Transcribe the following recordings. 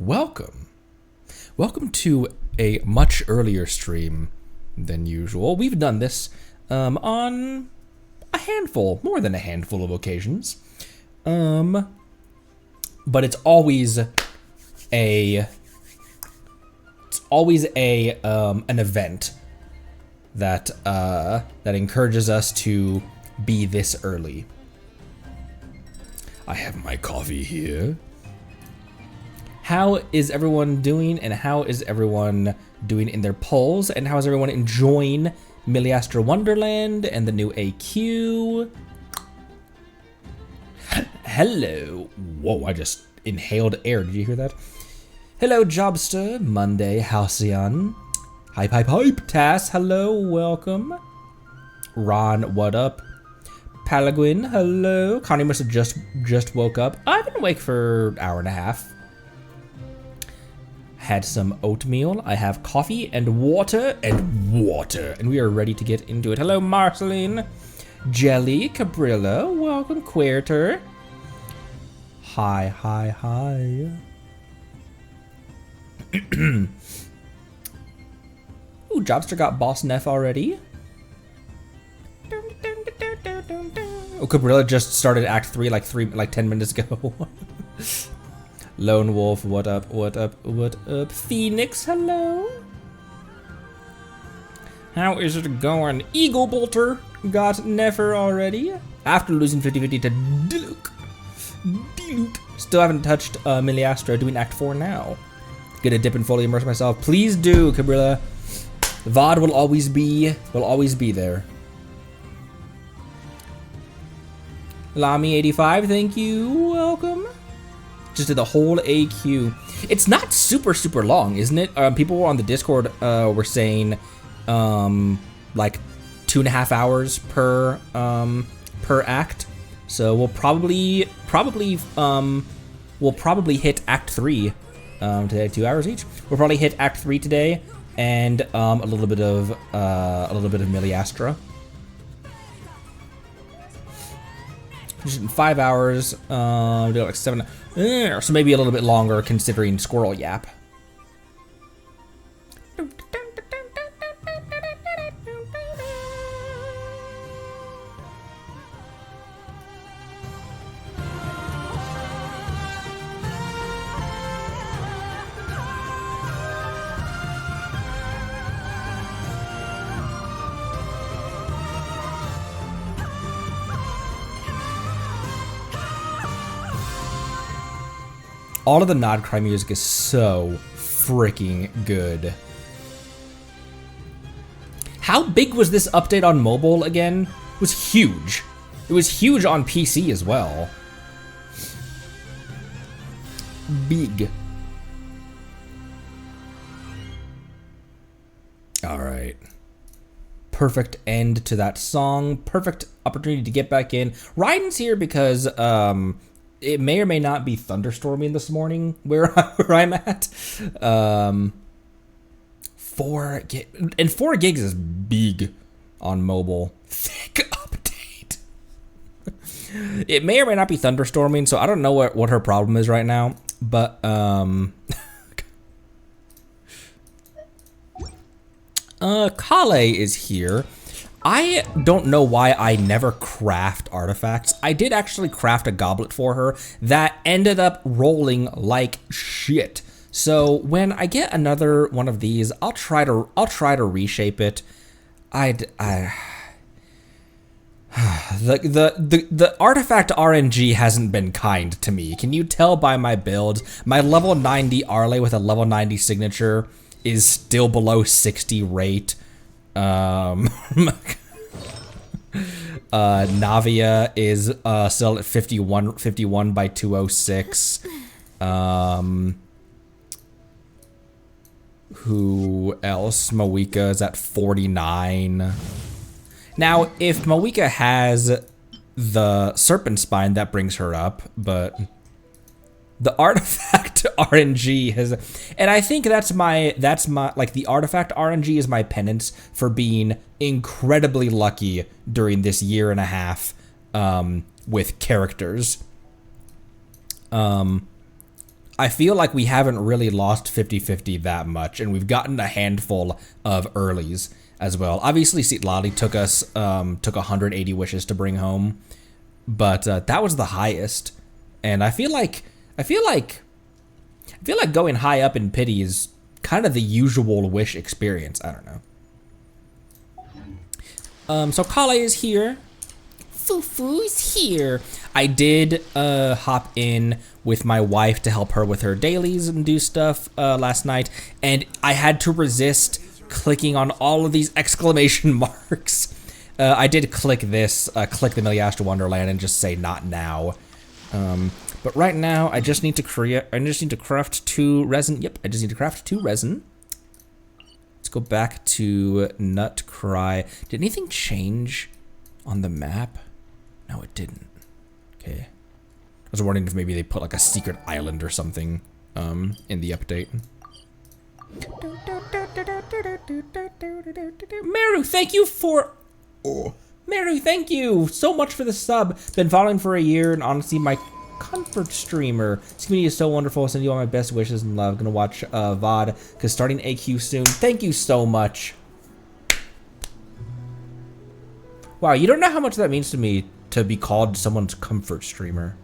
welcome. Welcome to a much earlier stream than usual. We've done this on more than a handful of occasions. But it's always an event that encourages us to be this early. I have my coffee here. How is everyone doing, and how is everyone doing in their polls, and how is everyone enjoying Miliastra Wonderland and the new AQ? Hello. Whoa, I just inhaled air. Did you hear that? Hello, Jobster. Monday, Halcyon. Hype. Tass, hello, welcome. Ron, what up? Palaguin, hello. Connie must have just woke up. I've been awake for an hour and a half. Had some oatmeal. I have coffee and water, and we are ready to get into it. Hello, Marceline. Jelly, Cabrilla, welcome, Queerter. Hi. Ooh, Jobster got Boss Neff already. Oh, Cabrilla just started Act 3 like 10 minutes ago. Lone Wolf, what up? Phoenix, hello. How is it going? Eagle Bolter got Nefer already. After losing 50-50 to Diluc. Still haven't touched Miliastra, doing Act 4 now. Gonna dip and fully immerse myself. Please do, Cabrilla. VOD will always be there. Lami85, thank you, welcome. Just did the whole AQ. It's not super long, isn't it? People on the Discord were saying like 2.5 hours per act. So we'll probably hit Act 3 today, 2 hours each. We'll probably hit Act 3 today, and a little bit of Miliastra. Just in 5 hours, do like 7, so maybe a little bit longer considering Squirrel Yap. All of the Nod Cry music is so freaking good. How big was this update on mobile again? It was huge. It was huge on PC as well. Big. All right. Perfect end to that song. Perfect opportunity to get back in. Ryan's here because it may or may not be thunderstorming this morning where I'm at. 4 gigs is big on mobile. Thick update. It may or may not be thunderstorming, so I don't know what her problem is right now. But Kale is here. I don't know why I never craft artifacts. I did actually craft a goblet for her that ended up rolling like shit. So when I get another one of these, I'll try to reshape it. The artifact RNG hasn't been kind to me. Can you tell by my build? My level 90 Arle with a level 90 signature is still below 60 rate. Navia is still at 51 by 206. Who else? Moika is at 49. Now, if Moika has the Serpent Spine, that brings her up, but the artifact RNG has, and I think that's my like the artifact RNG is my penance for being incredibly lucky during this year and a half with characters. I feel like we haven't really lost 50-50 that much, and we've gotten a handful of earlies as well. Obviously, Sitlali took us took 180 wishes to bring home, but that was the highest. And I feel like going high up in pity is kind of the usual wish experience. I don't know. So Kale is here. Fufu's here. I did hop in with my wife to help her with her dailies and do stuff last night, and I had to resist clicking on all of these exclamation marks. I did click this, click the Miliastra Wonderland and just say not now. But right now I just need to craft 2 resin. Yep, I just need to craft 2 resin. Let's go back to Nut Cry. Did anything change on the map? No, it didn't. Okay. I was wondering if maybe they put like a secret island or something in the update. Meru, thank you for... Oh. Meru, thank you so much for the sub. Been following for a year and honestly my comfort streamer. This community is so wonderful. Send you all my best wishes and love. Gonna watch VOD because starting AQ soon. Thank you so much. Wow, you don't know how much that means to me to be called someone's comfort streamer.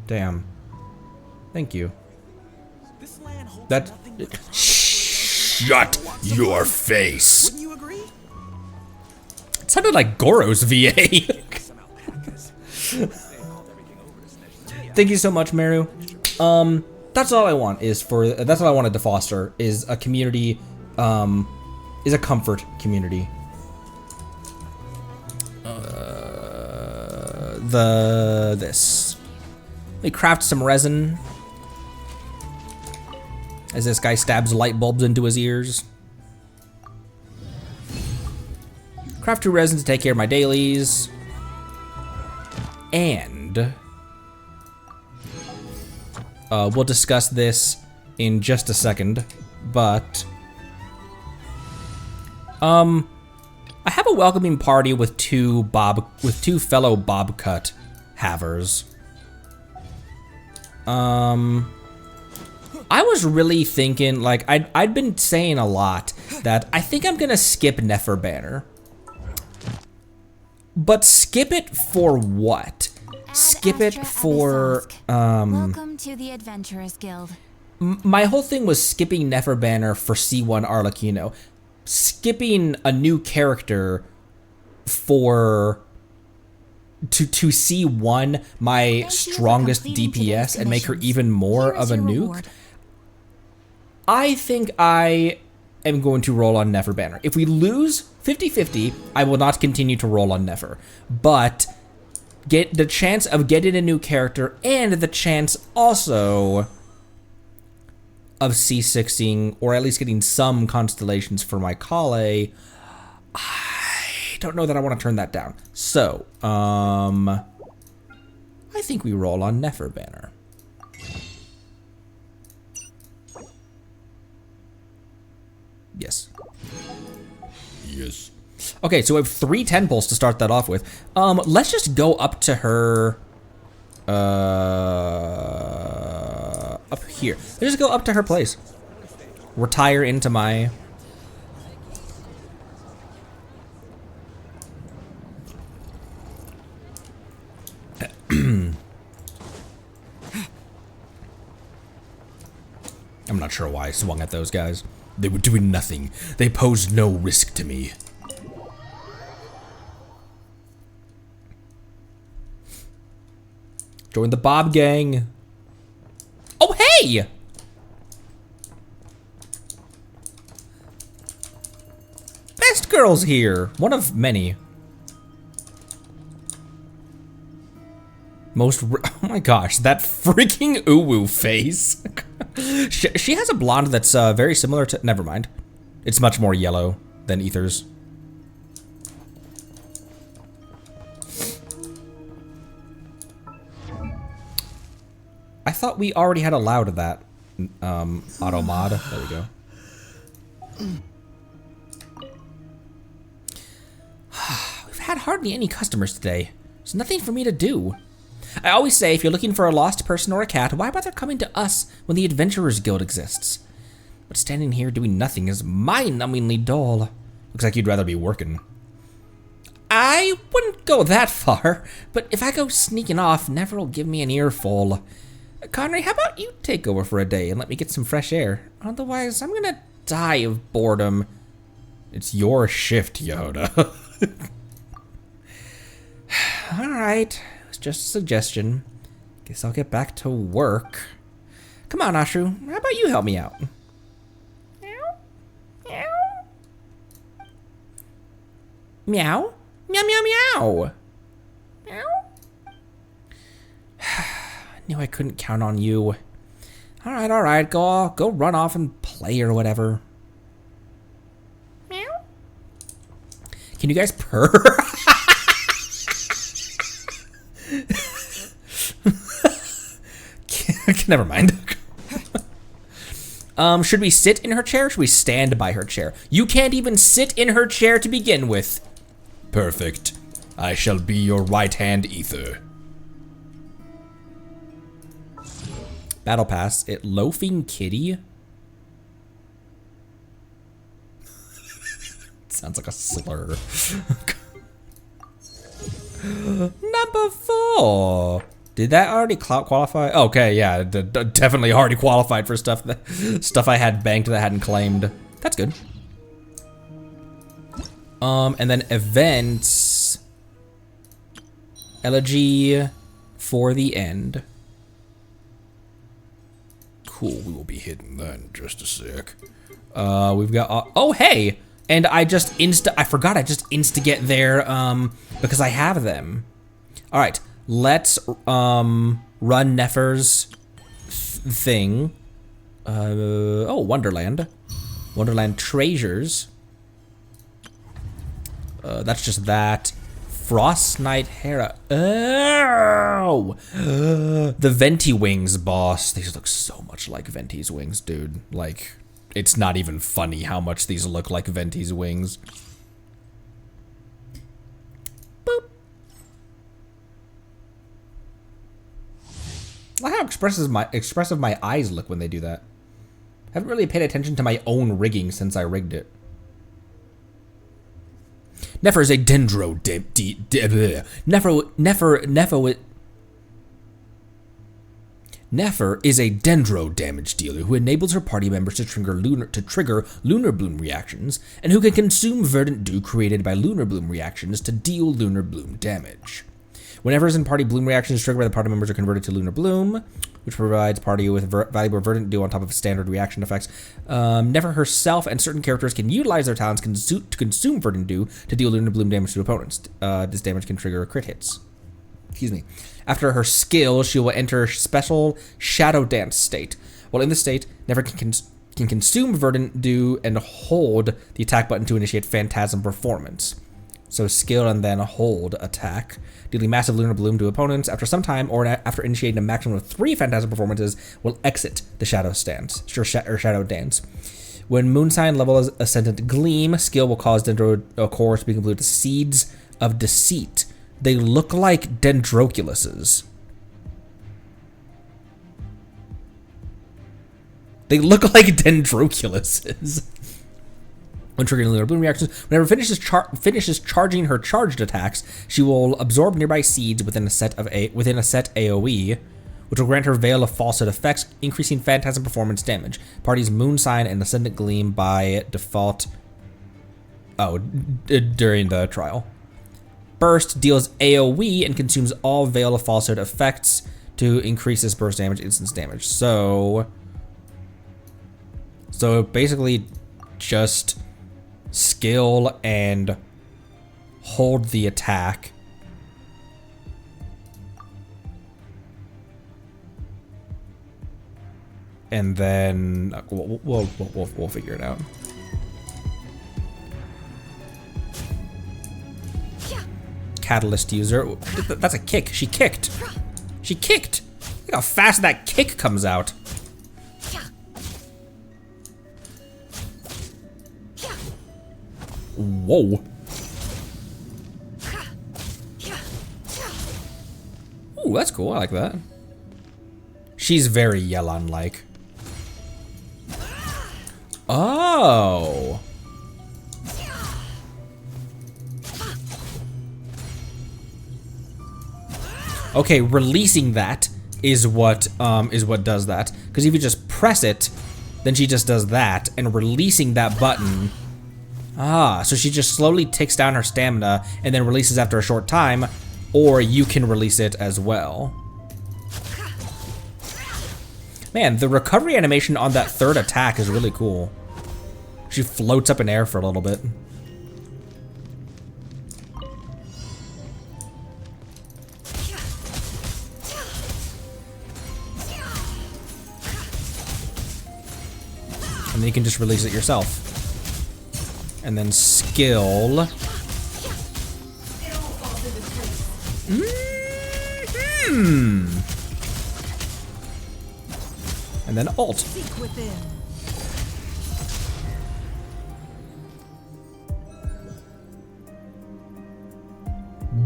Damn. Thank you. That... Shut your face. Wouldn't you agree? It sounded like Goro's VA. Thank you so much, Meru. That's all I want is that's all I wanted to foster is a community, is a comfort community. This. Let me craft some resin. As this guy stabs light bulbs into his ears. Craft 2 resin to take care of my dailies. And we'll discuss this in just a second, but I have a welcoming party with two fellow Bobcut havers. I was really thinking, like, I'd been saying a lot that I think I'm gonna skip Nefer banner. But skip it for what? Skip it for, Welcome to the Adventurers Guild. My whole thing was skipping Nefer banner for C1 Arlecchino. Skipping a new character for... To C1 my strongest DPS and make her even more of a nuke. I think I am going to roll on Nefer banner. If we lose 50-50, I will not continue to roll on Nefer. But get the chance of getting a new character and the chance also of C6ing, or at least getting some constellations for my Kale, I don't know that I want to turn that down. So, I think we roll on Nefer banner. Yes. Yes. Okay, so we have 3 temples to start that off with. Let's just go up to her. Up here. Let's just go up to her place. Retire into my. I'm not sure why I swung at those guys. They were doing nothing. They posed no risk to me. Join the Bob gang. Oh, hey! Best girl's here. One of many. Oh my gosh, that freaking uwu face. She has a blonde that's very similar to, never mind. It's much more yellow than Ether's. I thought we already had allowed that auto mod. There we go. We've had hardly any customers today. There's nothing for me to do. I always say, if you're looking for a lost person or a cat, why bother coming to us when the Adventurers Guild exists? But standing here doing nothing is mind-numbingly dull. Looks like you'd rather be working. I wouldn't go that far, but if I go sneaking off, Nefer will give me an earful. Connery, how about you take over for a day and let me get some fresh air? Otherwise, I'm gonna die of boredom. It's your shift, Yoda. Alright, it's just a suggestion. Guess I'll get back to work. Come on, Ashu, how about you help me out? Meow? Meow, meow, meow. Meow. Knew I couldn't count on you. Alright, go run off and play or whatever. Meow. Can you guys purr? Never mind. Should we sit in her chair or should we stand by her chair? You can't even sit in her chair to begin with. Perfect. I shall be your right-hand ether. Battle Pass. Loafing Kitty. Sounds like a slur. Number 4. Did that already qualify? Okay, yeah, definitely already qualified for stuff I had banked that I hadn't claimed. That's good. And then events. Elegy for the end. Cool, we will be hitting that in just a sec. We've got, oh hey! And I forgot I just insta-get there, because I have them. All right, let's, run Nefer's thing. Oh, Wonderland. Wonderland Treasures. That's just that. Frost Knight Hera. Oh! The Venti wings, boss. These look so much like Venti's wings, dude. Like, it's not even funny how much these look like Venti's wings. Boop. I like how expressive my eyes look when they do that. I haven't really paid attention to my own rigging since I rigged it. Nefer is a Nefer is a dendro damage dealer who enables her party members to trigger lunar bloom reactions, and who can consume verdant dew created by lunar bloom reactions to deal lunar bloom damage. Whenever in party bloom reactions triggered by the party members are converted to lunar bloom, which provides party with valuable verdant dew on top of standard reaction effects. Nefer herself and certain characters can utilize their talents to consume verdant dew to deal lunar bloom damage to opponents. This damage can trigger crit hits. Excuse me. After her skill, she will enter special shadow dance state. While in this state, Nefer can consume verdant dew and hold the attack button to initiate phantasm performance. So skill and then hold attack, dealing massive lunar bloom to opponents. After some time, or after initiating a maximum of 3 phantasm performances, will exit the shadow dance. When moon sign level is ascendant gleam, skill will cause dendro cores to be completed. Seeds of deceit. They look like dendroculuses. They look like dendroculuses. When triggering lunar bloom reactions, whenever finishes charging her charged attacks, she will absorb nearby seeds within a set AoE, which will grant her Veil of Falsehood effects, increasing phantasm performance damage. Party's moon sign and ascendant gleam by default. During the trial. Burst deals AoE and consumes all Veil of Falsehood effects to increase this burst damage, instance damage. So basically, just skill and hold the attack. And then we'll figure it out. Catalyst user. That's a kick. She kicked. She kicked. Look how fast that kick comes out. Whoa. Ooh, that's cool. I like that. She's very Yelan-like. Oh. Okay, releasing that is what does that. Because if you just press it, then she just does that, and releasing that button. Ah, so she just slowly ticks down her stamina and then releases after a short time, or you can release it as well. Man, the recovery animation on that third attack is really cool. She floats up in air for a little bit. And then you can just release it yourself. And then skill. And then ult.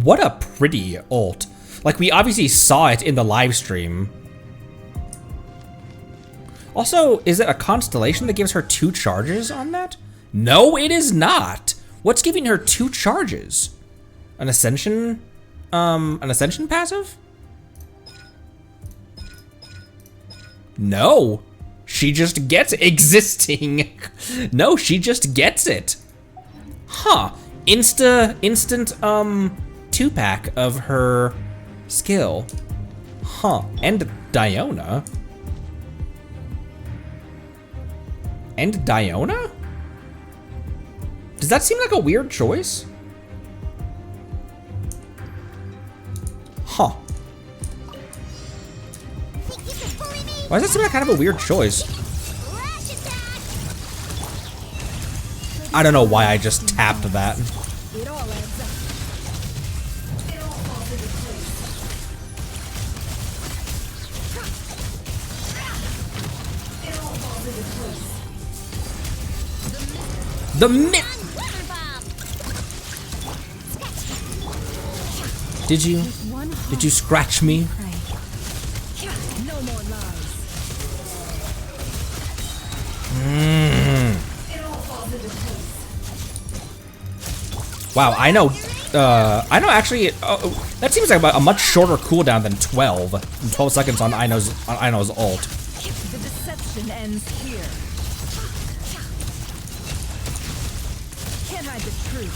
What a pretty ult. Like, we obviously saw it in the live stream. Also, is it a constellation that gives her 2 charges on that? No, it is not. What's giving her 2 charges? An ascension passive? No, she just gets existing. No, she just gets it. Huh, instant 2-pack of her skill. Huh, and Diona? And Diona? Does that seem like a weird choice? Huh. Why does that seem like kind of a weird choice? I don't know why I just tapped that. The myth. Did you scratch me? Wow, I know actually, that seems like a much shorter cooldown than 12 seconds on Ino's ult. The deception ends here. Can't hide the truth.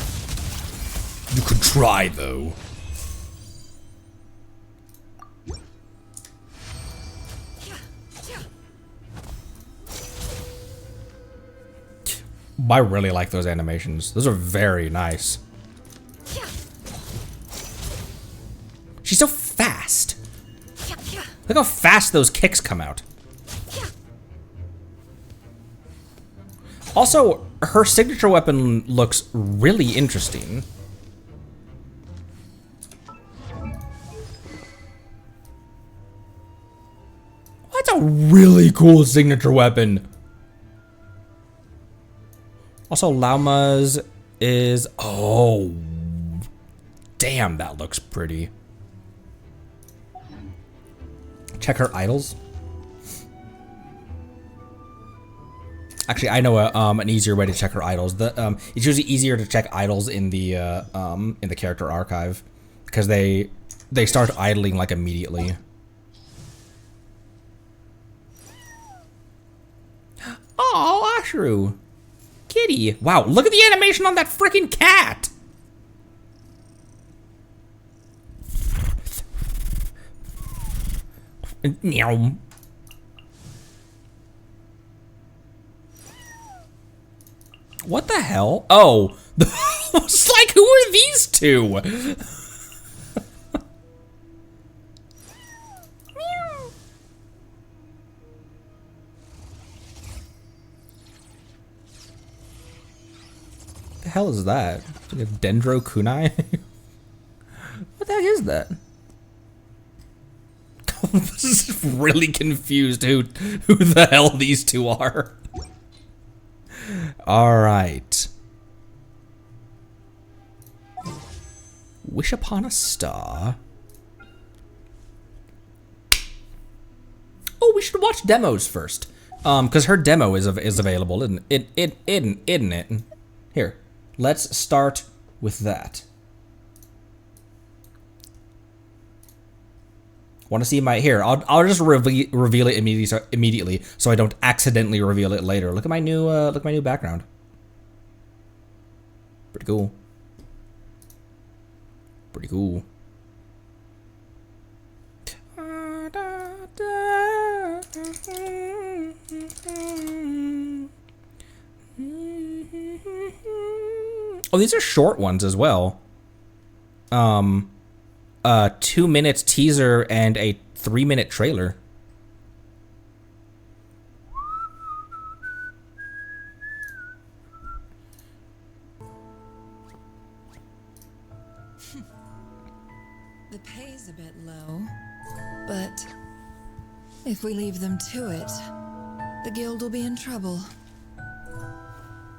You could try, though. I really like those animations. Those are very nice. She's so fast. Look how fast those kicks come out. Also, her signature weapon looks really interesting. That's a really cool signature weapon. Also, Lauma's is... Oh. Damn, that looks pretty. Check her idols. Actually, I know an easier way to check her idols. It's usually easier to check idols in the character archive because they start idling like immediately. Oh, Ashru. Kitty. Wow, look at the animation on that freaking cat. Meow. What the hell? Oh, it's like, who are these two? The hell is that? Dendro kunai? What the heck is that? This is really confused who the hell these two are. All right. Wish upon a star. Oh, we should watch demos first. Because her demo is available, isn't it? Here, let's start with that. Want to see my here? I'll just reveal it immediately, so I don't accidentally reveal it later. Look at my new background. Pretty cool. Pretty cool. Oh, these are short ones as well. 2 minutes teaser and a 3-minute trailer. The pay's a bit low, but if we leave them to it, the guild will be in trouble.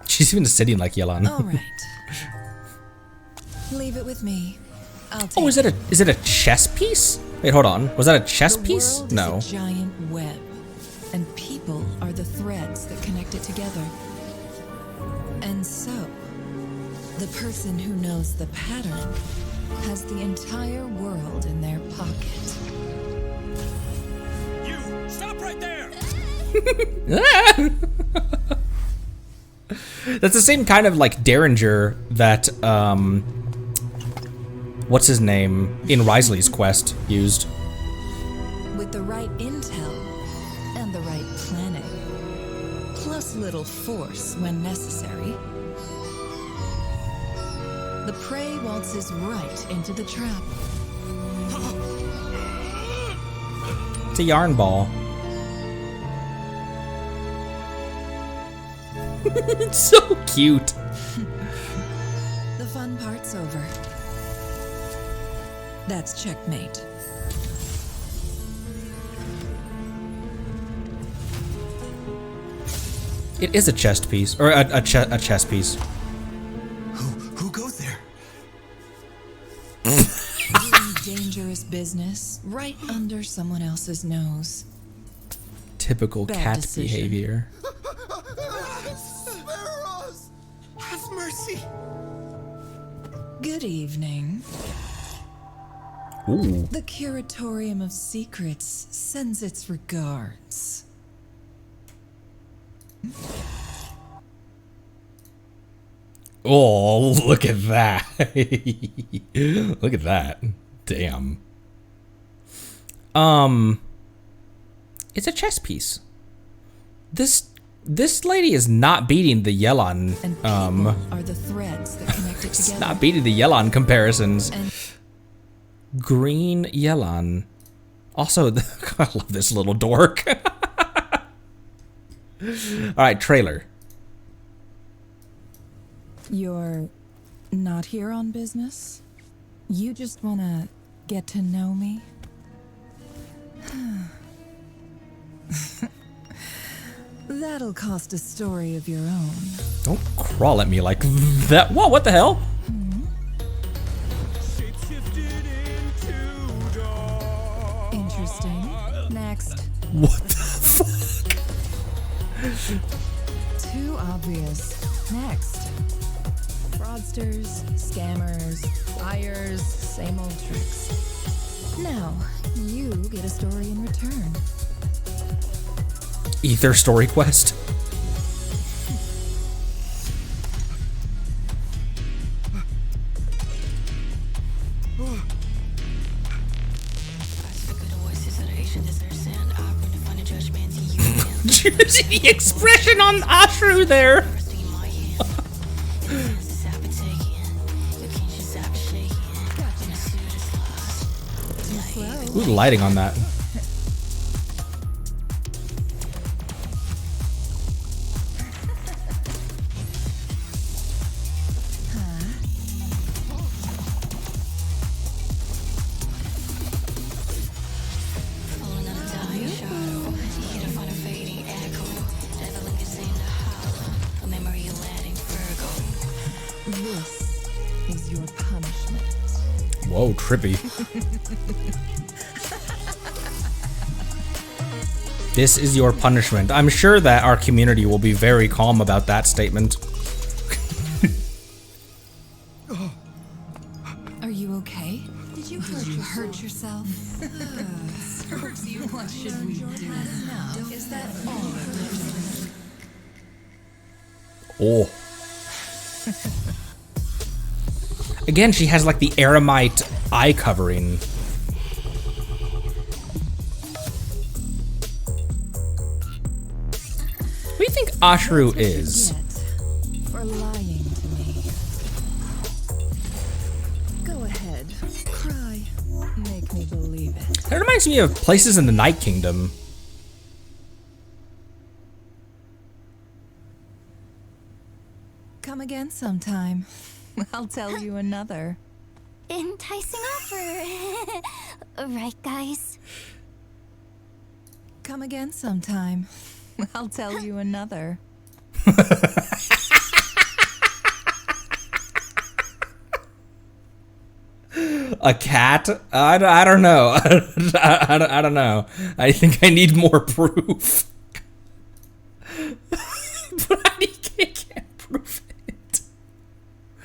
She's even sitting like Yelan. All right. Leave it with me. I'll take Oh, is it a chess piece? Wait, hold on. Was that a chess piece? The world No. is a giant web, and people are the threads that connect it together. And so, the person who knows the pattern has the entire world in their pocket. You stop right there! That's the same kind of like Derringer that what's his name in Risley's quest used. With the right intel and the right planning, plus little force when necessary, the prey waltzes right into the trap. It's a yarn ball. It's so cute. The fun part's over. That's checkmate. It is a chest piece, or a chess piece. Who goes there? Doing dangerous business right under someone else's nose. Typical Bad cat decision. behavior. Spare us! Have mercy! Good evening. Ooh. The Curatorium of Secrets sends its regards. Oh, look at that. Look at that. Damn. It's a chess piece. This lady is not beating the Yelan. And people are the threads that connect it It's together. not beating the Yelan comparisons. And Green Yelan. Also, I love this little dork. Alright, trailer. you're not here on business? You just wanna get to know me? That'll cost a story of your own. Don't crawl at me like that. Whoa, what the hell? Interesting. Next. What the fuck? Too obvious. Next. Fraudsters, scammers, liars, same old tricks. Now, you get a story in return. Ether story quest. Did you see the expression on Ashru there? Ooh, the lighting on that. This is your punishment. Whoa, trippy. This is your punishment. I'm sure that our community will be very calm about that statement. Are you okay? Did you hurt yourself? What should we do now? Is that all? Oh. Again, she has like the Aramite eye covering. What do you think Ashru is? For lying to me. Go ahead, cry. Make me believe it. That reminds me of places in the Night Kingdom. Come again sometime. I'll tell you another. Enticing offer. Right, guys? Come again sometime. I'll tell you another. A cat? I don't know. I don't know. I think I need more proof. But I can't prove it.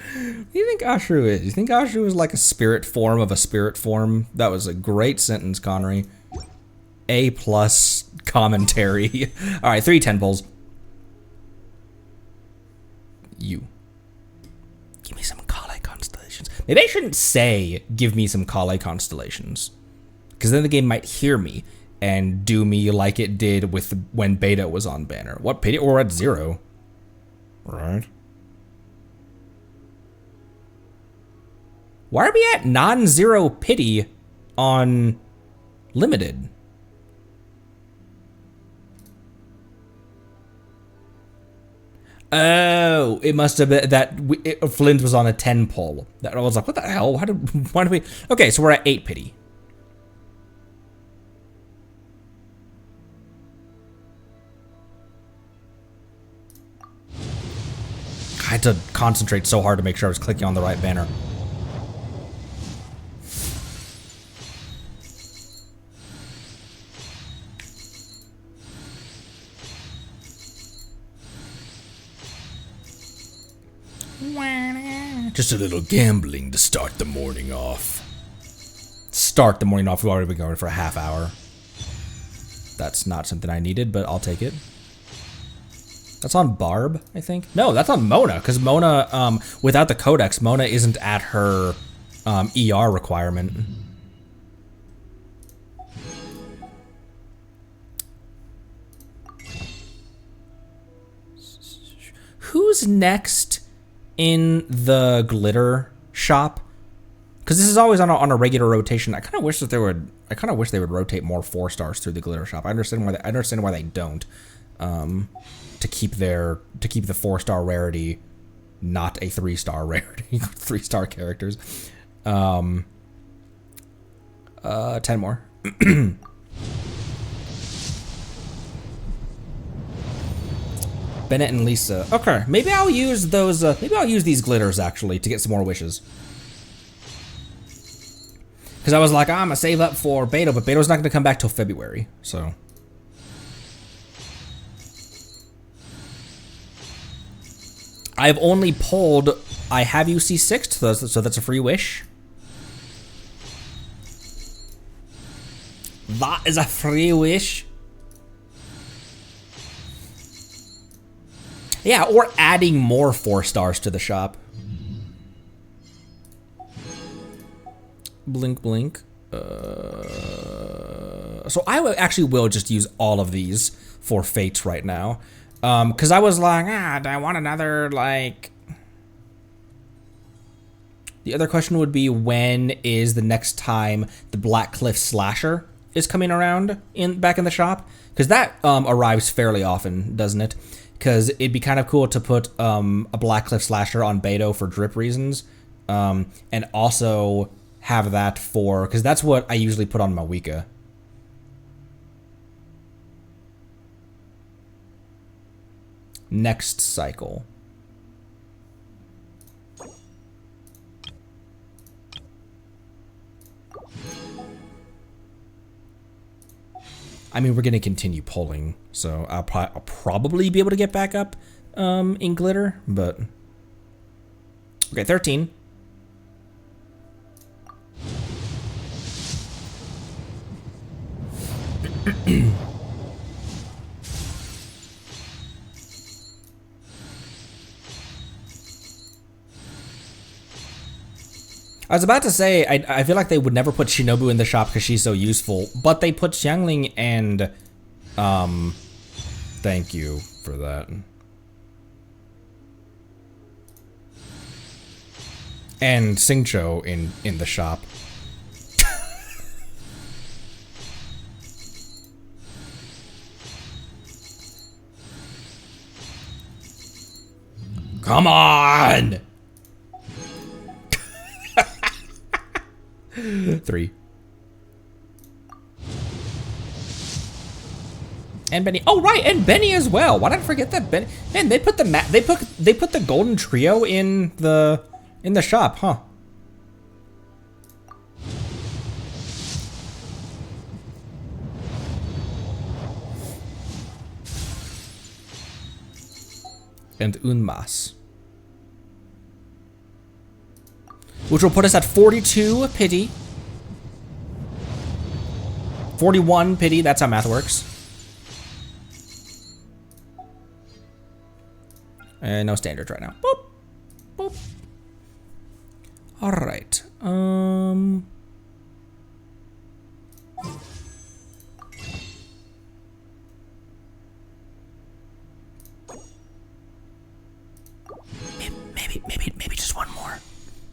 What do you think Ashru is? You think Ashru is like a spirit form of a spirit form? That was a great sentence, Connery. A+ commentary. All right, 3 10 pulls. You. Give me some Kale constellations. Maybe I shouldn't say, give me some Kale constellations. Because then the game might hear me and do me like it did with when beta was on banner. What pity? Or at 0. Right. Why are we at non-zero pity on limited? Oh, it must have been that Flint was on a 10 pull. That I was like, what the hell? Why do we? Okay, so we're at 8 pity. I had to concentrate so hard to make sure I was clicking on the right banner. Just a little gambling to start the morning off. Start the morning off. We've already been going for a half hour. That's not something I needed, but I'll take it. That's on Barb, I think. No, that's on Mona, because Mona, without the codex, Mona isn't at her ER requirement. Who's next in the glitter shop? Because this is always on a regular rotation. I kind of wish that they would. I kind of wish they would rotate more 4 stars through the glitter shop. I understand why they don't. To keep the 4-star rarity, not a 3-star rarity. 3-star characters. 10 more. Bennett and Lisa. Okay, maybe I'll use those. Maybe I'll use these glitters actually to get some more wishes. Because I was like, I'm gonna save up for Beto, but Beto's not gonna come back till February. So. I've only pulled. I have you C6, so that's a free wish. That is a free wish. Yeah, or adding more 4 stars to the shop. Blink, blink. So I actually will just use all of these for fates right now. Because I was like, do I want another, like... The other question would be, when is the next time the Black Cliff Slasher is coming around back in the shop? Because that arrives fairly often, doesn't it? Because it'd be kind of cool to put a Black Cliff Slasher on Beto for drip reasons. And also have that for... Because that's what I usually put on Mawika. Next cycle. I mean, we're gonna continue pulling, so I'll probably be able to get back up in glitter, but okay, 13. I was about to say, I feel like they would never put Shinobu in the shop because she's so useful, but they put Xiangling and, thank you for that. And Xingqiu in the shop. Come on! 3. And Benny. Oh right, and Benny as well. Why did I forget that Benny? Man, they put the they put the golden trio in the shop, huh? And Unmas. Which will put us at 42 pity. 41 pity, that's how math works. And no standards right now. Boop. Boop. Alright. Maybe just one more.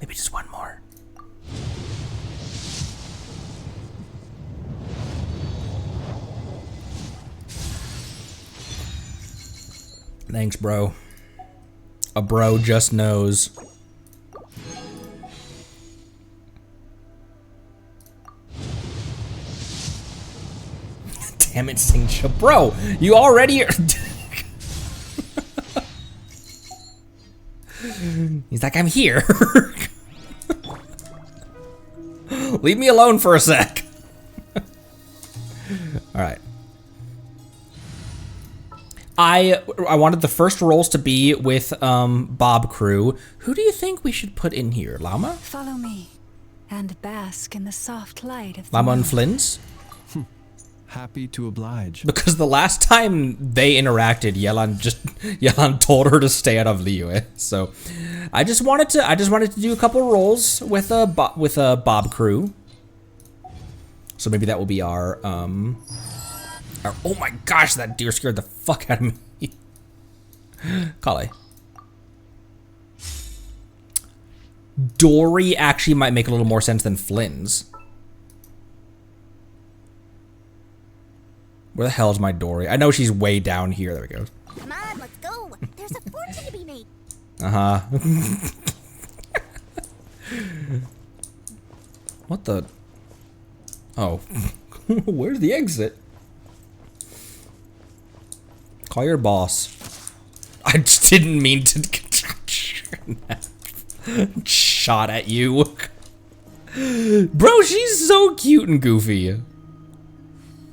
Maybe just one more. Thanks, bro. A bro just knows. Damn it, Xingqiu. Bro, you already are. He's like, I'm here. Leave me alone for a sec. All right. I wanted the first rolls to be with Bob Crew. Who do you think we should put in here? Llama? Follow me and bask in the soft light of the Llama and moon. Flins? Happy to oblige. Because the last time they interacted, Yelan told her to stay out of Liyue. So I just wanted to do a couple rolls with Bob Crew. So maybe that will be our oh my gosh, that deer scared the fuck out of me. Kale. Dory actually might make a little more sense than Flynn's. Where the hell is my Dory? I know she's way down here. There we go. Come on, let's go. There's a fortune to be made. Uh-huh. What the? Oh. Where's the exit? Call your boss. I just didn't mean to shot at you. Bro, she's so cute and goofy.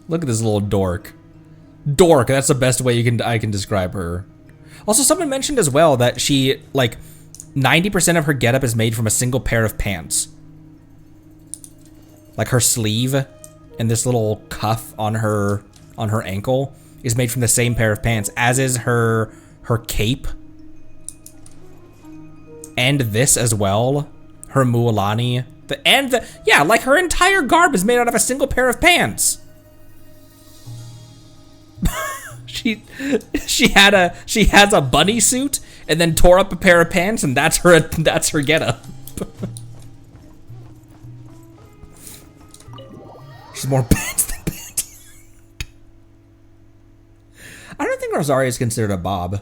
Look at this little dork. Dork, that's the best way I can describe her. Also, someone mentioned as well that she, like, 90% of her getup is made from a single pair of pants. Like her sleeve and this little cuff on her ankle is made from the same pair of pants, as is her cape. And this as well. Her Mualani. Yeah, like her entire garb is made out of a single pair of pants. She has a bunny suit and then tore up a pair of pants, and that's her getup. She's more pants than panties. I don't think Rosaria is considered a bob.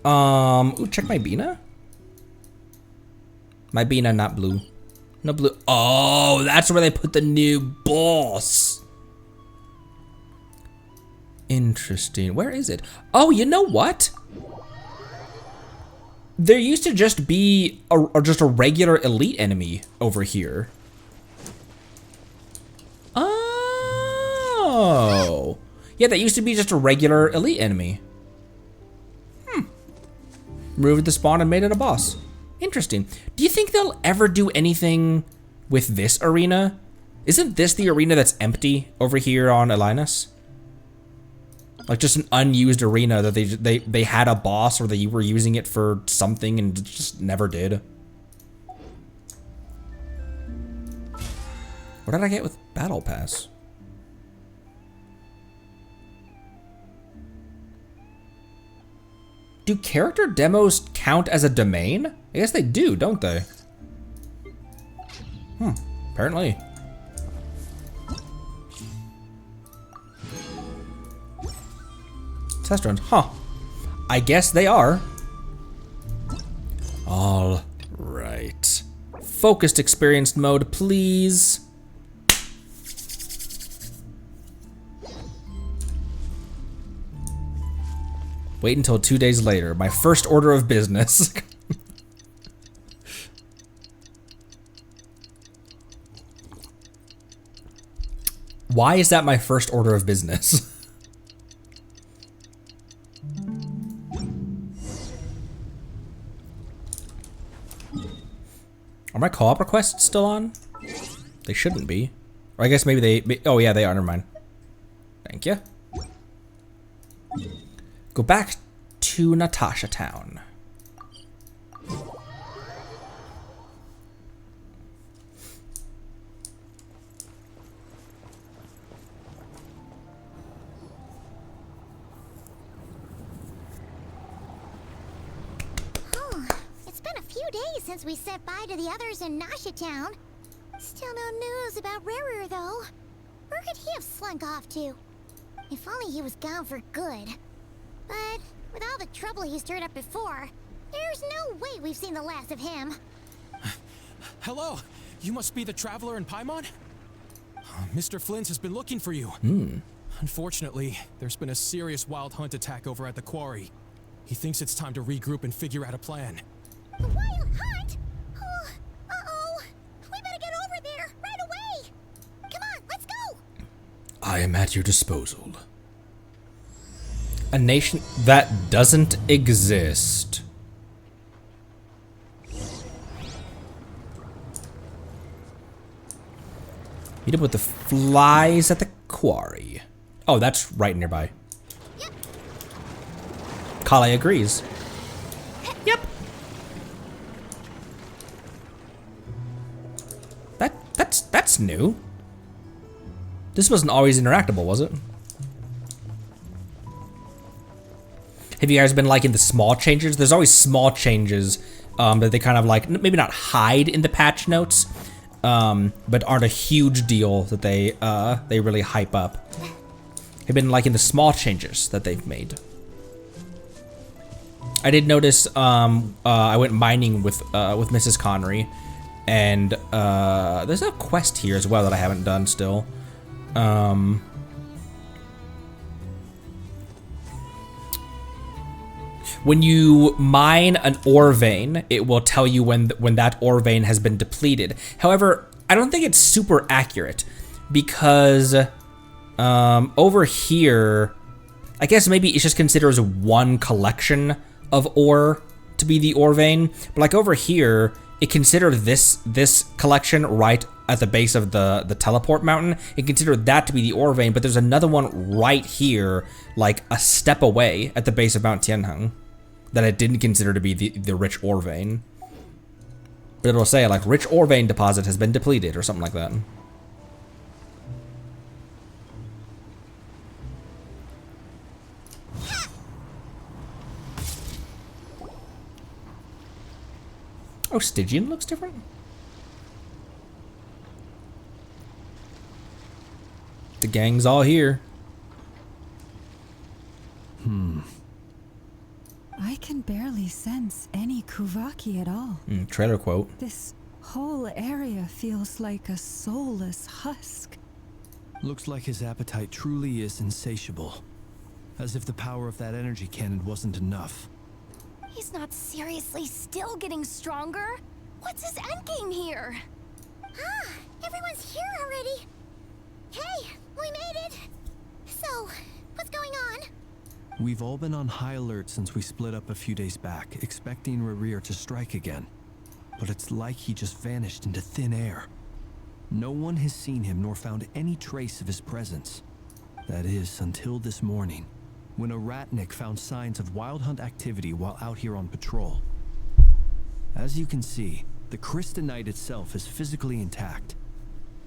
Ooh, check my Bina. My Bina, not blue. No blue. Oh, that's where they put the new boss. Interesting. Where is it? Oh, you know what? There used to just be just a regular elite enemy over here. Oh. Yeah, that used to be just a regular elite enemy. Removed the spawn and made it a boss. Interesting. Do you think they'll ever do anything with this arena? Isn't this the arena that's empty over here on Elinus? Like just an unused arena that they had a boss or they were using it for something and just never did. What did I get with Battle Pass? Do character demos count as a domain? I guess they do, don't they? Apparently. Test runs, huh. I guess they are. All right. Focused experienced mode, please. Wait until 2 days later. My first order of business. Why is that my first order of business? Are my co-op requests still on? They shouldn't be. Or I guess maybe they... Oh yeah, they are. Never mind. Thank you. Go back to Natasha Town. It's been a few days since we said bye to the others in Nasha Town. Still no news about Rier, though. Where could he have slunk off to? If only he was gone for good. But with all the trouble he stirred up before, there's no way we've seen the last of him. Hello, you must be the traveler in Paimon? Mr. Flint has been looking for you. Unfortunately, there's been a serious wild hunt attack over at the quarry. He thinks it's time to regroup and figure out a plan. A wild hunt? Oh, uh-oh. We better get over there right away. Come on, let's go. I am at your disposal. A nation that doesn't exist. Meet up with the flies at the quarry. Oh, that's right nearby. Yep. Kale agrees. Yep. That's new. This wasn't always interactable, was it? Have you guys been liking the small changes? There's always small changes that they kind of like, maybe not hide in the patch notes, but aren't a huge deal that they really hype up. Have been liking the small changes that they've made. I did notice I went mining with Mrs. Connery, and there's a quest here as well that I haven't done still. When you mine an ore vein, it will tell you when that ore vein has been depleted. However, I don't think it's super accurate because over here, I guess maybe it just considers one collection of ore to be the ore vein. But like over here, it considered this collection right at the base of the teleport mountain. It considered that to be the ore vein, but there's another one right here, like a step away at the base of Mount Tianheng, that I didn't consider to be the rich ore vein. But it'll say like rich ore vein deposit has been depleted or something like that. Oh, Stygian looks different. The gang's all here. I can barely sense any Kuvaki at all. Trailer quote. This whole area feels like a soulless husk. Looks like his appetite truly is insatiable. As if the power of that energy cannon wasn't enough. He's not seriously still getting stronger. What's his endgame here? Ah, everyone's here already. Hey, we made it. So, what's going on? We've all been on high alert since we split up a few days back, expecting Rier to strike again. But it's like he just vanished into thin air. No one has seen him nor found any trace of his presence. That is, until this morning, when a ratnik found signs of wild hunt activity while out here on patrol. As you can see, the crystalite itself is physically intact,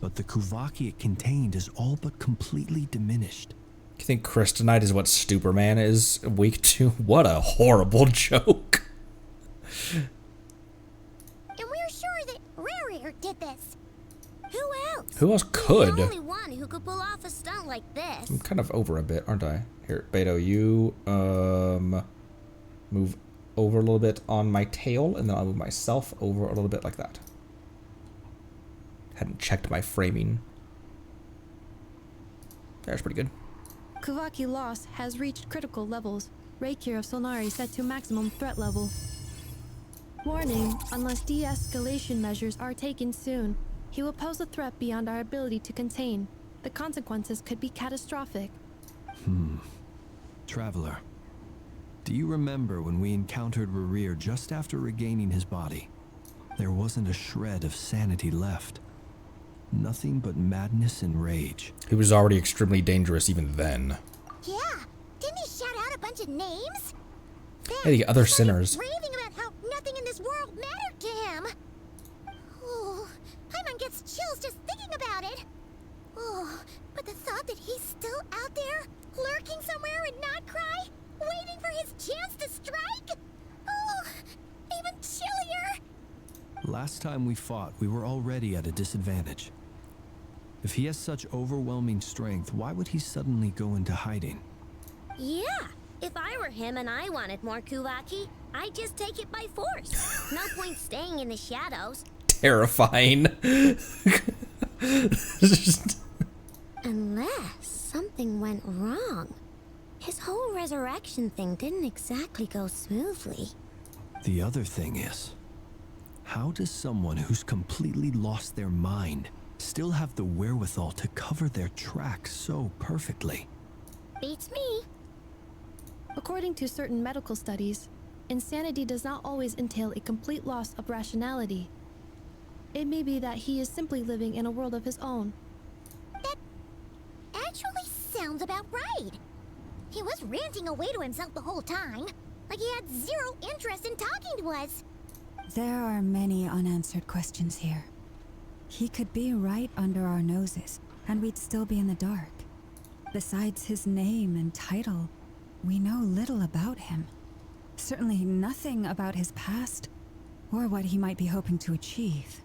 but the Kuvaki it contained is all but completely diminished. You think Kryptonite is what Superman is weak to? What a horrible joke. And we're sure that Rier did this. Who else? Who else could? He's the only one who could pull off a stunt like this. I'm kind of over a bit, aren't I? Here, Beto, you move over a little bit on my tail, and then I'll move myself over a little bit like that. Hadn't checked my framing. That's pretty good. Kuvaki loss has reached critical levels. Rier of Solnari set to maximum threat level. Warning, unless de-escalation measures are taken soon, he will pose a threat beyond our ability to contain. The consequences could be catastrophic. Traveler, do you remember when we encountered Rier just after regaining his body? There wasn't a shred of sanity left. Nothing but madness and rage. He was already extremely dangerous even then. Yeah, didn't he shout out a bunch of names? Hey, the other he started sinners. raving about how nothing in this world mattered to him. Oh, Paimon gets chills just thinking about it. Oh, but the thought that he's still out there, lurking somewhere in Not Cry, waiting for his chance to strike? Oh, even chillier. Last time we fought, we were already at a disadvantage. If he has such overwhelming strength, why would he suddenly go into hiding? Yeah, if I were him and I wanted more Kuvaki, I'd just take it by force. No point staying in the shadows. Terrifying. Unless something went wrong. His whole resurrection thing didn't exactly go smoothly. The other thing is, how does someone who's completely lost their mind still have the wherewithal to cover their tracks so perfectly? Beats me. According to certain medical studies, insanity does not always entail a complete loss of rationality. It may be that he is simply living in a world of his own. That actually sounds about right. He was ranting away to himself the whole time, like he had zero interest in talking to us. There are many unanswered questions here. He could be right under our noses, and we'd still be in the dark. Besides his name and title, we know little about him. Certainly nothing about his past, or what he might be hoping to achieve.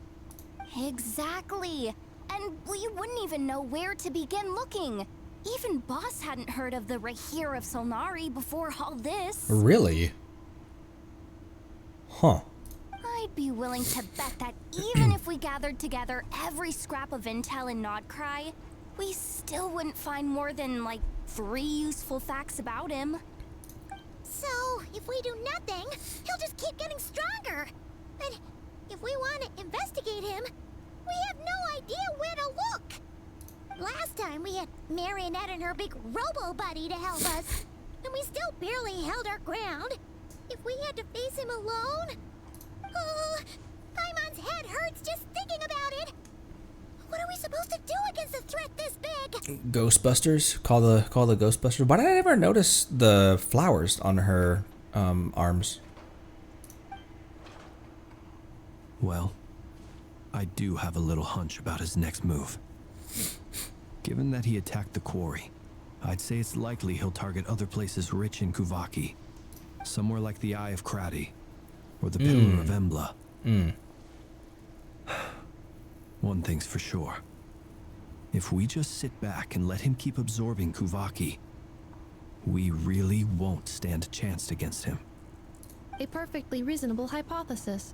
Exactly. And we wouldn't even know where to begin looking. Even Boss hadn't heard of the Rier of Solnari before all this. Really? Huh. I'd be willing to bet that even if we gathered together every scrap of intel in Nodcry, we still wouldn't find more than, like, 3 useful facts about him. So, if we do nothing, he'll just keep getting stronger. But if we want to investigate him, we have no idea where to look. Last time we had Marionette and her big robo-buddy to help us, and we still barely held our ground. If we had to face him alone... Oh, Paimon's head hurts just thinking about it. What are we supposed to do against a threat this big? Ghostbusters? Call the Ghostbusters. Why did I never notice the flowers on her arms? Well, I do have a little hunch about his next move. Given that he attacked the quarry, I'd say it's likely he'll target other places rich in Kuvaki. Somewhere like the Eye of Krati, or the Pillar of Embla. One thing's for sure. If we just sit back and let him keep absorbing Kuvaki, we really won't stand a chance against him. A perfectly reasonable hypothesis.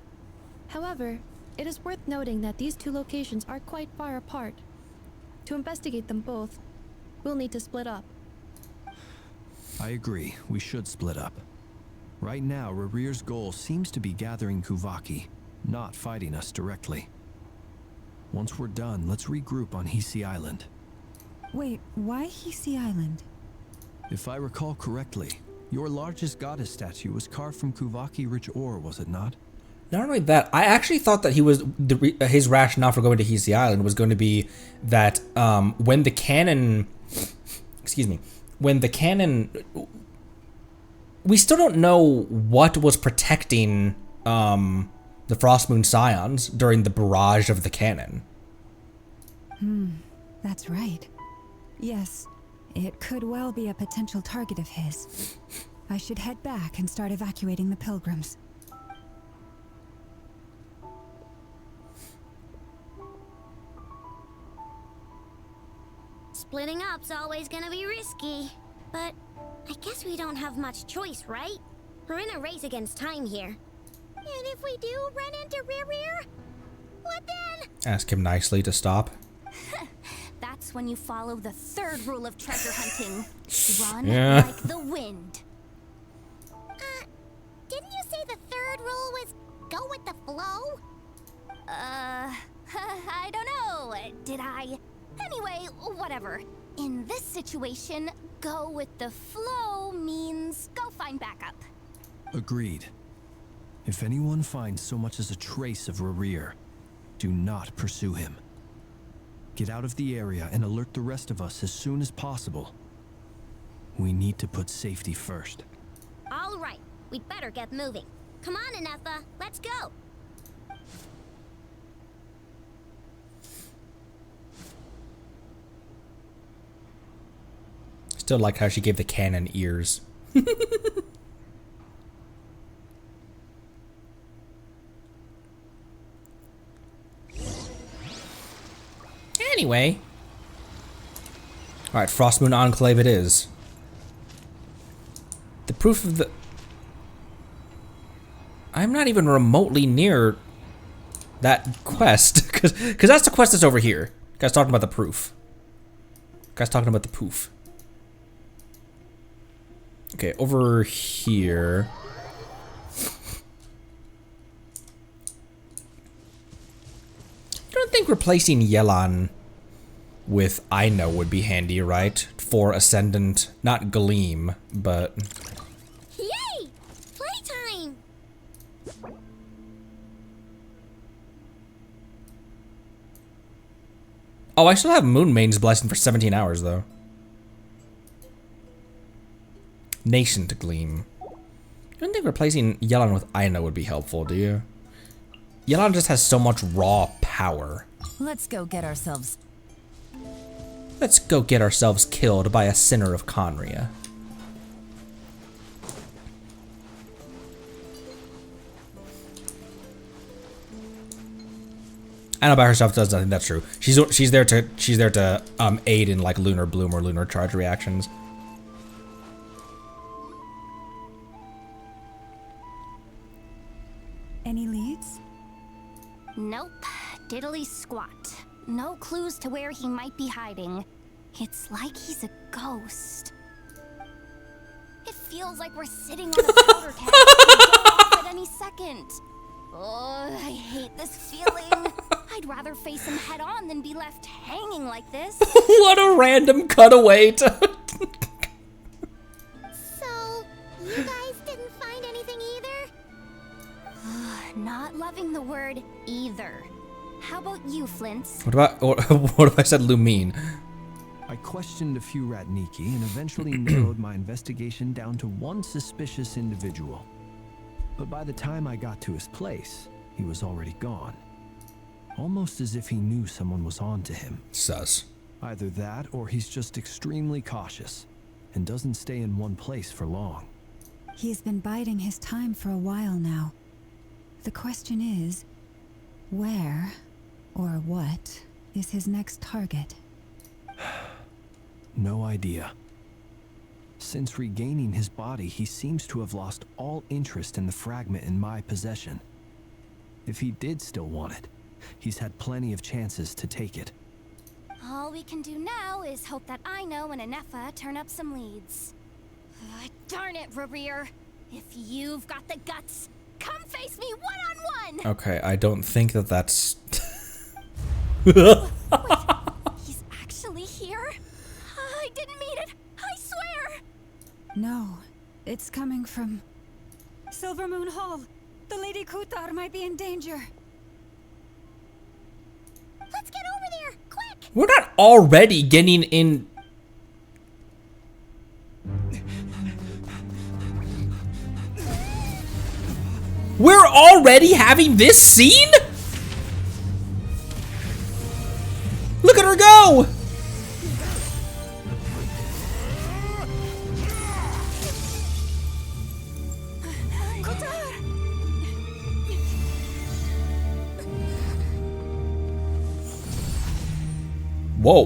However, it is worth noting that these two locations are quite far apart. To investigate them both, we'll need to split up. I agree, we should split up. Right now, Rier's goal seems to be gathering Kuvaki, not fighting us directly. Once we're done, let's regroup on Hisi Island. Wait, why Hisi Island? If I recall correctly, your largest goddess statue was carved from Kuvaki-rich ore, was it not? Not only that, I actually thought that his rationale for going to Hisi Island was going to be that when the cannon, we still don't know what was protecting the Frostmoon Scions during the barrage of the cannon. That's right. Yes, it could well be a potential target of his. I should head back and start evacuating the pilgrims. Splitting up's always gonna be risky. But I guess we don't have much choice, right? We're in a race against time here. And if we do run into Rier, what then? Ask him nicely to stop. That's when you follow the third rule of treasure hunting. Run Yeah. like the wind. Didn't you say the third rule was go with the flow? I don't know. Did I? Anyway, whatever. In this situation, go with the flow means go find backup. Agreed. If anyone finds so much as a trace of Rier, do not pursue him. Get out of the area and alert the rest of us as soon as possible. We need to put safety first. All right, we'd better get moving. Come on, Nefer, let's go. Still like how she gave the cannon ears. Anyway. Alright, Frostmoon Enclave it is. The proof of the... I'm not even remotely near that quest. Because that's the quest that's over here. Guy's talking about the proof. Guy's talking about the poof. Okay, over here. I don't think replacing Yelan with Aino would be handy, right? For Ascendant, not Gleam, but... Yay! Playtime! Oh, I still have Moonmane's Blessing for 17 hours, though. Nascent Gleam. I don't think replacing Yelan with Aino would be helpful, do you? Yelan just has so much raw power. Let's go get ourselves. Let's go get ourselves killed by a sinner of Conria. Aino by herself does nothing. That's true. She's there to aid in like Lunar Bloom or Lunar Charge reactions. Any leads? Nope. Diddly squat. No clues to where he might be hiding. It's like he's a ghost. It feels like we're sitting on a powder keg off at any second. Oh, I hate this feeling. I'd rather face him head on than be left hanging like this. What a random cutaway to... So, you guys didn't find anything either? Not loving the word either. How about you, Flint's? What if I said Lumine? I questioned a few Ratniki and eventually narrowed my investigation down to one suspicious individual. But by the time I got to his place, he was already gone. Almost as if he knew someone was on to him. Sus. Either that or he's just extremely cautious and doesn't stay in one place for long. He's been biding his time for a while now. The question is, where or what is his next target? No idea. Since regaining his body, he seems to have lost all interest in the fragment in my possession. If he did still want it, he's had plenty of chances to take it. All we can do now is hope that Aino and Nefer turn up some leads. Darn it, Rier. If you've got the guts, come face me one-on-one! Okay, I don't think that that's... Wait, he's actually here? It's coming from Silvermoon Hall. The Lady Kutar might be in danger. Let's get over there, quick! We're not already getting in. We're already having this scene? Look at her go! Whoa.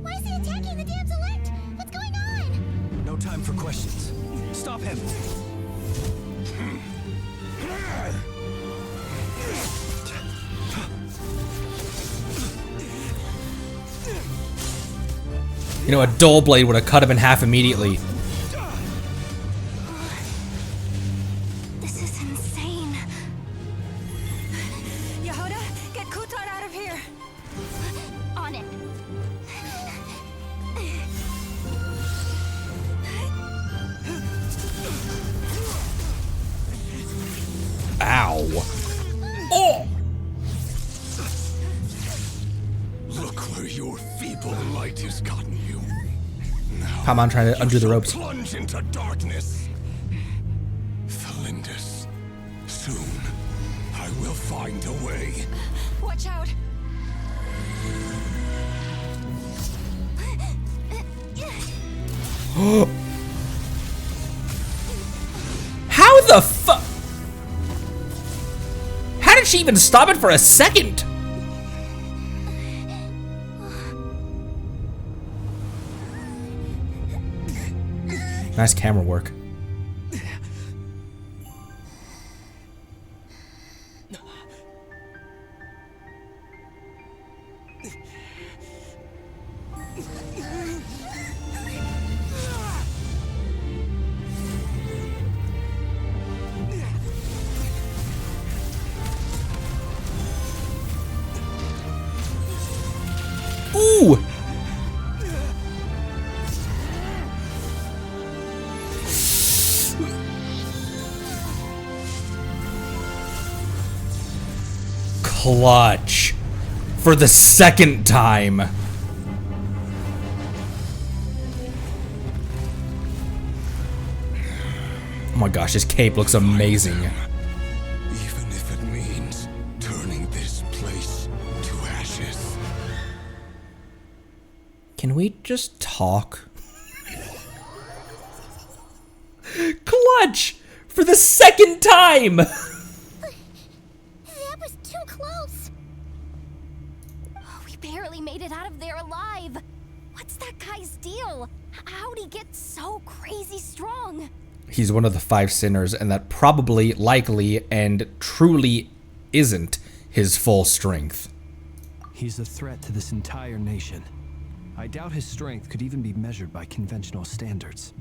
Why is he attacking the damn select? What's going on? No time for questions. Stop him. You know, a dull blade would have cut him in half immediately. This is insane. Yehuda, get Kutar out of here. On it. Ow. Oh! Look where your feeble light has gotten you. Now Come on, trying to undo the ropes. plunge into darkness. Thalindus, soon I will find a way. Watch out. How the fuck? How did she even stop it for a second? Nice camera work. Ooh! Clutch. For the second time. Oh my gosh, his cape looks amazing. Even if it means turning this place to ashes. Can we just talk? Clutch! For the second time! That was too close. We barely made it out of there alive. What's that guy's deal? How'd he get so crazy strong? He's one of the 5 sinners, and that probably, likely, and truly isn't his full strength. He's a threat to this entire nation. I doubt his strength could even be measured by conventional standards.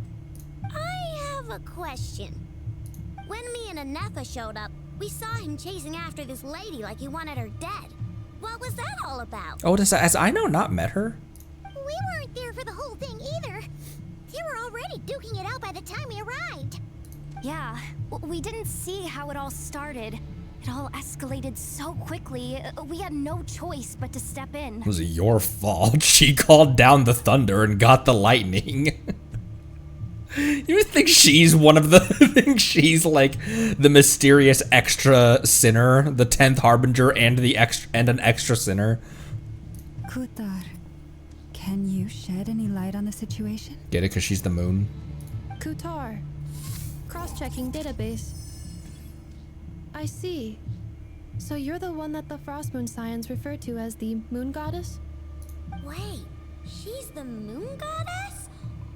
I have a question. When me and Nefer showed up, we saw him chasing after this lady like he wanted her dead. What was that all about? Oh, as I know, not met her. We weren't there for the whole thing either. They were already duking it out by the time we arrived. Yeah, we didn't see how it all started. It all escalated so quickly, we had no choice but to step in. It was your fault. She called down the thunder and got the lightning. You think she's one of the... think she's like the mysterious extra sinner, the 10th harbinger, and an extra sinner? Kutar, can you shed any light on the situation? Get it? Because she's the moon. Kutar. Cross-checking database. I see. So you're the one that the Frostmoon Scions refer to as the moon goddess? Wait, she's the moon goddess?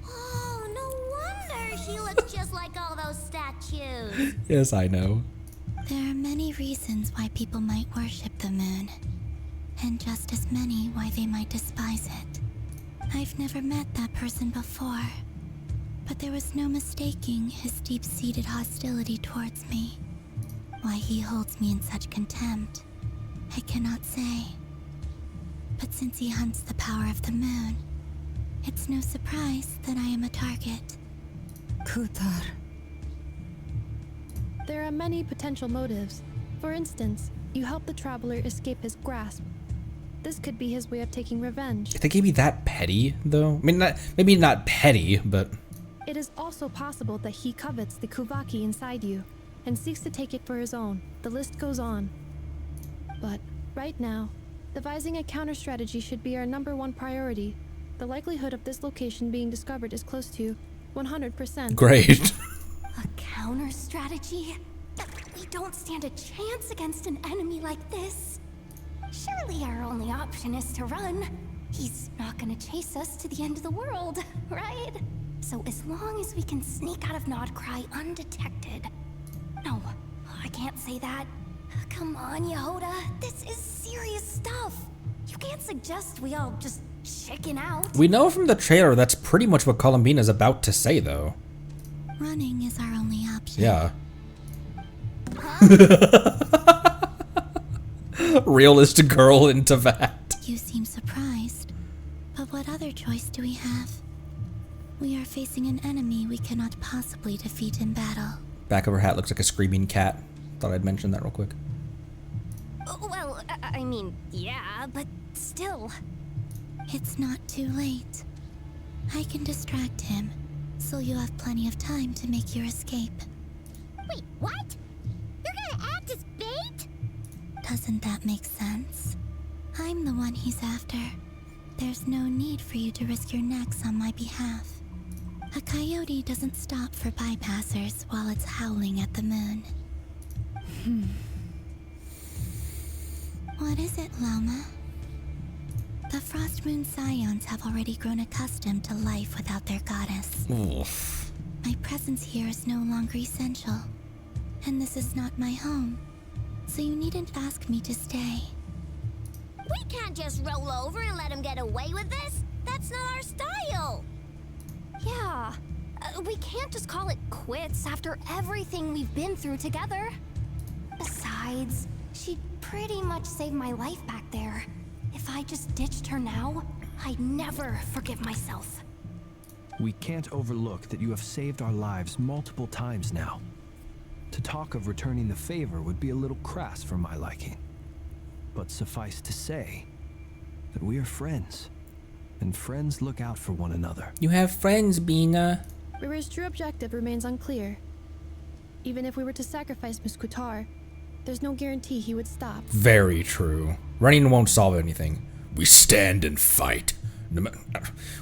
Oh, no wonder she looks just like all those statues. Yes, I know. There are many reasons why people might worship the moon, and just as many why they might despise it. I've never met that person before, but there was no mistaking his deep-seated hostility towards me. Why he holds me in such contempt, I cannot say. But since he hunts the power of the moon, it's no surprise that I am a target. Kutar. There are many potential motives. For instance, you help the traveler escape his grasp. This could be his way of taking revenge. I think he'd be that petty, though. I mean, maybe not petty, but... It is also possible that he covets the Kuvaki inside you and seeks to take it for his own. The list goes on. But right now, devising a counter strategy should be our #1 priority. The likelihood of this location being discovered is close to 100%. Great. A counter strategy? We don't stand a chance against an enemy like this. Surely our only option is to run. He's not gonna chase us to the end of the world, right? So as long as we can sneak out of Nodcry undetected. No, I can't say that. Come on, Yehoda. This is serious stuff. You can't suggest we all just chicken out. We know from the trailer that's pretty much what Columbina's about to say, though. Running is our only option. Yeah. Realist girl into that. You seem surprised. But what other choice do we have? We are facing an enemy we cannot possibly defeat in battle. Back of her hat looks like a screaming cat. Thought I'd mention that real quick. Well, I mean, yeah, but still. It's not too late. I can distract him, so you'll have plenty of time to make your escape. Wait, what? You're gonna act as bait? Doesn't that make sense? I'm the one he's after. There's no need for you to risk your necks on my behalf. A coyote doesn't stop for bypassers while it's howling at the moon. What is it, Loma? The Frost Moon Scions have already grown accustomed to life without their goddess. Oof. My presence here is no longer essential, and this is not my home, so you needn't ask me to stay. We can't just roll over and let him get away with this. That's not our style. Yeah, we can't just call it quits after everything we've been through together. Besides, she pretty much saved my life back there. If I just ditched her now, I'd never forgive myself. We can't overlook that you have saved our lives multiple times now. To talk of returning the favor would be a little crass for my liking. But suffice to say that we are friends, and friends look out for one another. You have friends, Bina. Rier's true objective remains unclear. Even if we were to sacrifice Miss Kutar, there's no guarantee he would stop. Very true. Running won't solve anything. We stand and fight.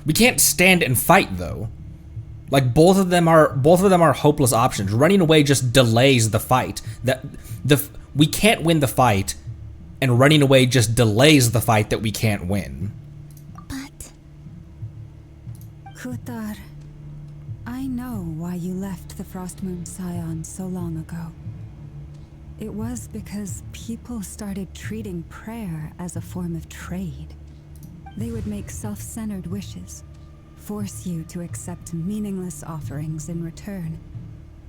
We can't stand and fight, though. Like, both of them are hopeless options. Running away just delays the fight. We can't win the fight, and running away just delays the fight that we can't win. But Kutar, I know why you left the Frostmoon Scion so long ago. It was because people started treating prayer as a form of trade. They would make self-centered wishes, force you to accept meaningless offerings in return,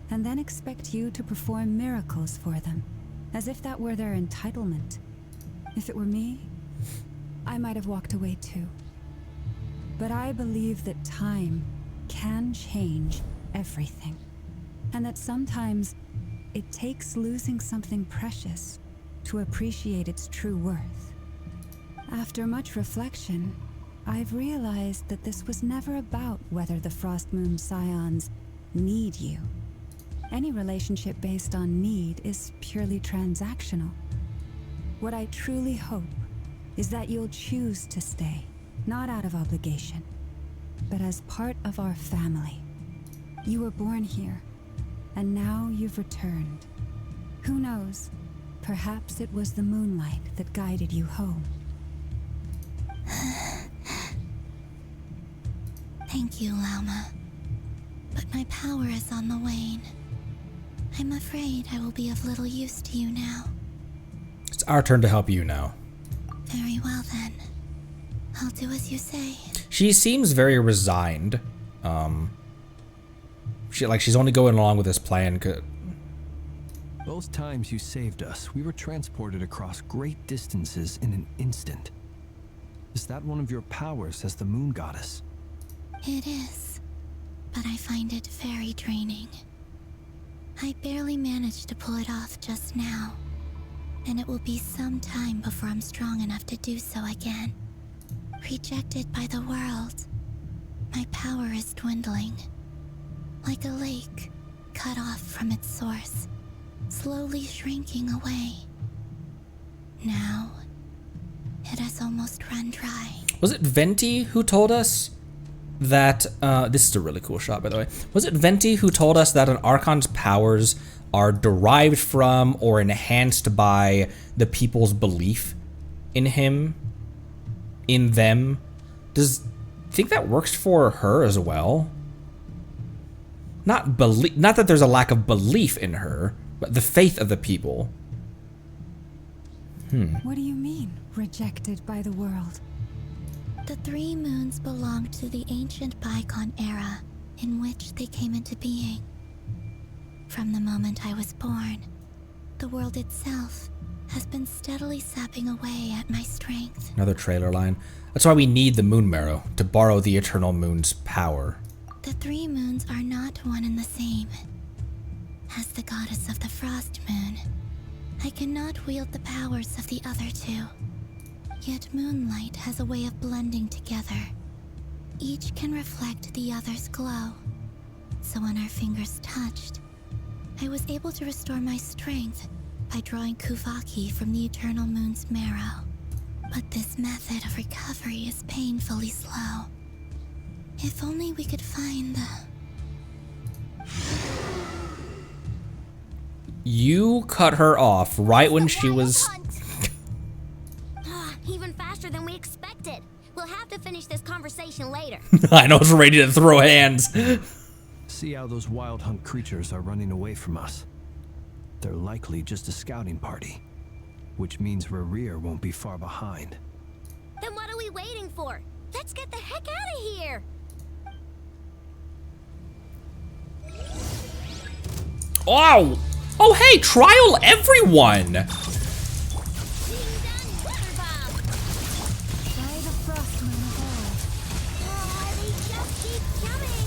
and then expect you to perform miracles for them, as if that were their entitlement. If it were me, I might have walked away too. But I believe that time can change everything, and that sometimes it takes losing something precious to appreciate its true worth. After much reflection, I've realized that this was never about whether the Frostmoon Scions need you. Any relationship based on need is purely transactional. What I truly hope is that you'll choose to stay, not out of obligation, but as part of our family. You were born here, and now you've returned. Who knows? Perhaps it was the moonlight that guided you home. thank you, Lauma. But my power is on the wane. I'm afraid I will be of little use to you now. It's our turn to help you now. Very well then. I'll do as you say. She seems very resigned. She's only going along with this plan. Both times you saved us, we were transported across great distances in an instant. Is that one of your powers as the moon goddess? It is, but I find it very draining. I barely managed to pull it off just now, and it will be some time before I'm strong enough to do so again. Rejected by the world, my power is dwindling. Like a lake, cut off from its source, slowly shrinking away. Now, it has almost run dry. Was it Venti who told us that, this is a really cool shot, by the way. Was it Venti who told us that an Archon's powers are derived from or enhanced by the people's belief in him, in them? Does you think that works for her as well? Not that there's a lack of belief in her, but the faith of the people. What do you mean, rejected by the world? The three moons belong to the ancient bygone era in which they came into being. From the moment I was born, the world itself has been steadily sapping away at my strength. Another trailer line. That's why we need the moon marrow, to borrow the eternal moon's power. The three moons are not one and the same. As the goddess of the frost moon, I cannot wield the powers of the other two. Yet moonlight has a way of blending together. Each can reflect the other's glow. So when our fingers touched, I was able to restore my strength by drawing Kuvaki from the eternal moon's marrow. But this method of recovery is painfully slow. If only we could find the... You cut her off right when she was... Even faster than we expected. We'll have to finish this conversation later. I know, it's ready to throw hands. See how those wild hunt creatures are running away from us. They're likely just a scouting party, which means Rier won't be far behind. Then what are we waiting for? Let's get the heck out of here! Oh! Oh, hey, trial everyone! By the frost moon of old. Oh, they just keep coming!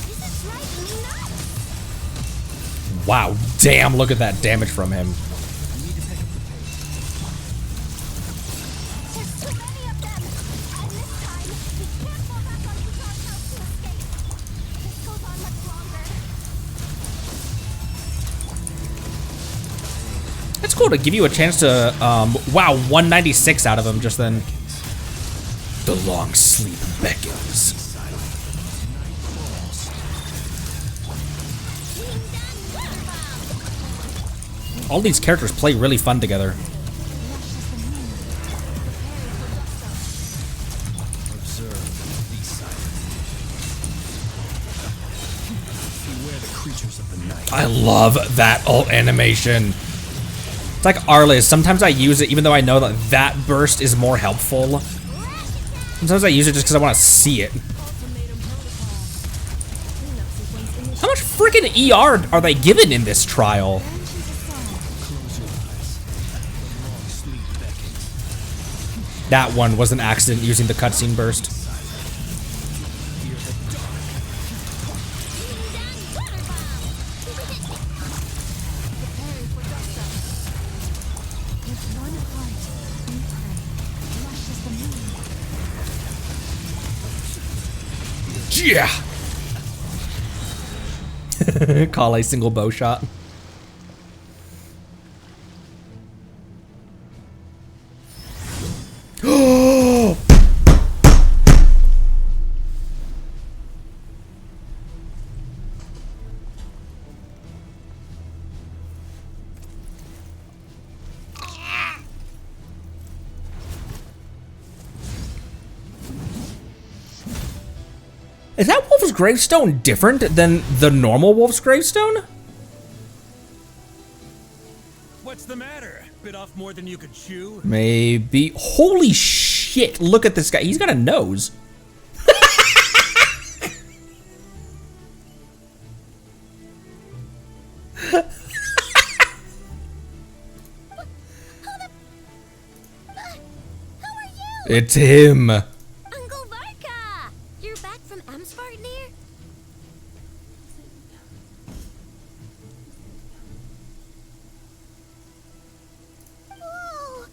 This is driving me nuts! Wow, damn, look at that damage from him. There's too many of them! And this time, we can't fall back onto the dark house to escape. This goes on much longer. It's cool to give you a chance to, wow, 196 out of him just then. The long sleep beckons. All these characters play really fun together. Observe, be silent. Beware the creatures of the night. I love that ult animation. It's like Arliss. Sometimes I use it even though I know that that burst is more helpful. Sometimes I use it just because I want to see it. How much freaking ER are they given in this trial? That one was an accident using the cutscene burst. Yeah! Call a single bow shot. Is that wolf's gravestone different than the normal wolf's gravestone? What's the matter? Bit off more than you could chew? Maybe. Holy shit, look at this guy. He's got a nose. Who are you? It's him. Uncle Varka! You're back from Rier? Whoa!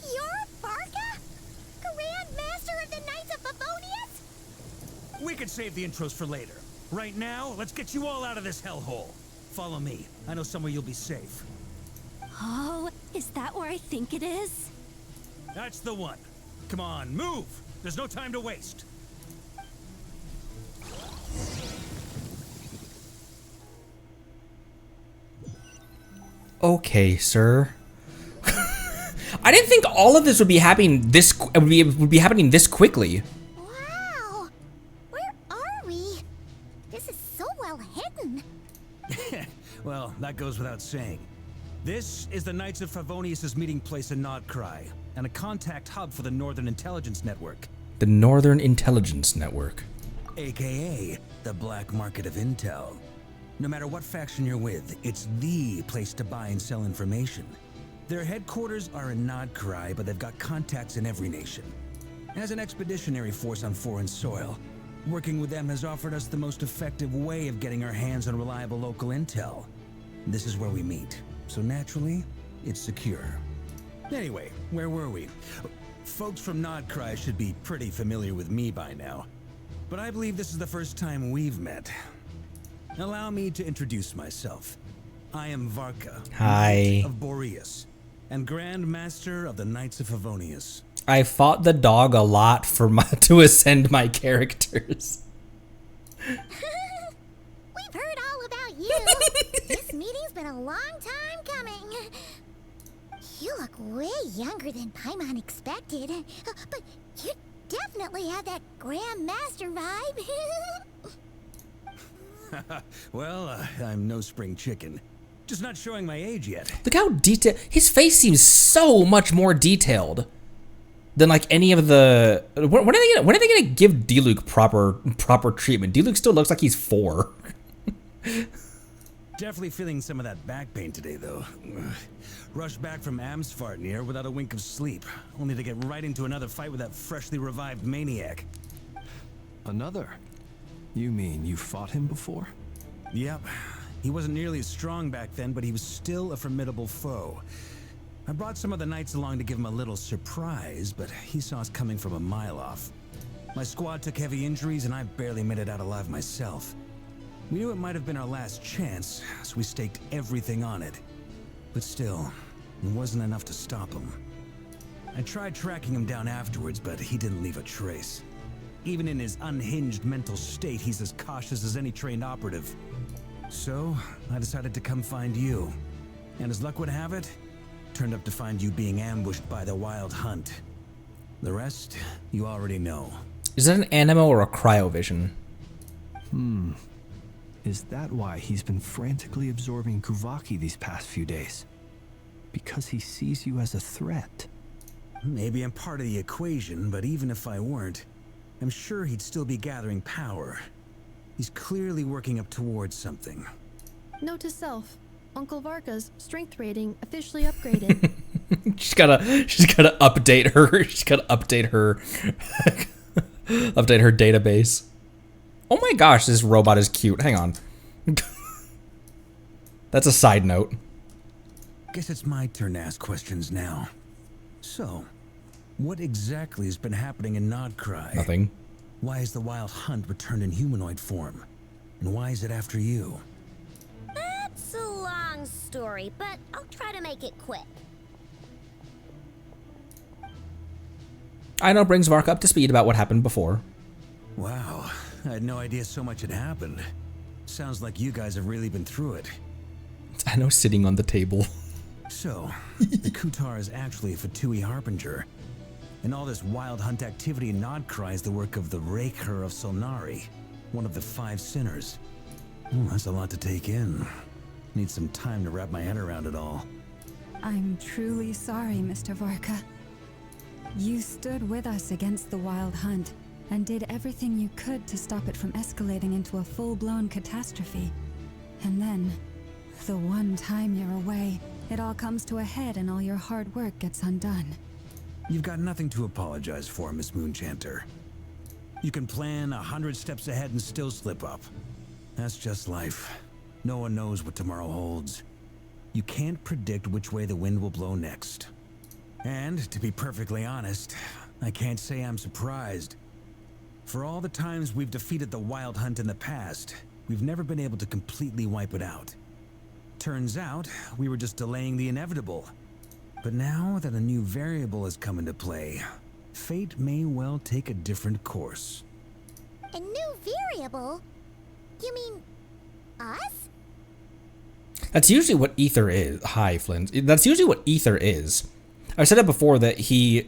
You're Varka? Grand Master of the Knights of Favonius? We could save the intros for later. Right now, let's get you all out of this hellhole. Follow me. I know somewhere you'll be safe. Oh, is that where I think it is? That's the one. Come on, move! There's no time to waste. Okay, sir. I didn't think all of this would be happening would be happening this quickly. Wow! Where are we? This is so well hidden. Well, that goes without saying. This is the Knights of Favonius' meeting place in Nodcry, and a contact hub for the Northern Intelligence Network. The Northern Intelligence Network. AKA the black market of intel. No matter what faction you're with, it's the place to buy and sell information. Their headquarters are in Nodcry, but they've got contacts in every nation. As an expeditionary force on foreign soil, working with them has offered us the most effective way of getting our hands on reliable local intel. This is where we meet, so naturally, it's secure. Anyway, where were we? Folks from Nodcry should be pretty familiar with me by now, but I believe this is the first time we've met. Allow me to introduce myself. I am Varka, Hi. Knight of Boreas, and Grand Master of the Knights of Favonius. I fought the dog a lot to ascend my characters. We've heard all about you. This meeting's been a long time coming. You look way younger than Paimon expected, but you definitely have that Grand Master vibe. Well, I'm no spring chicken. Just not showing my age yet. Look how detailed his face seems. So much more detailed than like any of the. When are they gonna give Diluc proper treatment? Diluc still looks like he's 4. Definitely feeling some of that back pain today, though. Rushed back from Nefer without a wink of sleep, only to get right into another fight with that freshly revived maniac. Another? You mean you fought him before? Yep. He wasn't nearly as strong back then, but he was still a formidable foe. I brought some of the knights along to give him a little surprise, but he saw us coming from a mile off. My squad took heavy injuries, and I barely made it out alive myself. We knew it might have been our last chance, so we staked everything on it. But still, it wasn't enough to stop him. I tried tracking him down afterwards, but he didn't leave a trace. Even in his unhinged mental state, he's as cautious as any trained operative. So, I decided to come find you. And as luck would have it, turned up to find you being ambushed by the Wild Hunt. The rest, you already know. Is that an animo or a cryovision? Is that why he's been frantically absorbing Kuvaki these past few days? Because he sees you as a threat? Maybe I'm part of the equation, but even if I weren't, I'm sure he'd still be gathering power. He's clearly working up towards something. Note to self: Uncle Varka's strength rating officially upgraded. she's gotta update her. She's gotta update her update her database. Oh my gosh, this robot is cute. Hang on. That's a side note. Guess it's my turn to ask questions now. So, what exactly has been happening in Nodcry? Nothing. Why is the Wild Hunt returned in humanoid form? And why is it after you? That's a long story, but I'll try to make it quick. I know brings Varka up to speed about what happened before. Wow, I had no idea so much had happened. Sounds like you guys have really been through it. I know, sitting on the table. So, the Kutar is actually a Fatui Harbinger. And all this Wild Hunt activity in Nodcry is the work of the Rier of Solnari, one of the 5 sinners. That's a lot to take in. Need some time to wrap my head around it all. I'm truly sorry, Mr. Varka. You stood with us against the Wild Hunt and did everything you could to stop it from escalating into a full-blown catastrophe. And then, the one time you're away, it all comes to a head and all your hard work gets undone. You've got nothing to apologize for, Miss Moonchanter. You can plan 100 steps ahead and still slip up. That's just life. No one knows what tomorrow holds. You can't predict which way the wind will blow next. And, to be perfectly honest, I can't say I'm surprised. For all the times we've defeated the Wild Hunt in the past, we've never been able to completely wipe it out. Turns out, we were just delaying the inevitable. But now that a new variable has come into play, fate may well take a different course. A new variable? You mean us? That's usually what ether is. Hi, Flint. That's usually what ether is. I said it before that he's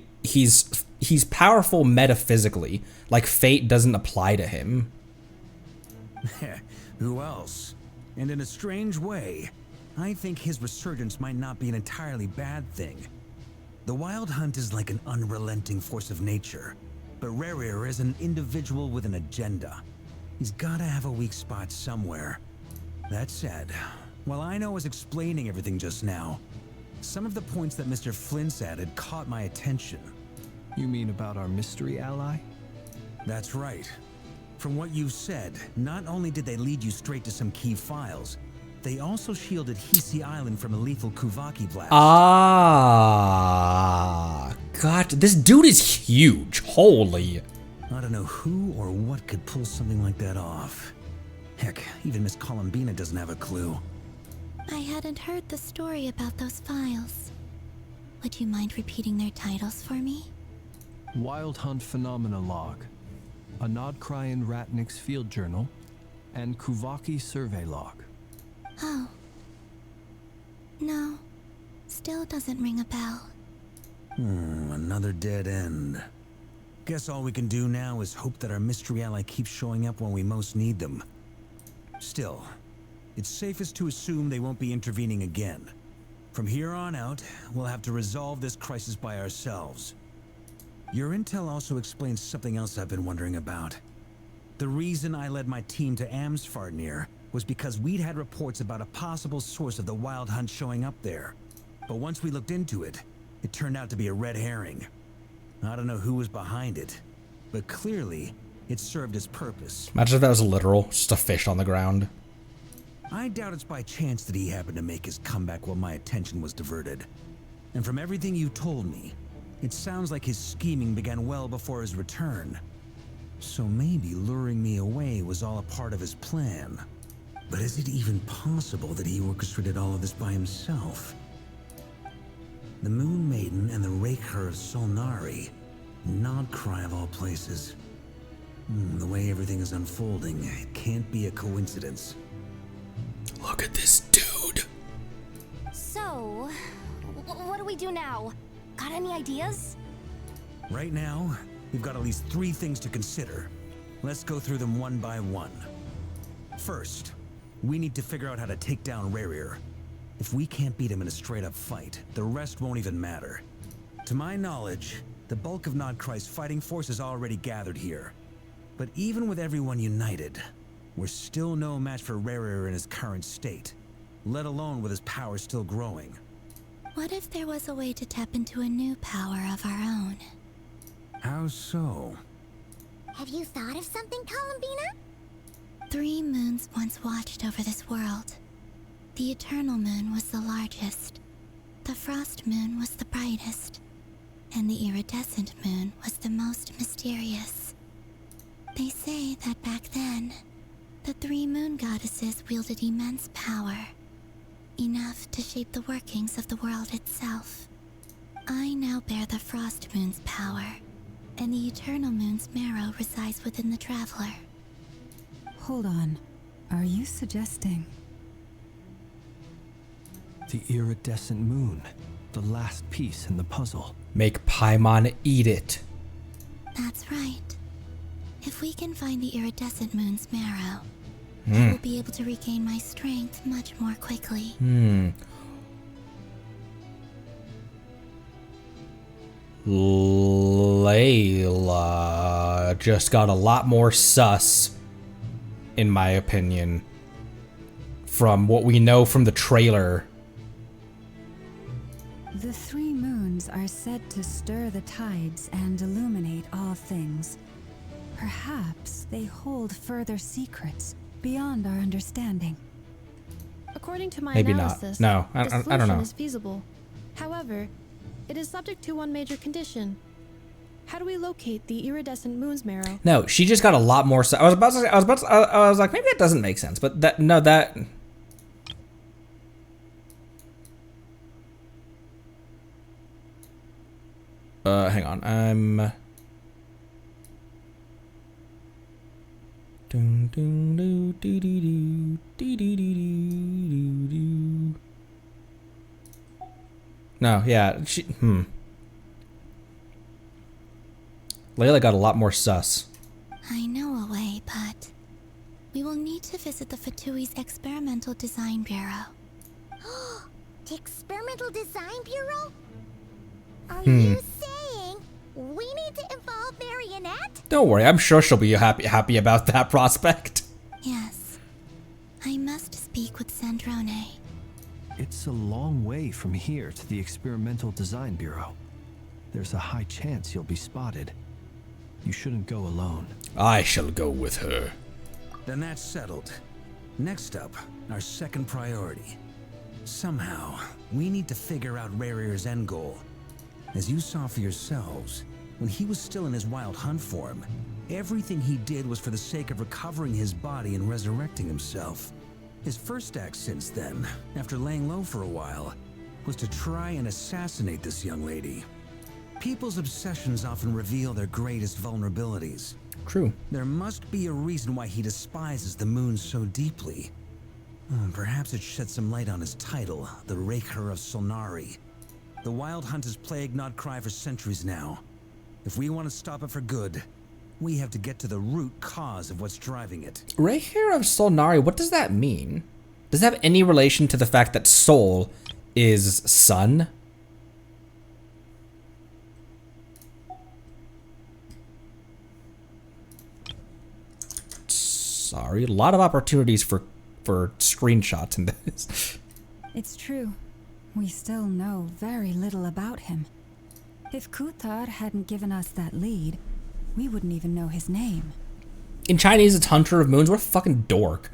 powerful metaphysically, like fate doesn't apply to him. Who else? And in a strange way, I think his resurgence might not be an entirely bad thing. The Wild Hunt is like an unrelenting force of nature, but Rier is an individual with an agenda. He's gotta have a weak spot somewhere. That said, while I was explaining everything just now, some of the points that Mr. Flint's added caught my attention. You mean about our mystery ally? That's right. From what you've said, not only did they lead you straight to some key files, they also shielded Hisi Island from a lethal Kuvaki blast. Ah, God, this dude is huge. Holy. I don't know who or what could pull something like that off. Heck, even Miss Columbina doesn't have a clue. I hadn't heard the story about those files. Would you mind repeating their titles for me? Wild Hunt Phenomena Log, a Nodkryan Ratnik's Field Journal, and Kuvaki Survey Log. Oh. No. Still doesn't ring a bell. Another dead end. Guess all we can do now is hope that our mystery ally keeps showing up when we most need them. Still, it's safest to assume they won't be intervening again. From here on out, we'll have to resolve this crisis by ourselves. Your intel also explains something else I've been wondering about. The reason I led my team to Amsfarnir was because we'd had reports about a possible source of the Wild Hunt showing up there. But once we looked into it, it turned out to be a red herring. I don't know who was behind it, but clearly, it served its purpose. Imagine if that was literal, just a fish on the ground. I doubt it's by chance that he happened to make his comeback while my attention was diverted. And from everything you told me, it sounds like his scheming began well before his return. So maybe luring me away was all a part of his plan. But is it even possible that he orchestrated all of this by himself? The Moon Maiden and the Raker of Solnari. Nodcry of all places. The way everything is unfolding, it can't be a coincidence. Look at this dude. So, what do we do now? Got any ideas? Right now, we've got at least 3 things to consider. Let's go through them one by one. First, we need to figure out how to take down Rier. If we can't beat him in a straight-up fight, the rest won't even matter. To my knowledge, the bulk of Nodcry's fighting force is already gathered here. But even with everyone united, we're still no match for Rier in his current state, let alone with his power still growing. What if there was a way to tap into a new power of our own? How so? Have you thought of something, Columbina? 3 moons once watched over this world. The Eternal Moon was the largest. The Frost Moon was the brightest. And the Iridescent Moon was the most mysterious. They say that back then, the 3 moon goddesses wielded immense power. Enough to shape the workings of the world itself. I now bear the Frost Moon's power, and the Eternal Moon's marrow resides within the Traveler. Hold on. Are you suggesting? The iridescent moon, the last piece in the puzzle. Make Paimon eat it. That's right. If we can find the Iridescent Moon's marrow, I will be able to regain my strength much more quickly. Layla just got a lot more sus, in my opinion, from what we know from the trailer. The 3 moons flames are said to stir the tides and illuminate all things. Perhaps they hold further secrets beyond our understanding. According to my Maybe analysis, not. No, the I don't solution know. is feasible. However, it is subject to one major condition. How do we locate the iridescent moon's marrow? No, she just got a lot more. I was like, maybe that doesn't make sense, but that. Hang on. I'm. No, yeah, Layla got a lot more sus. I know a way, but we will need to visit the Fatui's Experimental Design Bureau. The Experimental Design Bureau? Are you saying we need to involve Marionette? Don't worry, I'm sure she'll be happy about that prospect. Yes. I must speak with Sandrone. It's a long way from here to the Experimental Design Bureau. There's a high chance you'll be spotted. You shouldn't go alone. I shall go with her. Then that's settled. Next up, our second priority. Somehow, we need to figure out Rier's end goal. As you saw for yourselves, when he was still in his wild hunt form, everything he did was for the sake of recovering his body and resurrecting himself. His first act since then, after laying low for a while, was to try and assassinate this young lady. People's obsessions often reveal their greatest vulnerabilities. True. There must be a reason why he despises the moon so deeply. Perhaps it sheds some light on his title, the Rier of Solnari. The Wild Hunt has plagued Nodcry for centuries now. If we want to stop it for good, we have to get to the root cause of what's driving it. Rier of Solnari, what does that mean? Does that have any relation to the fact that Sol is sun? Sorry, a lot of opportunities for screenshots in this. It's true. We still know very little about him. If Kuthar hadn't given us that lead, we wouldn't even know his name. In Chinese, it's Hunter of Moons. What a fucking dork.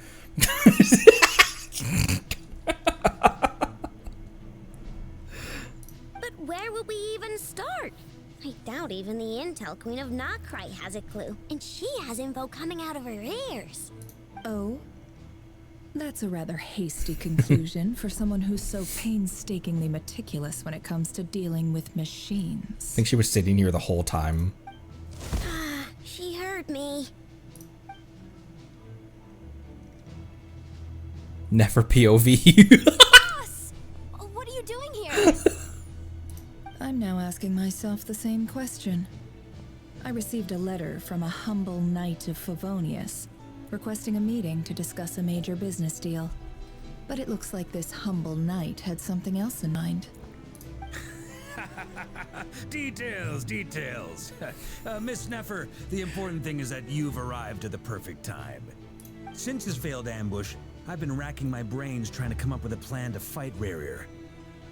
But where would we even start? I doubt even the Intel Queen of Nodcry has a clue, and she has info coming out of her ears. Oh? That's a rather hasty conclusion for someone who's so painstakingly meticulous when it comes to dealing with machines. I think she was sitting here the whole time. She heard me. Nefer POV. Boss! What are you doing here? I'm now asking myself the same question. I received a letter from a humble knight of Favonius, requesting a meeting to discuss a major business deal. But it looks like this humble knight had something else in mind. Details. Miss Nefer, the important thing is that you've arrived at the perfect time. Since his failed ambush, I've been racking my brains trying to come up with a plan to fight Rier.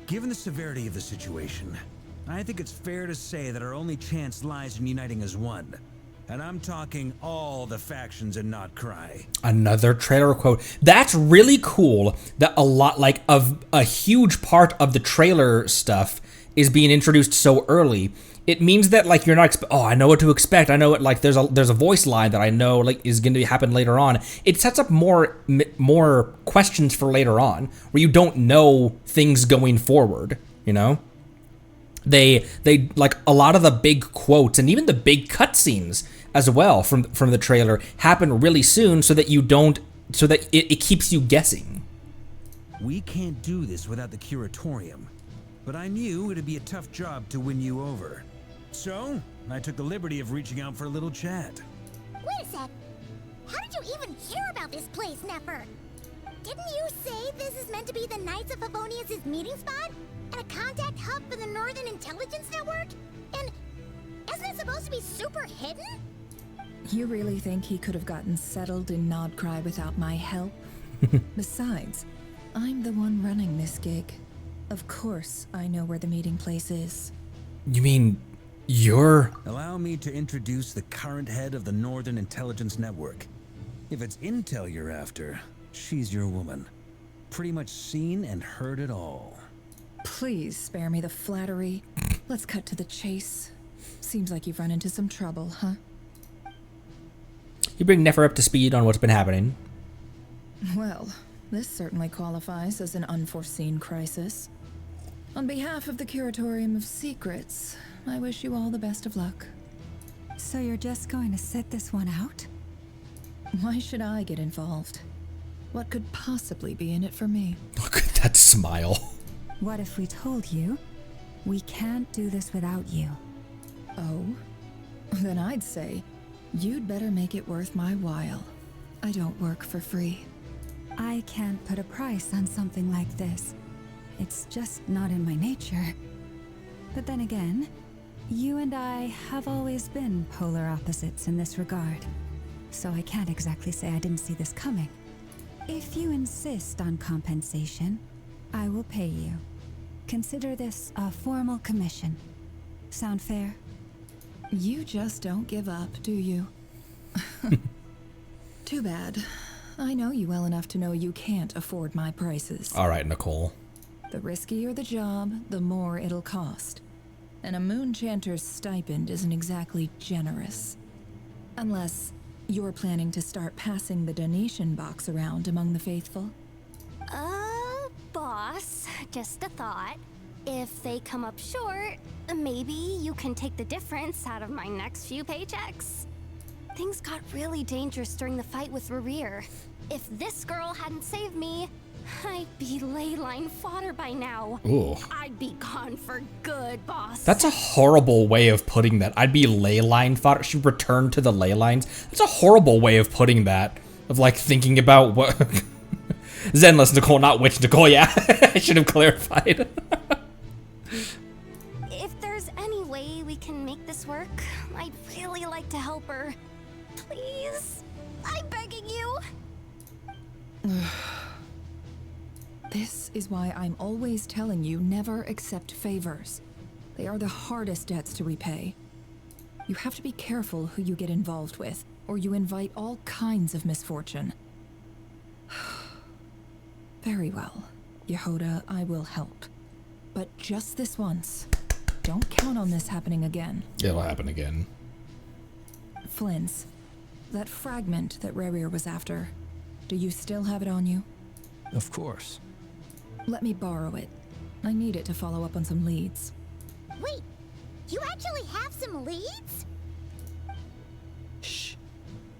Given the severity of the situation, I think it's fair to say that our only chance lies in uniting as one. And I'm talking all the factions in Nodcry. Another trailer quote. That's really cool that a huge part of the trailer stuff is being introduced so early. It means that like you're not I know what to expect. I know it like there's a voice line that I know like is going to happen later on. It sets up more questions for later on where you don't know things going forward, you know? They like a lot of the big quotes and even the big cutscenes as well from the trailer happen really soon so that it keeps you guessing. We can't do this without the curatorium, but I knew it'd be a tough job to win you over. So, I took the liberty of reaching out for a little chat. Wait a sec. How did you even hear about this place, Nefer? Didn't you say this is meant to be the Knights of Favonius' meeting spot? And a contact hub for the Northern Intelligence Network? And isn't it supposed to be super hidden? You really think he could have gotten settled in Nodcry without my help? Besides, I'm the one running this gig. Of course I know where the meeting place is. You mean you're... Allow me to introduce the current head of the Northern Intelligence Network. If it's intel you're after, she's your woman. Pretty much seen and heard it all. Please spare me the flattery. Let's cut to the chase. Seems like you've run into some trouble, huh? You bring Nefer up to speed on what's been happening. Well, this certainly qualifies as an unforeseen crisis. On behalf of the Curatorium of Secrets, I wish you all the best of luck. So you're just going to sit this one out? Why should I get involved? What could possibly be in it for me? Look at that smile. What if we told you we can't do this without you? Oh? Then I'd say you'd better make it worth my while. I don't work for free. I can't put a price on something like this. It's just not in my nature. But then again, you and I have always been polar opposites in this regard. So I can't exactly say I didn't see this coming. If you insist on compensation, I will pay you. Consider this a formal commission. Sound fair? You just don't give up, do you? Too bad. I know you well enough to know you can't afford my prices. All right, Nicole. The riskier the job, the more it'll cost. And a moon chanter's stipend isn't exactly generous. Unless you're planning to start passing the donation box around among the faithful. Boss, just a thought. If they come up short, maybe you can take the difference out of my next few paychecks. Things got really dangerous during the fight with Rier. If this girl hadn't saved me, I'd be ley line fodder by now. Ooh. I'd be gone for good, boss. That's a horrible way of putting that. I'd be ley line fodder. She returned to the ley lines. That's a horrible way of putting that. Of like thinking about what... Zenless Nicole, not witch Nicole. Yeah, I should have clarified. If there's any way we can make this work, I'd really like to help her. Please? I'm begging you. This is why I'm always telling you never accept favors. They are the hardest debts to repay. You have to be careful who you get involved with, or you invite all kinds of misfortune. Very well, Yehoda, I will help. But just this once. Don't count on this happening again. It'll happen again. Flynn's. That fragment that Rier was after. Do you still have it on you? Of course. Let me borrow it. I need it to follow up on some leads. Wait, you actually have some leads? Shh.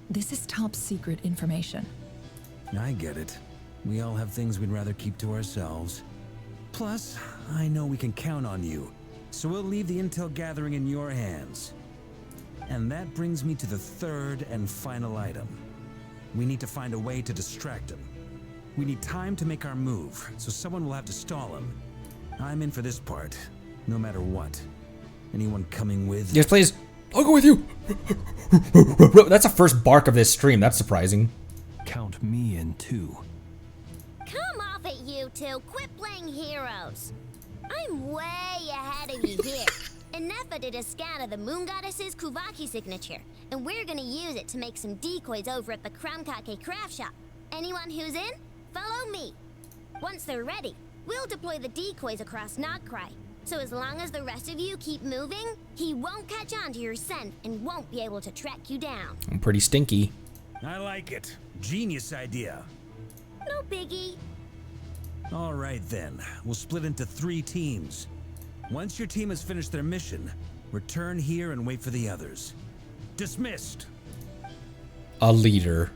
This is top secret information. I get it. We all have things we'd rather keep to ourselves. Plus, I know we can count on you, so we'll leave the intel gathering in your hands. And that brings me to the third and final item. We need to find a way to distract him. We need time to make our move, so someone will have to stall him. I'm in for this part, no matter what. Anyone coming with? Yes, please. I'll go with you. That's the first bark of this stream. That's surprising. Count me in too. Come off it, you two. Quit playing heroes. I'm way ahead of you here. And Nefer did a scan of the Moon Goddess's Kuvaki signature, and we're gonna use it to make some decoys over at the Krumkake craft shop. Anyone who's in, follow me. Once they're ready, we'll deploy the decoys across Notcry. So as long as the rest of you keep moving, he won't catch on to your scent and won't be able to track you down. I'm pretty stinky. I like it. Genius idea. No biggie. All right then, we'll split into 3 teams. Once your team has finished their mission, return here and wait for the others. Dismissed. A leader.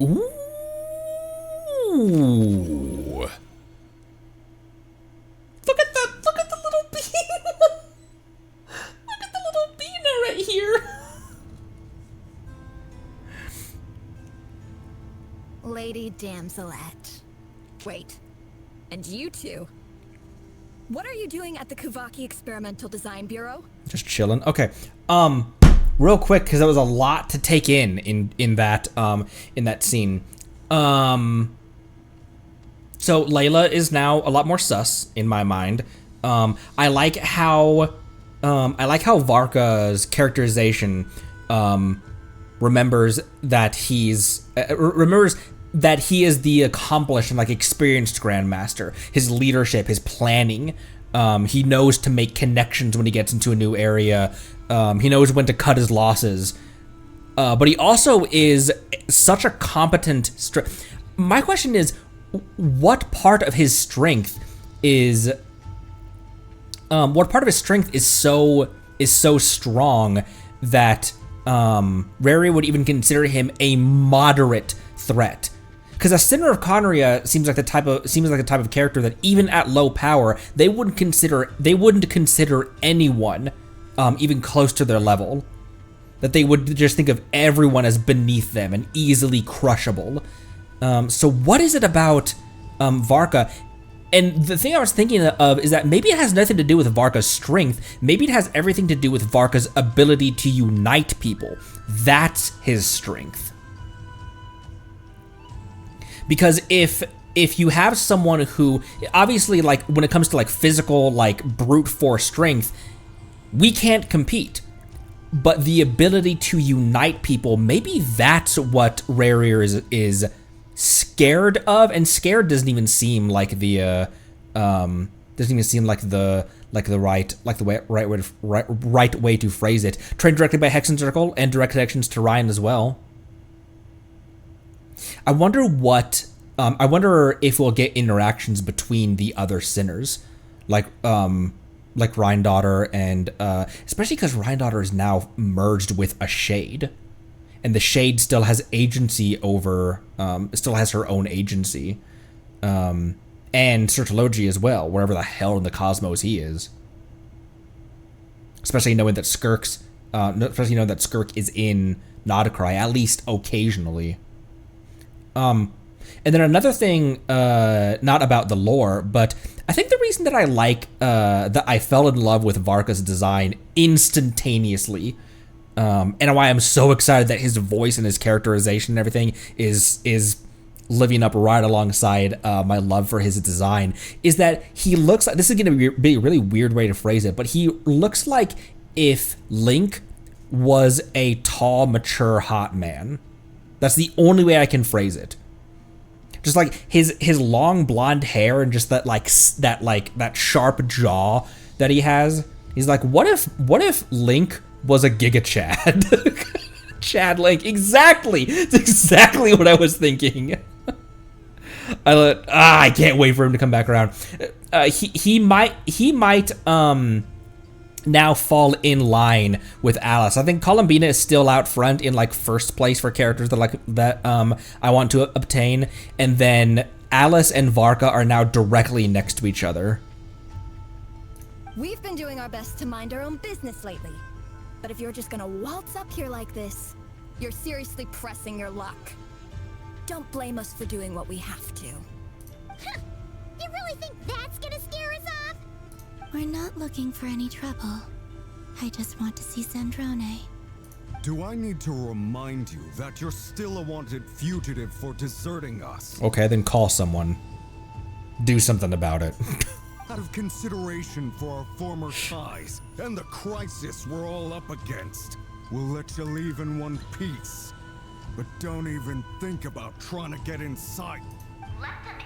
Ooh. Look at the little bean. Look at the little bean right here. Lady Damselette. Wait, and you two? What are you doing at the Kuvaki Experimental Design Bureau? Just chilling. Okay. real quick, because there was a lot to take in that scene. So Layla is now a lot more sus in my mind. I like how Varka's characterization remembers that he is the accomplished and like experienced grandmaster. His leadership, his planning. He knows to make connections when he gets into a new area. He knows when to cut his losses. But he also is such a competent. My question is, what part of his strength is so strong that Rier would even consider him a moderate threat? Because a Sinner of Conria seems like the type of character that even at low power they wouldn't consider anyone even close to their level. That they would just think of everyone as beneath them and easily crushable. So what is it about Varka? And the thing I was thinking of is that maybe it has nothing to do with Varka's strength. Maybe it has everything to do with Varka's ability to unite people. That's his strength. Because if you have someone who, obviously, like when it comes to like physical, like brute force strength, we can't compete. But the ability to unite people, maybe that's what Rier is scared of, and scared doesn't even seem like the right way to phrase it. Trained directly by Hex and Circle, and direct connections to Ryan as well. I wonder if we'll get interactions between the other sinners, like Ryandotter, and especially because Ryandotter is now merged with a Shade. And the Shade still has agency over, still has her own agency. And Sertology as well, wherever the hell in the cosmos he is. Especially knowing that Skirk is in Nodacry, at least occasionally. And then another thing, not about the lore, but I think the reason that I that I fell in love with Varka's design instantaneously, and why I'm so excited that his voice and his characterization and everything is living up right alongside my love for his design, is that he looks like, this is going to be a really weird way to phrase it, but he looks like if Link was a tall, mature, hot man. That's the only way I can phrase it. Just like his long blonde hair and just that sharp jaw that he has. He's like, what if Link was a Giga Chad? Chad Link, exactly. It's exactly what I was thinking. I can't wait for him to come back around. He might now fall in line with Alice. I think Columbina is still out front in like first place for characters that I want to obtain, and then Alice and Varka are now directly next to each other. We've been doing our best to mind our own business lately. But if you're just gonna waltz up here like this, you're seriously pressing your luck. Don't blame us for doing what we have to. You really think that's gonna scare us off? We're not looking for any trouble. I just want to see Sandrone. Do I need to remind you that you're still a wanted fugitive for deserting us? Okay, then call someone. Do something about it. Out of consideration for our former ties and the crisis we're all up against, we'll let you leave in one piece. But don't even think about trying to get inside. Let them in.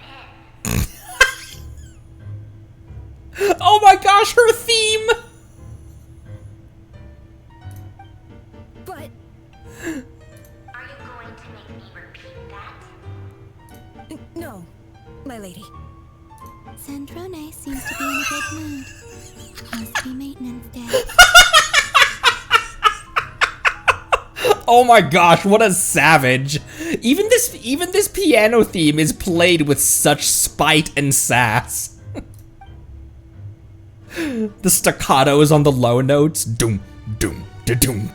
Oh my gosh, her theme! But... Are you going to make me repeat that? No, my lady. Sandrone seems to be in a good mood. Must be maintenance day. Oh my gosh, what a savage. Even this piano theme is played with such spite and sass. The staccatos on the low notes. Doom, doom, da doom.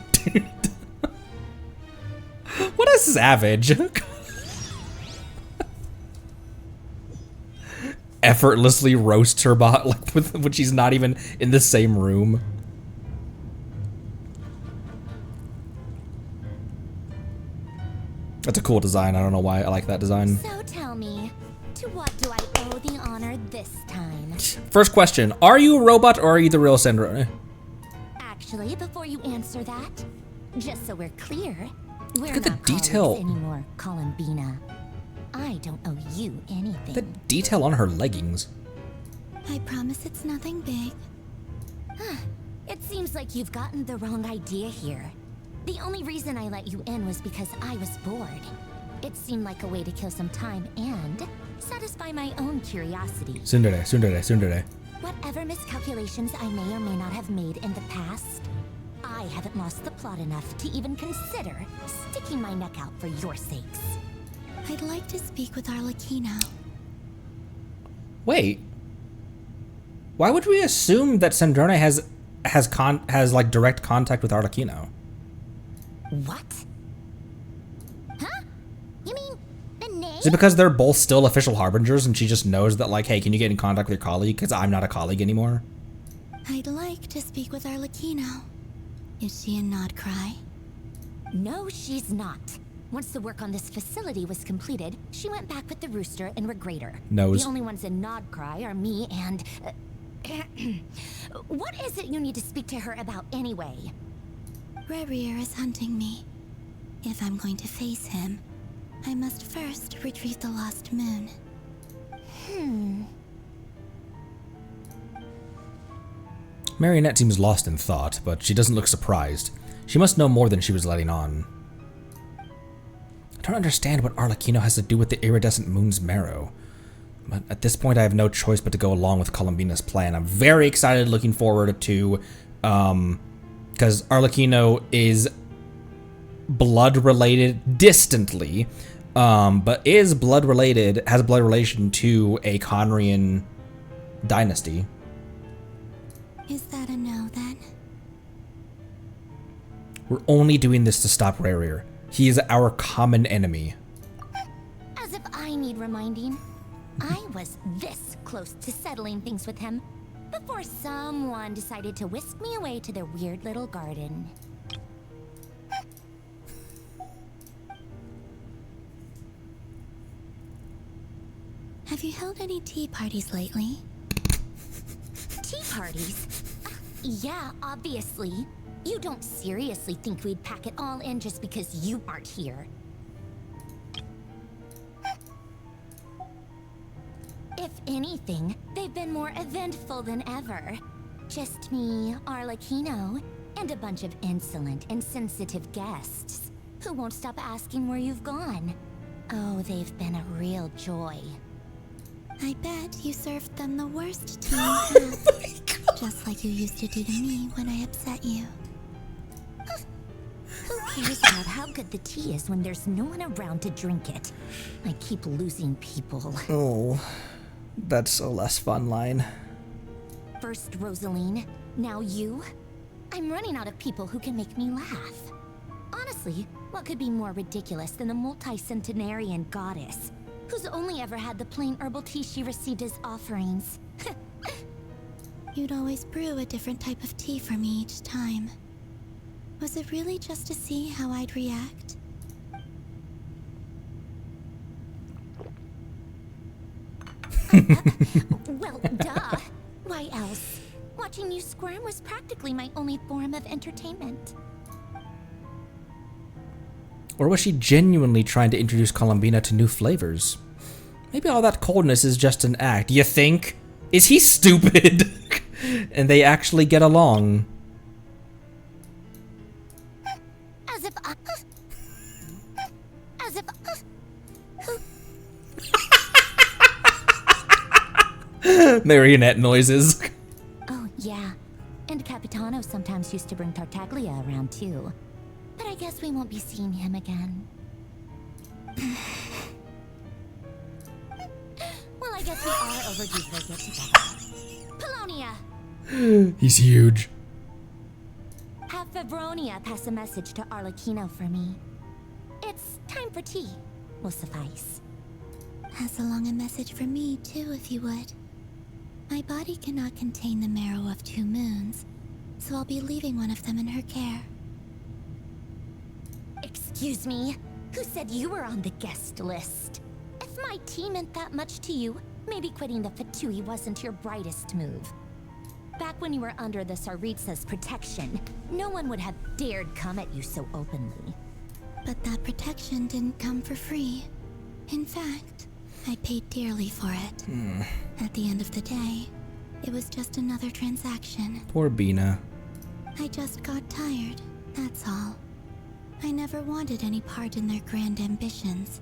What a savage. Effortlessly roasts her bot like when she's not even in the same room. That's a cool design. I don't know why I like that design. So tell me, to what do I owe the honor this time? First question, are you a robot or are you the real Sandrone? Actually, before you answer that, just so we're clear, we're Look at the not detail. colleagues anymore, Columbina. I don't owe you anything. The detail on her leggings. I promise it's nothing big. It seems like you've gotten the wrong idea here. The only reason I let you in was because I was bored. It seemed like a way to kill some time and satisfy my own curiosity. Tsundere. Whatever miscalculations I may or may not have made in the past, I haven't lost the plot enough to even consider sticking my neck out for your sakes. I'd like to speak with Arlecchino. Wait. Why would we assume that Sandrone has like direct contact with Arlecchino? What? Huh? You mean the name? Is it because they're both still official harbingers and she just knows that, like, hey, can you get in contact with your colleague? Because I'm not a colleague anymore. I'd like to speak with Arlecchino. Is she in Nodcry? No, she's not. Once the work on this facility was completed, she went back with the rooster and Regrator. Nose. The only ones in Nodcry are me and... what is it you need to speak to her about anyway? Rier is hunting me. If I'm going to face him, I must first retrieve the lost moon. Marionette seems lost in thought, but she doesn't look surprised. She must know more than she was letting on. I don't understand what Arlecchino has to do with the iridescent moon's marrow. But at this point, I have no choice but to go along with Columbina's plan. I'm very excited, looking forward to, because Arlecchino is blood related distantly, but is blood related, has a blood relation to a Conrian dynasty. Is that a no, then? We're only doing this to stop Rier. He is our common enemy. As if I need reminding. I was this close to settling things with him before someone decided to whisk me away to their weird little garden. Have you held any tea parties lately? Tea parties? Yeah, obviously. You don't seriously think we'd pack it all in just because you aren't here. If anything, they've been more eventful than ever. Just me, Arlecchino, and a bunch of insolent, insensitive guests who won't stop asking where you've gone. Oh, they've been a real joy. I bet you served them the worst tea you have. Just like you used to do to me when I upset you. Who cares about how good the tea is when there's no one around to drink it? I keep losing people. Oh, that's a less fun line. First Rosaline, now you? I'm running out of people who can make me laugh. Honestly, what could be more ridiculous than the multi-centenarian goddess, who's only ever had the plain herbal tea she received as offerings? You'd always brew a different type of tea for me each time. Was it really just to see how I'd react? Well, duh. Why else? Watching you squirm was practically my only form of entertainment. Or was she genuinely trying to introduce Columbina to new flavors? Maybe all that coldness is just an act. You think? Is he stupid? And they actually get along. As if I... As if Marionette noises. Oh, yeah. And Capitano sometimes used to bring Tartaglia around too. But I guess we won't be seeing him again. Well, I guess we are overdue for a get-together. Polonia! He's huge. Have Fevronia pass a message to Arlecchino for me. It's time for tea. Will suffice. Pass along a message for me, too, if you would. My body cannot contain the marrow of 2 moons, so I'll be leaving one of them in her care. Excuse me? Who said you were on the guest list? If my tea meant that much to you, maybe quitting the Fatui wasn't your brightest move. Back when you were under the Tsaritsa's protection, no one would have dared come at you so openly. But that protection didn't come for free. In fact, I paid dearly for it. At the end of the day, it was just another transaction. Poor Bina. I just got tired, that's all. I never wanted any part in their grand ambitions,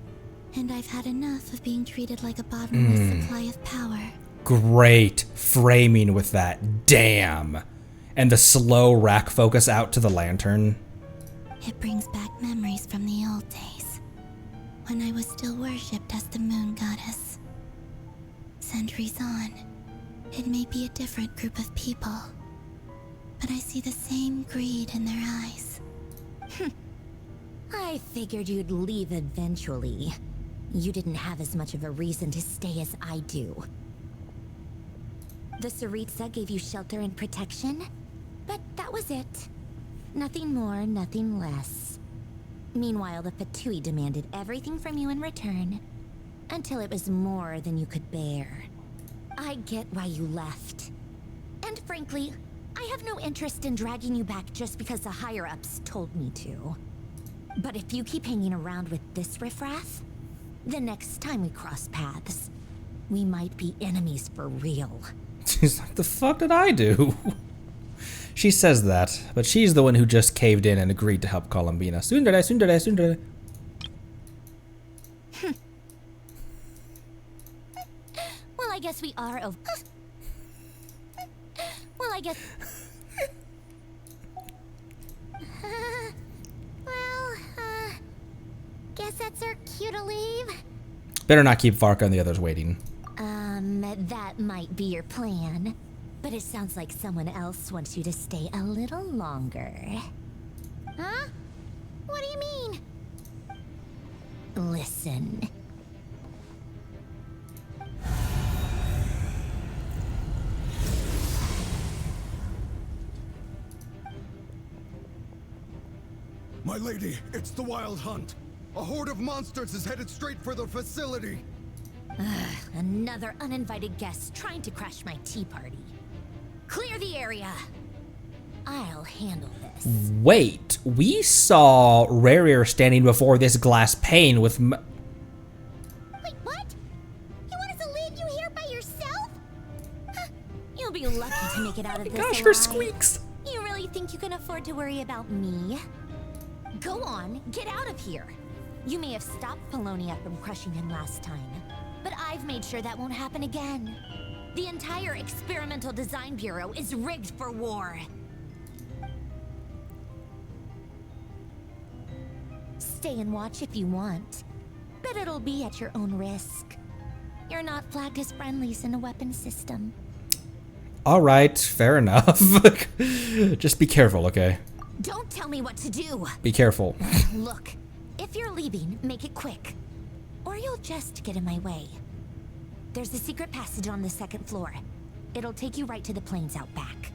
and I've had enough of being treated like a bottomless supply of power. Great framing with that. Damn. And the slow rack focus out to the lantern. It brings back memories from the old days, when I was still worshipped as the moon goddess. Centuries on, it may be a different group of people, but I see the same greed in their eyes. I figured you'd leave eventually. You didn't have as much of a reason to stay as I do. The Tsaritsa gave you shelter and protection, but that was it. Nothing more, nothing less. Meanwhile, the Fatui demanded everything from you in return, until it was more than you could bear. I get why you left. And frankly, I have no interest in dragging you back just because the higher-ups told me to. But if you keep hanging around with this riffraff, the next time we cross paths, we might be enemies for real. She's like, the fuck did I do? She says that, but she's the one who just caved in and agreed to help Columbina. Sundere, sundere, sundere. Well, I guess we are over. Well, I guess... Guess that's our cue to leave. Better not keep Varka and the others waiting. That might be your plan. But it sounds like someone else wants you to stay a little longer. Huh? What do you mean? Listen. My lady, it's the Wild Hunt. A horde of monsters is headed straight for the facility. Another uninvited guest trying to crash my tea party. Clear the area. I'll handle this. Wait, we saw Rier standing before this glass pane with Wait, what? You want us to leave you here by yourself? You'll be lucky to make it out of this gosh, alive. her squeaks. You really think you can afford to worry about me? Go on, get out of here. You may have stopped Polonia from crushing him last time, but I've made sure that won't happen again. The entire Experimental Design Bureau is rigged for war. Stay and watch if you want, but it'll be at your own risk. You're not flagged as friendlies in the weapon system. All right, fair enough. Just be careful, okay? Don't tell me what to do. Be careful. Look, if you're leaving, make it quick, or you'll just get in my way. There's a secret passage on the second floor. It'll take you right to the plains out back.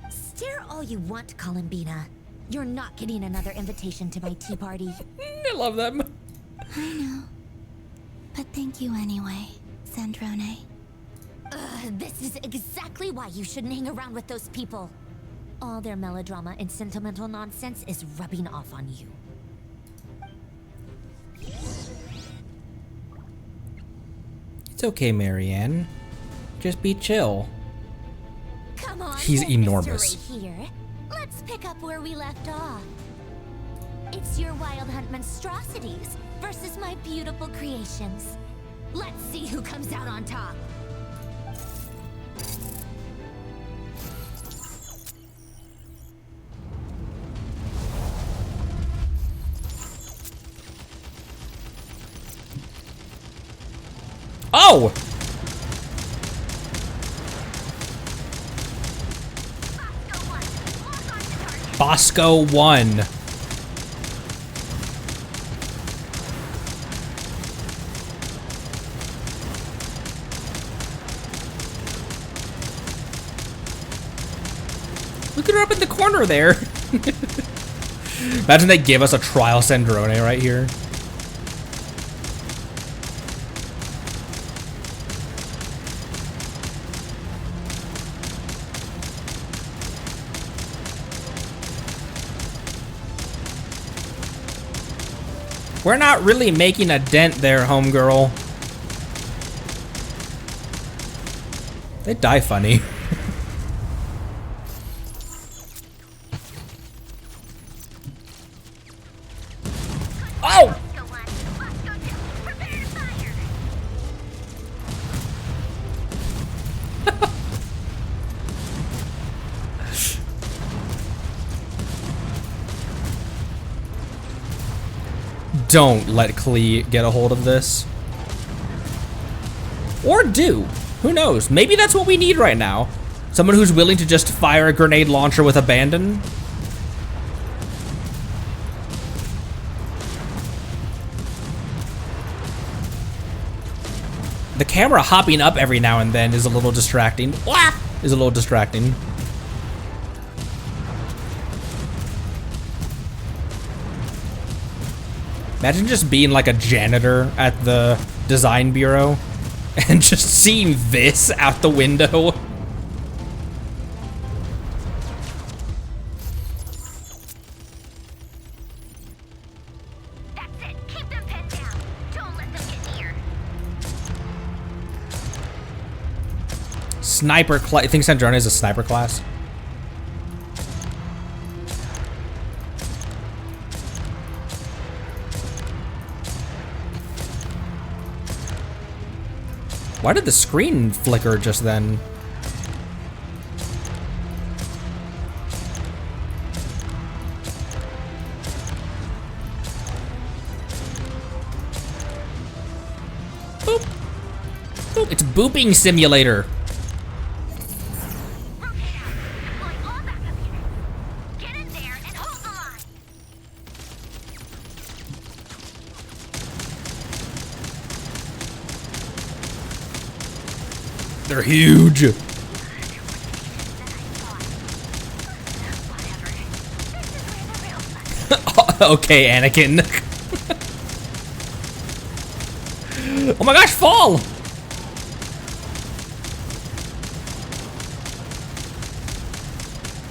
Stare all you want, Columbina. You're not getting another invitation to my tea party. I love them. I know. But thank you anyway, Sandrone. This is exactly why you shouldn't hang around with those people. All their melodrama and sentimental nonsense is rubbing off on you. It's okay, Marianne. Just be chill. Come on, He's no enormous. mystery here. Let's pick up where we left off. It's your Wild Hunt monstrosities versus my beautiful creations. Let's see who comes out on top. Oh! Bosco 1. Look at her up in the corner there. Imagine they give us a trial Sandrone right here. We're not really making a dent there, homegirl. They die funny. Oh! Don't let Klee get a hold of this. Or do. Who knows? Maybe that's what we need right now. Someone who's willing to just fire a grenade launcher with abandon. The camera hopping up every now and then is a little distracting. Is a little distracting. Imagine just being like a janitor at the design bureau and just seeing this out the window. That's it. Keep them pinned down. Don't let them get near. Sniper class. I think Sandrone is a sniper class. Why did the screen flicker just then? Boop. Boop. It's booping simulator. Get in there and hold the line. They're huge. Okay, Anakin. Oh my gosh, fall!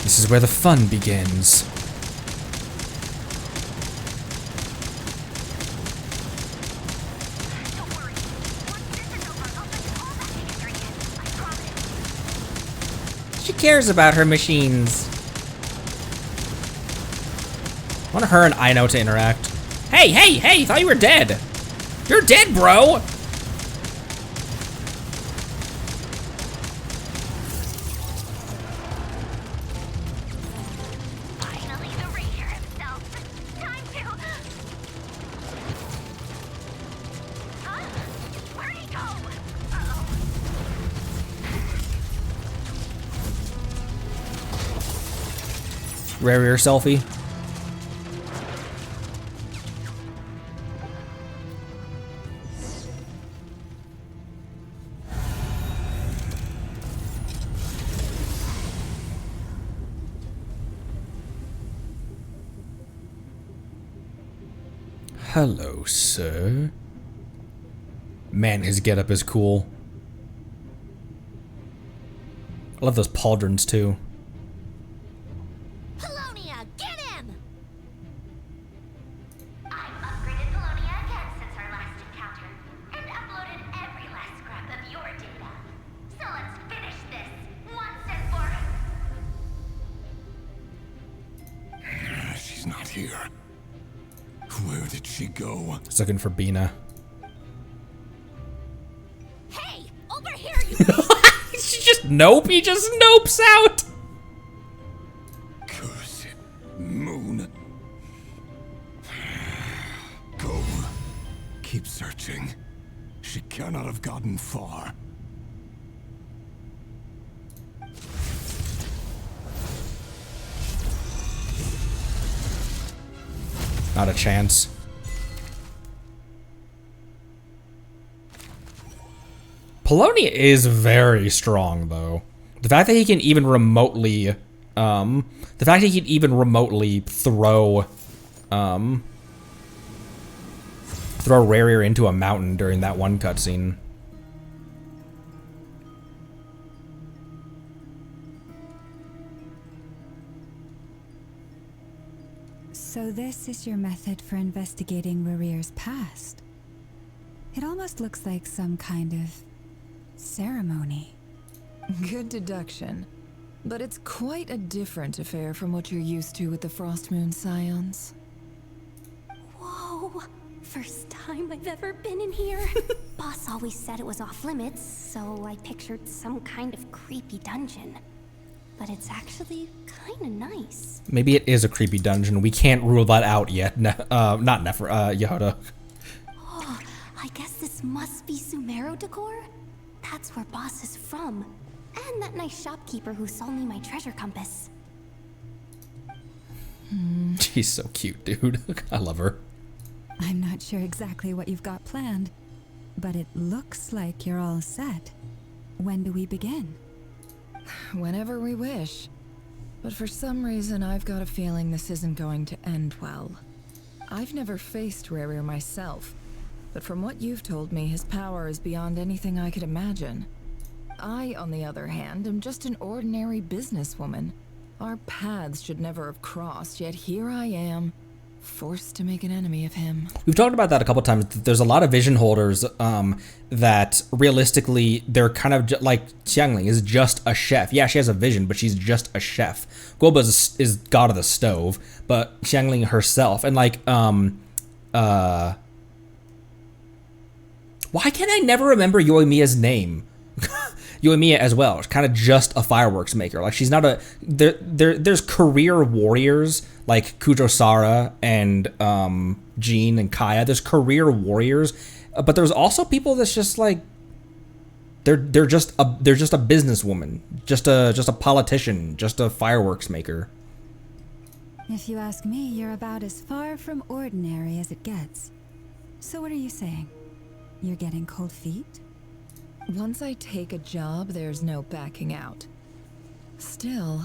This is where the fun begins. She cares about her machines. I want her and Ino to interact. Hey, hey, hey, thought you were dead. You're dead, bro. Finally, the Rier himself. Time to... Huh? Where'd he go? Uh-oh. Rier selfie. Hello, sir. Man, his getup is cool. I love those pauldrons too. Polonia, get him! I've upgraded Polonia again since our last encounter, and uploaded every last scrap of your data. So let's finish this once and for... She's not here. Where did she go? Just looking for Bina. Hey! Over here, you... She just nope. He just nopes out. Curse it, Moon. Go. Keep searching. She cannot have gotten far. Not a chance. Polonia is very strong, though. The fact that he can even remotely, throw throw Rier into a mountain during that one cutscene. So this is your method for investigating Rier's past. It almost looks like some kind of ceremony. Good deduction. But it's quite a different affair from what you're used to with the Frostmoon Scions. Whoa! First time I've ever been in here. Boss always said it was off limits, so I pictured some kind of creepy dungeon. But it's actually kind of nice. Maybe it is a creepy dungeon. We can't rule that out yet. Not Nefer, Yehuda. Oh, I guess this must be Sumeru decor? That's where Boss is from. And that nice shopkeeper who sold me my treasure compass. She's so cute, dude. I love her. I'm not sure exactly what you've got planned, but it looks like you're all set. When do we begin? Whenever we wish. But for some reason, I've got a feeling this isn't going to end well. I've never faced Rier myself, but from what you've told me, his power is beyond anything I could imagine. I, on the other hand, am just an ordinary businesswoman. Our paths should never have crossed, yet here I am, forced to make an enemy of him. We've talked about that a couple times. There's a lot of vision holders that realistically, they're kind of like Xiangling is just a chef. Yeah, she has a vision, but she's just a chef. Guoba is god of the stove, but Xiangling herself, and like, why can I never remember Yoimiya's name? Yoimiya as well. She's kind of just a fireworks maker. Like she's not a there's career warriors like Kujosara and Jean and Kaya. There's career warriors, but there's also people that's just like they're just a businesswoman, just a politician, just a fireworks maker. If you ask me, you're about as far from ordinary as it gets. So what are you saying? You're getting cold feet? Once I take a job, there's no backing out. Still,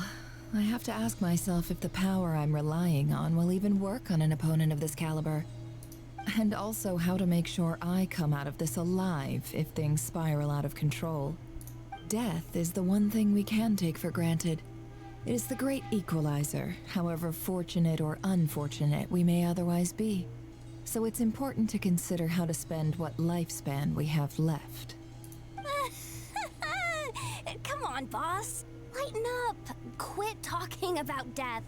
I have to ask myself if the power I'm relying on will even work on an opponent of this caliber. And also how to make sure I come out of this alive if things spiral out of control. Death is the one thing we can take for granted. It is the great equalizer, however fortunate or unfortunate we may otherwise be. So it's important to consider how to spend what lifespan we have left. Come on, boss. Lighten up. Quit talking about death.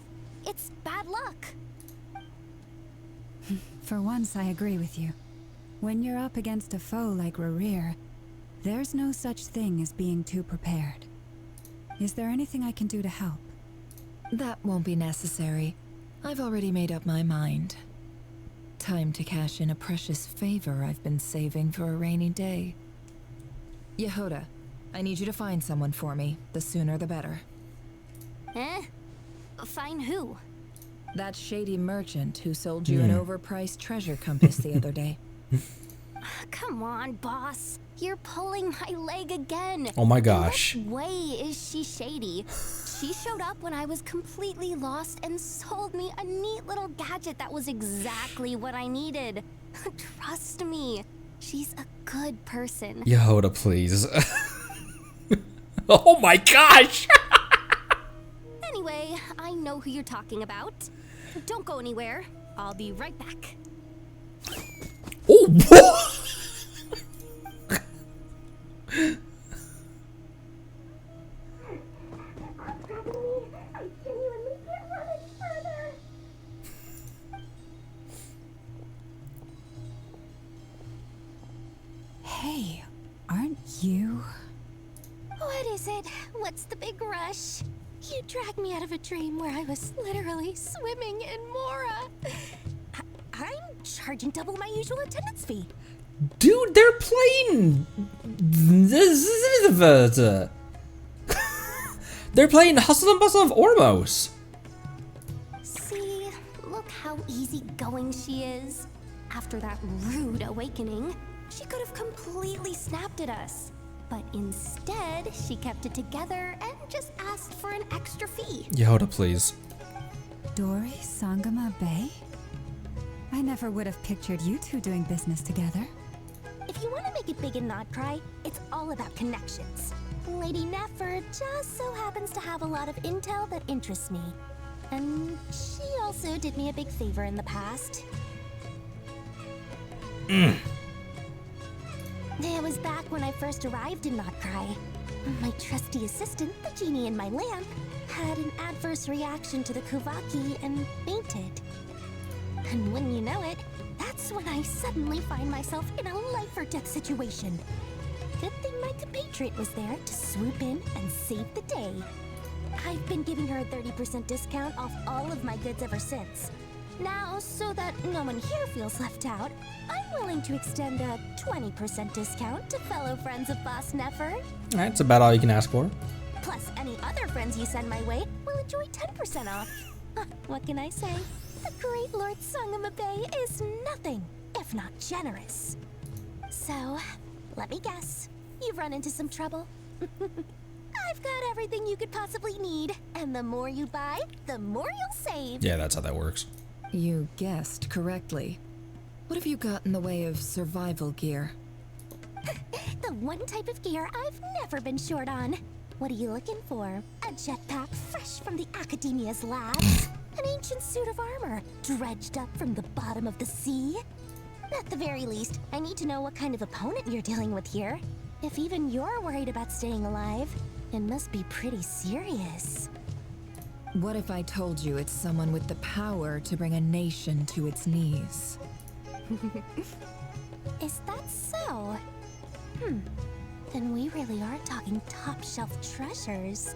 It's bad luck. For once, I agree with you. When you're up against a foe like Rier, there's no such thing as being too prepared. Is there anything I can do to help? That won't be necessary. I've already made up my mind. Time to cash in a precious favor I've been saving for a rainy day. Yehuda, I need you to find someone for me. The sooner the better. Eh? Find who? That shady merchant who sold you an overpriced treasure compass the other day. Come on, boss. You're pulling my leg again. Oh my gosh. In what way is she shady? She showed up when I was completely lost and sold me a neat little gadget that was exactly what I needed. Trust me, she's a good person. Yehuda, please. Oh my gosh! Anyway, I know who you're talking about. Don't go anywhere. I'll be right back. Oh, what? Hey, aren't you? What is it? What's the big rush? You dragged me out of a dream where I was literally swimming in Mora. I'm charging double my usual attendance fee. Dude, they're playing. They're playing Hustle and Bustle of Ormos. See, look how easygoing she is. After that rude awakening, she could have completely snapped at us. But instead, she kept it together and just asked for an extra fee. Yehuda, please. Dori Sangama Bay? I never would have pictured you two doing business together. If you want to make it big in Notcry, it's all about connections. Lady Nefer just so happens to have a lot of intel that interests me. And she also did me a big favor in the past. It was back when I first arrived in Notcry. My trusty assistant, the genie in my lamp, had an adverse reaction to the Kuvaki and fainted. And when you know it, that's when I suddenly find myself in a life-or-death situation. Good thing my compatriot was there to swoop in and save the day. I've been giving her a 30% discount off all of my goods ever since. Now, so that no one here feels left out, I'm willing to extend a 20% discount to fellow friends of Boss Nefer. That's about all you can ask for. Plus, any other friends you send my way will enjoy 10% off. What can I say? The great Lord Sangamabe is nothing if not generous. So, let me guess. You've run into some trouble? I've got everything you could possibly need, and the more you buy, the more you'll save. Yeah, that's how that works. You guessed correctly. What have you got in the way of survival gear? The one type of gear I've never been short on. What are you looking for? A jetpack fresh from the Academia's labs? An ancient suit of armor dredged up from the bottom of the sea? At the very least, I need to know what kind of opponent you're dealing with here. If even you're worried about staying alive, it must be pretty serious. What if I told you it's someone with the power to bring a nation to its knees? Is that so? Then we really are talking top-shelf treasures.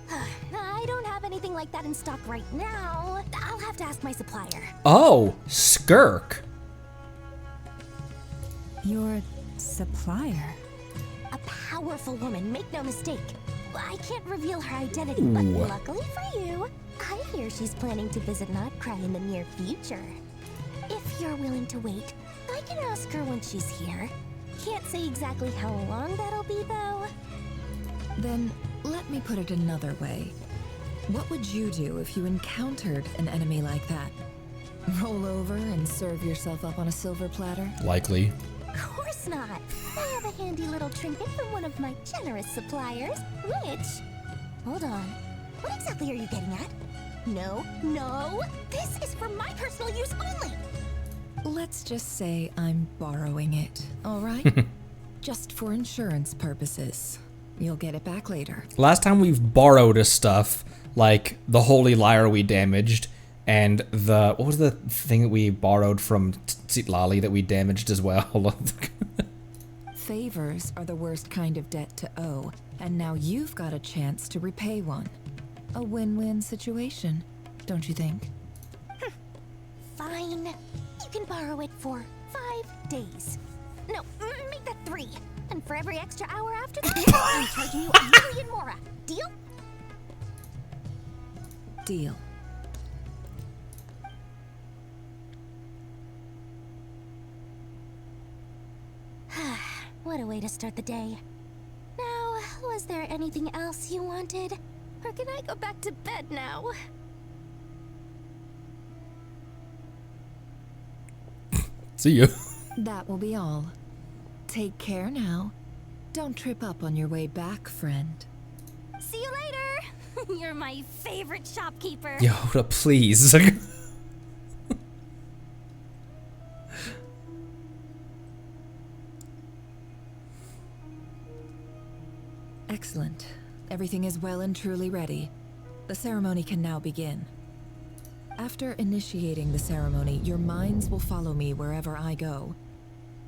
I don't have anything like that in stock right now. I'll have to ask my supplier. Oh, Skirk. Your supplier? A powerful woman, make no mistake. I can't reveal her identity, but luckily for you, I hear she's planning to visit Notcry in the near future. If you're willing to wait, I can ask her when she's here. Can't say exactly how long that'll be, though. Then, let me put it another way. What would you do if you encountered an enemy like that? Roll over and serve yourself up on a silver platter? Likely. Of course not. I have a handy little trinket from one of my generous suppliers, which... Hold on. What exactly are you getting at? No, no! This is for my personal use only! Let's just say I'm borrowing it, all right? Just for insurance purposes. You'll get it back later. Last time we've borrowed a stuff, like the Holy Lyre we damaged, and the... What was the thing that we borrowed from Tsitlali that we damaged as well? Favors are the worst kind of debt to owe, and now you've got a chance to repay one. A win-win situation, don't you think? Fine. You can borrow it for 5 days. No, make that 3. And for every extra hour after that, I'm charging you 1,000,000 mora. Deal? Deal. What a way to start the day. Now, was there anything else you wanted? Or can I go back to bed now? See you. That will be all. Take care now. Don't trip up on your way back, friend. See you later! You're my favorite shopkeeper. Yoda, please. Excellent. Everything is well and truly ready. The ceremony can now begin. After initiating the ceremony, your minds will follow me wherever I go.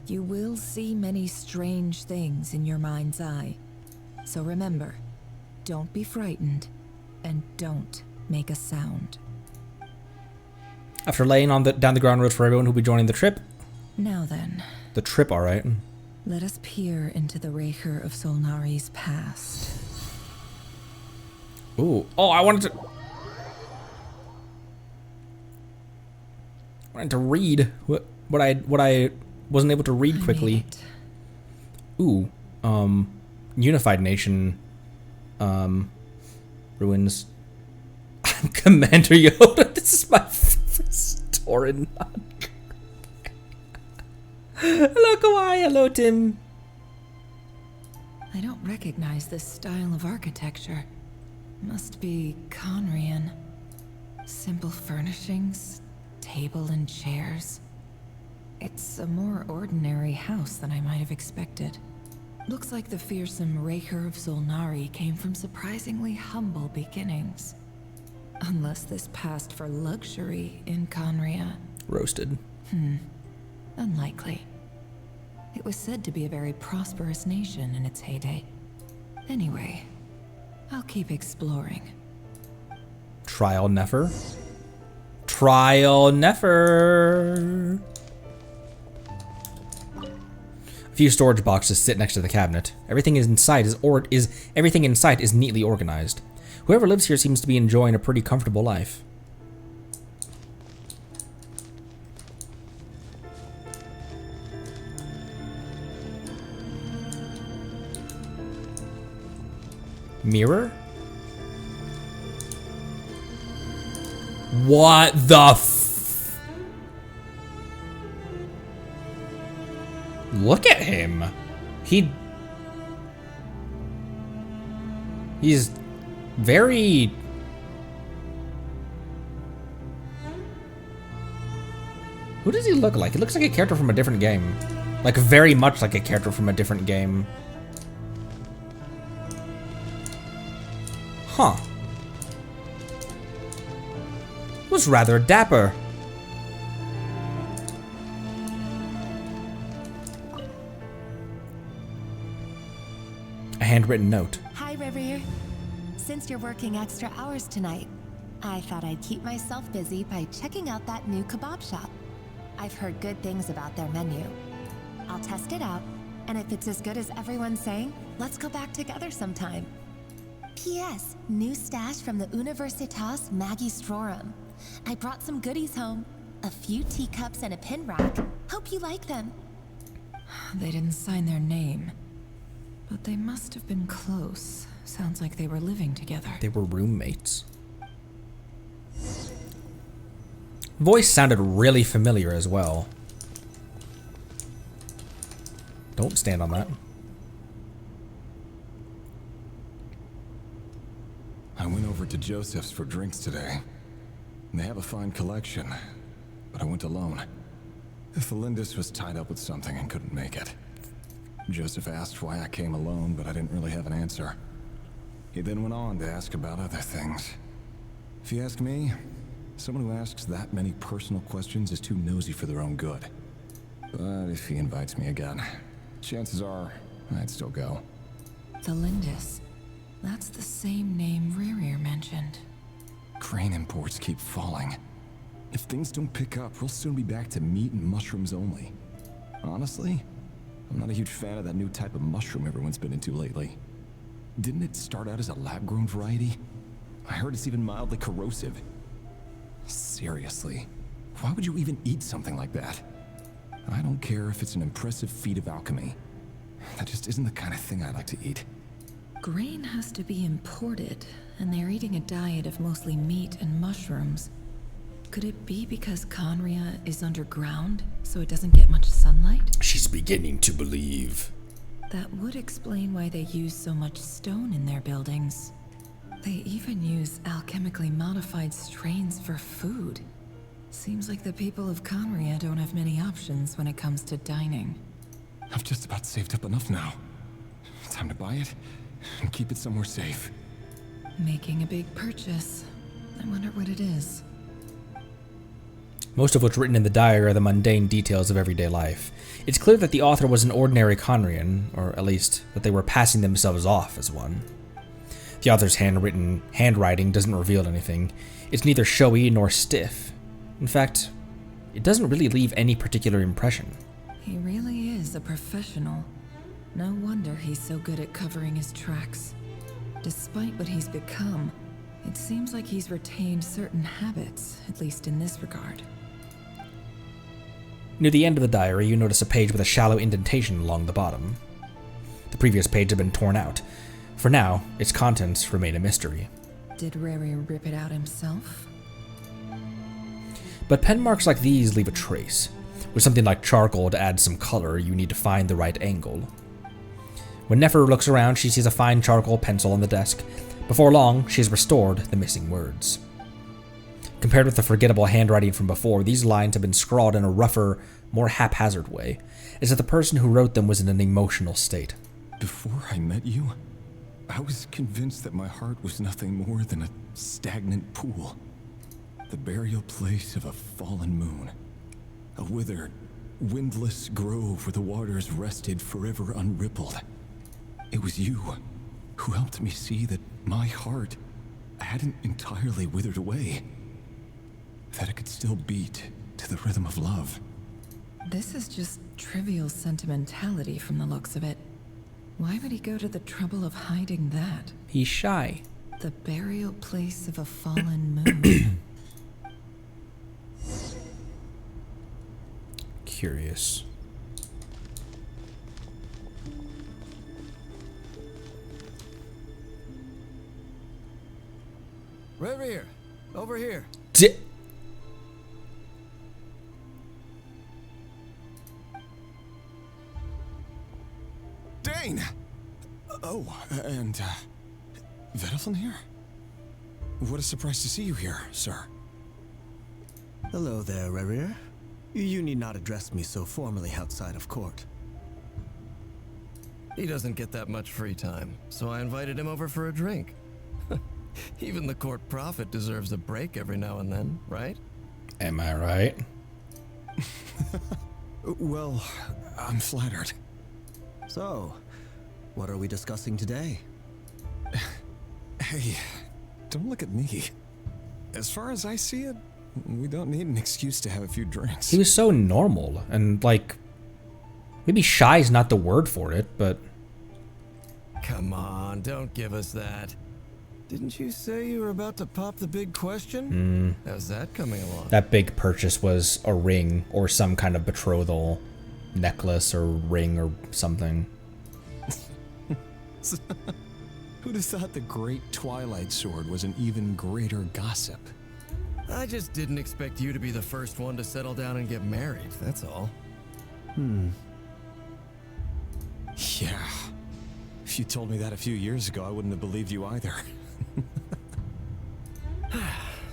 You will see many strange things in your mind's eye. So remember, don't be frightened, and don't make a sound. After laying on down the ground road for everyone who'll be joining the trip. Now then. The trip, alright. Let us peer into the Rier of Solnari's past. Ooh. Oh, I wanted to read what I wasn't able to read quickly. Ooh. Unified Nation. Ruins. I'm Commander Yoda. This is my favorite store in Notcry. Hello, Kawaii. Hello, Tim. I don't recognize this style of architecture. Must be Conrian. Simple furnishings, table and chairs. It's a more ordinary house than I might have expected. Looks like the fearsome Rier of Solnari came from surprisingly humble beginnings. Unless this passed for luxury in Conria. Roasted. Unlikely. It was said to be a very prosperous nation in its heyday. Anyway, I'll keep exploring. Trial Nefer. Trial Nefer. A few storage boxes sit next to the cabinet. Everything inside is neatly organized. Whoever lives here seems to be enjoying a pretty comfortable life. Mirror? What the f... Look at him. He's very... Who does he look like? He looks like a character from a different game. Like, very much like a character from a different game. Huh. Was rather dapper. A handwritten note. Hi, Rier. Since you're working extra hours tonight, I thought I'd keep myself busy by checking out that new kebab shop. I've heard good things about their menu. I'll test it out, and if it's as good as everyone's saying, let's go back together sometime. P.S. New stash from the Universitas Magistrorum. I brought some goodies home. A few teacups and a pin rack. Hope you like them. They didn't sign their name, but they must have been close. Sounds like they were living together. They were roommates. Voice sounded really familiar as well. Don't stand on that. I went over to Joseph's for drinks today. They have a fine collection, but I went alone. Felindis was tied up with something and couldn't make it. Joseph asked why I came alone, but I didn't really have an answer. He then went on to ask about other things. If you ask me, someone who asks that many personal questions is too nosy for their own good. But if he invites me again, chances are I'd still go. Felindis. That's the same name Rier mentioned. Grain imports keep falling. If things don't pick up, we'll soon be back to meat and mushrooms only. Honestly, I'm not a huge fan of that new type of mushroom everyone's been into lately. Didn't it start out as a lab-grown variety? I heard it's even mildly corrosive. Seriously, why would you even eat something like that? I don't care if it's an impressive feat of alchemy. That just isn't the kind of thing I like to eat. Grain has to be imported, and they're eating a diet of mostly meat and mushrooms. Could it be because Conria is underground, so it doesn't get much sunlight? She's beginning to believe. That would explain why they use so much stone in their buildings. They even use alchemically modified strains for food. Seems like the people of Conria don't have many options when it comes to dining. I've just about saved up enough now. Time to buy it and keep it somewhere safe. Making a big purchase. I wonder what it is. Most of what's written in the diary are the mundane details of everyday life. It's clear that the author was an ordinary Conrian, or at least that they were passing themselves off as one. The author's handwriting doesn't reveal anything. It's neither showy nor stiff. In fact, it doesn't really leave any particular impression. He really is a professional. No wonder he's so good at covering his tracks. Despite what he's become, it seems like he's retained certain habits, at least in this regard. Near the end of the diary, you notice a page with a shallow indentation along the bottom. The previous page had been torn out. For now, its contents remain a mystery. Did Rier rip it out himself? But pen marks like these leave a trace. With something like charcoal to add some color, you need to find the right angle. When Nefer looks around, she sees a fine charcoal pencil on the desk. Before long, she has restored the missing words. Compared with the forgettable handwriting from before, these lines have been scrawled in a rougher, more haphazard way, as if the person who wrote them was in an emotional state. Before I met you, I was convinced that my heart was nothing more than a stagnant pool. The burial place of a fallen moon. A withered, windless grove where the waters rested forever unrippled. It was you who helped me see that my heart hadn't entirely withered away. That it could still beat to the rhythm of love. This is just trivial sentimentality from the looks of it. Why would he go to the trouble of hiding that? He's shy. The burial place of a fallen moon. Curious. Rier, over here. Dane! Oh, and, Vedaflin here? What a surprise to see you here, sir. Hello there, Rier. You need not address me so formally outside of court. He doesn't get that much free time, so I invited him over for a drink. Even the court prophet deserves a break every now and then, right? Am I right? Well, I'm flattered. So, what are we discussing today? Hey, don't look at me. As far as I see it, we don't need an excuse to have a few drinks. He was so normal, and like, maybe shy is not the word for it, but... Come on, don't give us that. Didn't you say you were about to pop the big question? How's that coming along? That big purchase was a ring or some kind of betrothal necklace or ring or something. Who'd have thought the great Twilight Sword was an even greater gossip? I just didn't expect you to be the first one to settle down and get married, that's all. Yeah. If you told me that a few years ago, I wouldn't have believed you either.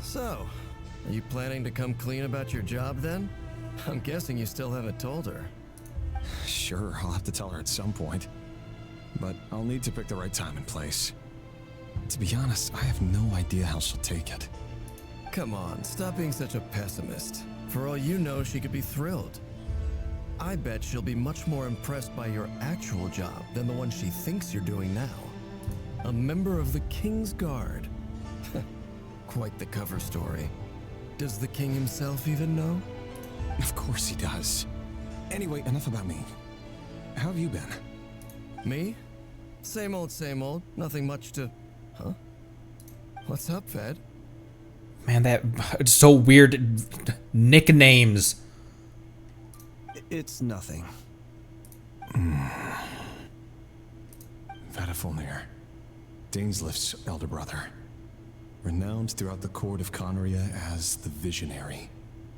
So, are you planning to come clean about your job then? I'm guessing you still haven't told her. Sure, I'll have to tell her at some point. But I'll need to pick the right time and place. To be honest, I have no idea how she'll take it. Come on, stop being such a pessimist. For all you know, she could be thrilled. I bet she'll be much more impressed by your actual job than the one she thinks you're doing now. A member of the King's Guard. Quite the cover story. Does the king himself even know? Of course he does. Anyway, enough about me. How have you been? Me? Same old, same old. Nothing much to... Huh? What's up, Fed? Man, that... It's so weird. Nicknames. It's nothing. Vedaflin, Dainslift's elder brother. Renowned throughout the court of Conria as the Visionary,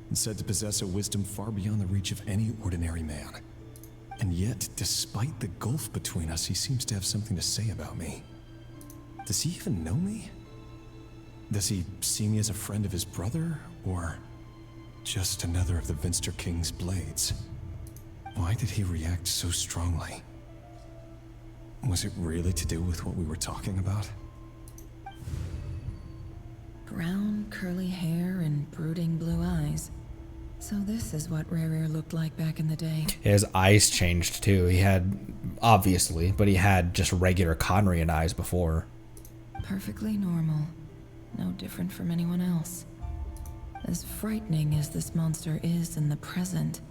and said to possess a wisdom far beyond the reach of any ordinary man. And yet, despite the gulf between us, he seems to have something to say about me. Does he even know me? Does he see me as a friend of his brother, or just another of the Vinster King's blades? Why did he react so strongly? Was it really to do with what we were talking about? Brown, curly hair and brooding blue eyes. So this is what Rier looked like back in the day. His eyes changed too. He had, obviously, but he had just regular Conrian eyes before. Perfectly normal. No different from anyone else. As frightening as this monster is in the present,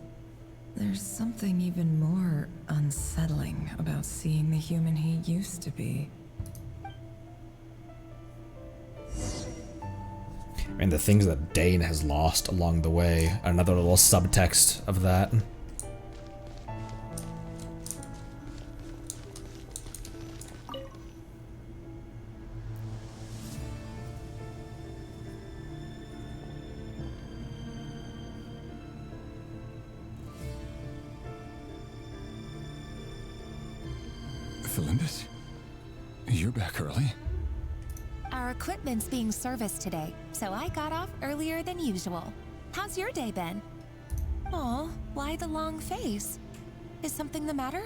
there's something even more unsettling about seeing the human he used to be. And the things that Dane has lost along the way. Another little subtext of that. you're back early. Our equipment's being serviced today, so I got off earlier than usual. How's your day been? Aw, why the long face? Is something the matter?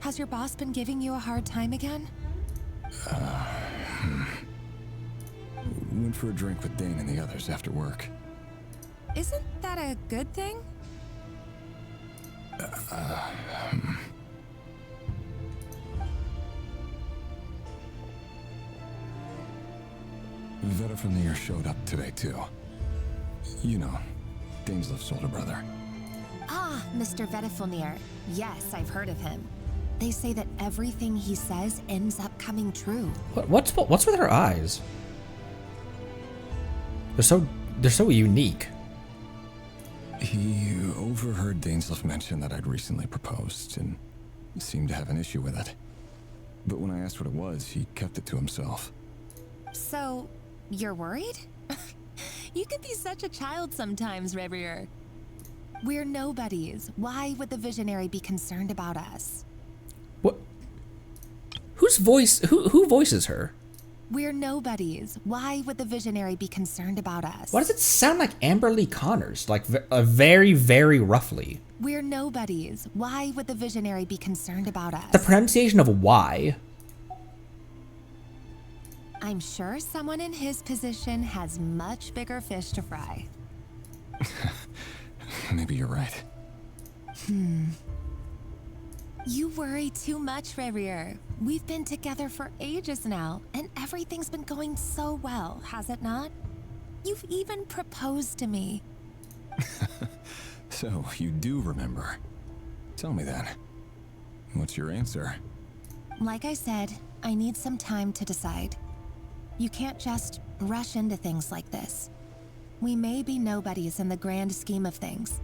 Has your boss been giving you a hard time again? Went for a drink with Dane and the others after work. Isn't that a good thing? Veta from Rier showed up today too. You know, Daneslif's older brother. Ah, Mr. Vedifilnir. Yes, I've heard of him. They say that everything he says ends up coming true. What's with her eyes? They're so unique. He overheard Daneslif mention that I'd recently proposed and seemed to have an issue with it. But when I asked what it was, he kept it to himself. So, you're worried? You can be such a child sometimes, Rier. We're nobodies. Why would the visionary be concerned about us? What? Whose voice? Who voices her? We're nobodies. Why would the visionary be concerned about us? Why does it sound like Amber Lee Connors? Like very, very roughly. We're nobodies. Why would the visionary be concerned about us? The pronunciation of why. I'm sure someone in his position has much bigger fish to fry. Maybe you're right. You worry too much, Rier. We've been together for ages now, and everything's been going so well, has it not? You've even proposed to me. So, you do remember. Tell me then. What's your answer? Like I said, I need some time to decide. You can't just rush into things like this. We may be nobodies in the grand scheme of things,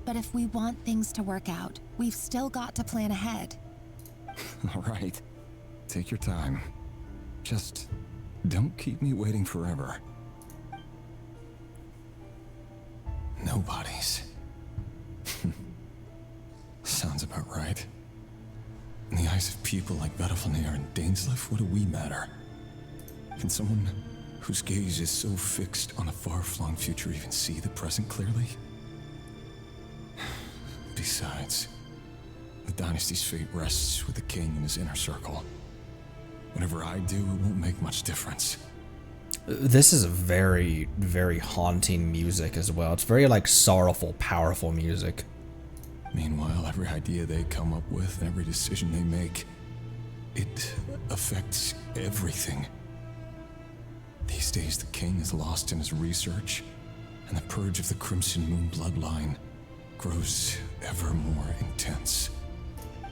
but if we want things to work out, we've still got to plan ahead. All right. Take your time. Just don't keep me waiting forever. Nobodies. Sounds about right. In the eyes of people like Vedifilnir and Daneslif, what do we matter? Can someone whose gaze is so fixed on a far-flung future even see the present clearly? Besides, the dynasty's fate rests with the king and his inner circle. Whatever I do, it won't make much difference. This is a very, very haunting music as well. It's very like sorrowful, powerful music. Meanwhile, every idea they come up with, every decision they make, it affects everything. These days, the king is lost in his research, and the purge of the Crimson Moon bloodline grows ever more intense.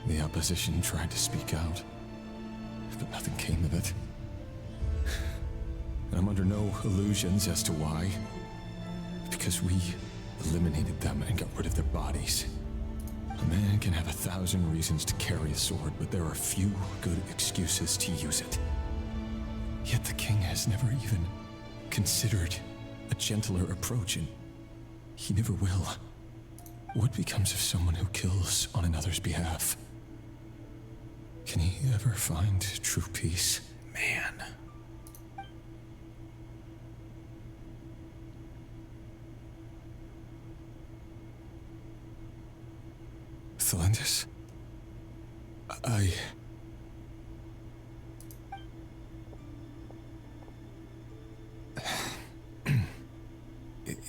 The opposition tried to speak out, but nothing came of it. I'm under no illusions as to why. Because we eliminated them and got rid of their bodies. A man can have 1,000 reasons to carry a sword, but there are few good excuses to use it. Yet the king has never even considered a gentler approach, and he never will. What becomes of someone who kills on another's behalf? Can he ever find true peace? Man. Thelindis?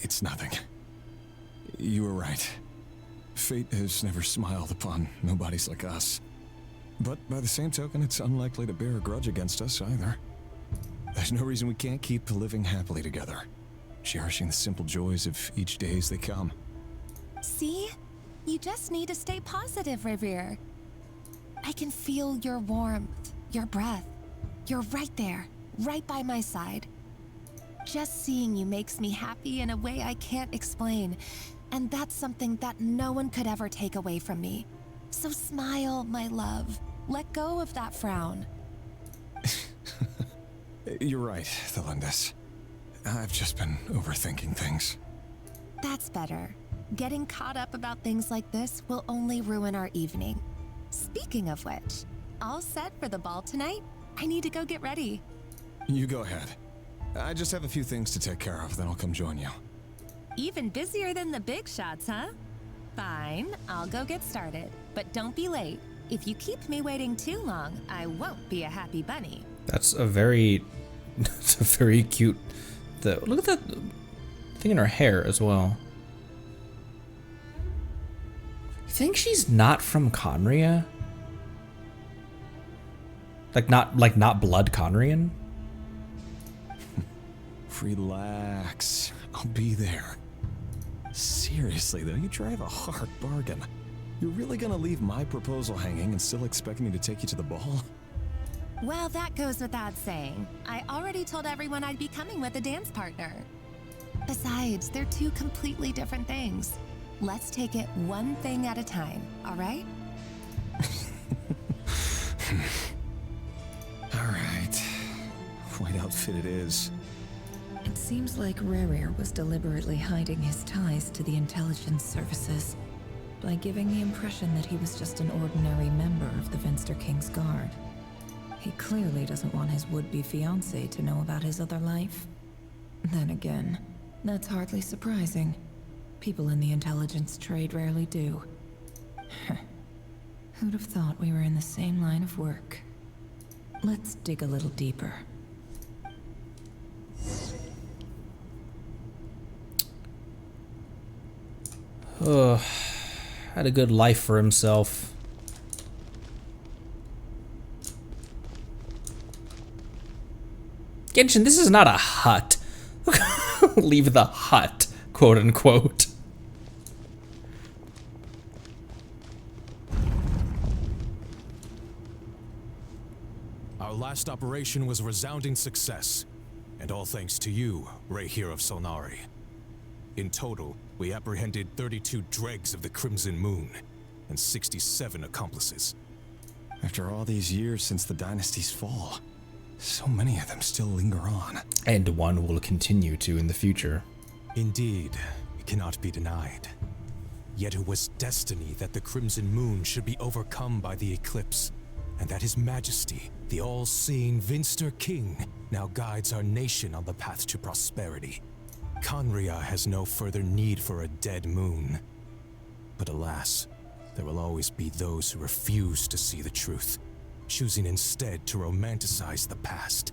It's nothing. You were right. Fate has never smiled upon nobodies like us. But by the same token, it's unlikely to bear a grudge against us either. There's no reason we can't keep living happily together, cherishing the simple joys of each day as they come. See? You just need to stay positive, Rier. I can feel your warmth, your breath. You're right there, right by my side. Just seeing you makes me happy in a way I can't explain, and that's something that no one could ever take away from me. So smile, my love. Let go of that frown. You're right, Thelindis. I've just been overthinking things. That's better. Getting caught up about things like this will only ruin our evening. Speaking of which, all set for the ball tonight? I need to go get ready. You go ahead. I just have a few things to take care of, then I'll come join you. Even busier than the big shots, huh? Fine, I'll go get started. But don't be late. If you keep me waiting too long, I won't be a happy bunny. That's a very, that's a very cute. Look at that thing in her hair as well. You think she's not from Conria? Like not blood Conrian? Relax. I'll be there. Seriously though, you drive a hard bargain. You're really gonna leave my proposal hanging and still expect me to take you to the ball? Well, that goes without saying. I already told everyone I'd be coming with a dance partner. Besides, they're two completely different things. Let's take it one thing at a time, all right? All right. White outfit it is. It seems like Rier was deliberately hiding his ties to the intelligence services by giving the impression that he was just an ordinary member of the Finster King's Guard. He clearly doesn't want his would-be fiancée to know about his other life. Then again, that's hardly surprising. People in the intelligence trade rarely do. Who'd have thought we were in the same line of work? Let's dig a little deeper. Had a good life for himself. Genshin, this is not a hut. Leave the hut, quote unquote. Our last operation was a resounding success, and all thanks to you, Rier of Solnari. In total, we apprehended 32 dregs of the Crimson Moon, and 67 accomplices. After all these years since the dynasty's fall, so many of them still linger on. And one will continue to in the future. Indeed, it cannot be denied. Yet it was destiny that the Crimson Moon should be overcome by the eclipse, and that His Majesty, the all-seeing Finster King, now guides our nation on the path to prosperity. Conria has no further need for a dead moon. But alas, there will always be those who refuse to see the truth, choosing instead to romanticize the past.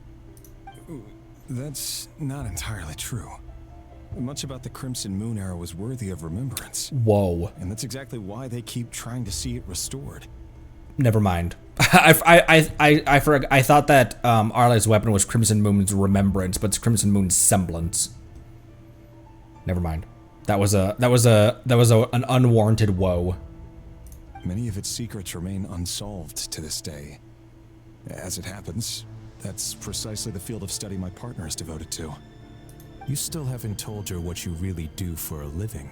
That's not entirely true. Much about the Crimson Moon era was worthy of remembrance. Whoa. And that's exactly why they keep trying to see it restored. Never mind. I forgot. I thought that Arle's weapon was Crimson Moon's remembrance, but it's Crimson Moon's semblance. Never mind. That was an unwarranted woe. Many of its secrets remain unsolved to this day. As it happens, that's precisely the field of study my partner is devoted to. You still haven't told her what you really do for a living.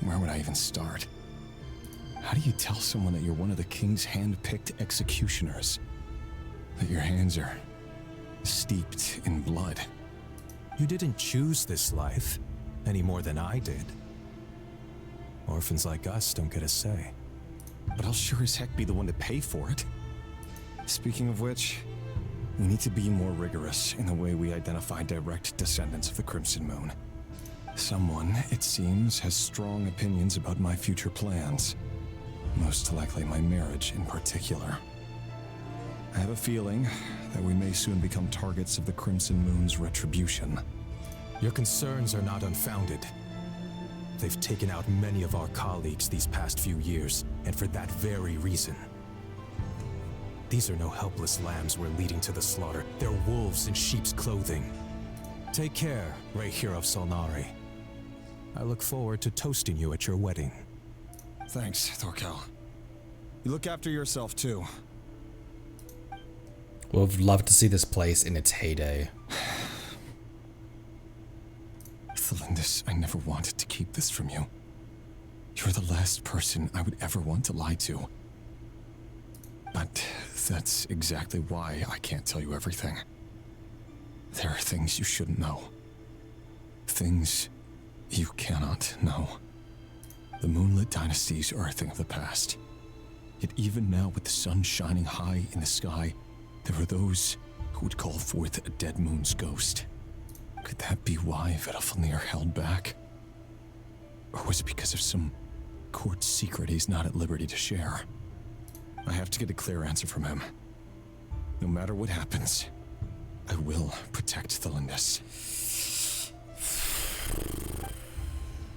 Where would I even start? How do you tell someone that you're one of the king's hand-picked executioners? That your hands are steeped in blood? You didn't choose this life, any more than I did. Orphans like us don't get a say. But I'll sure as heck be the one to pay for it. Speaking of which, we need to be more rigorous in the way we identify direct descendants of the Crimson Moon. Someone, it seems, has strong opinions about my future plans. Most likely my marriage in particular. I have a feeling that we may soon become targets of the Crimson Moon's retribution. Your concerns are not unfounded. They've taken out many of our colleagues these past few years, and for that very reason. These are no helpless lambs we're leading to the slaughter. They're wolves in sheep's clothing. Take care, Rier of Solnari. I look forward to toasting you at your wedding. Thanks, Thorkel. You look after yourself, too. We'd love to see this place in its heyday. Thelindis, I never wanted to keep this from you. You're the last person I would ever want to lie to. But that's exactly why I can't tell you everything. There are things you shouldn't know. Things you cannot know. The Moonlit Dynasty's are a thing of the past. Yet even now, with the sun shining high in the sky, there are those who would call forth a dead moon's ghost. Could that be why Varka held back? Or was it because of some court secret he's not at liberty to share? I have to get a clear answer from him. No matter what happens, I will protect the Lindis.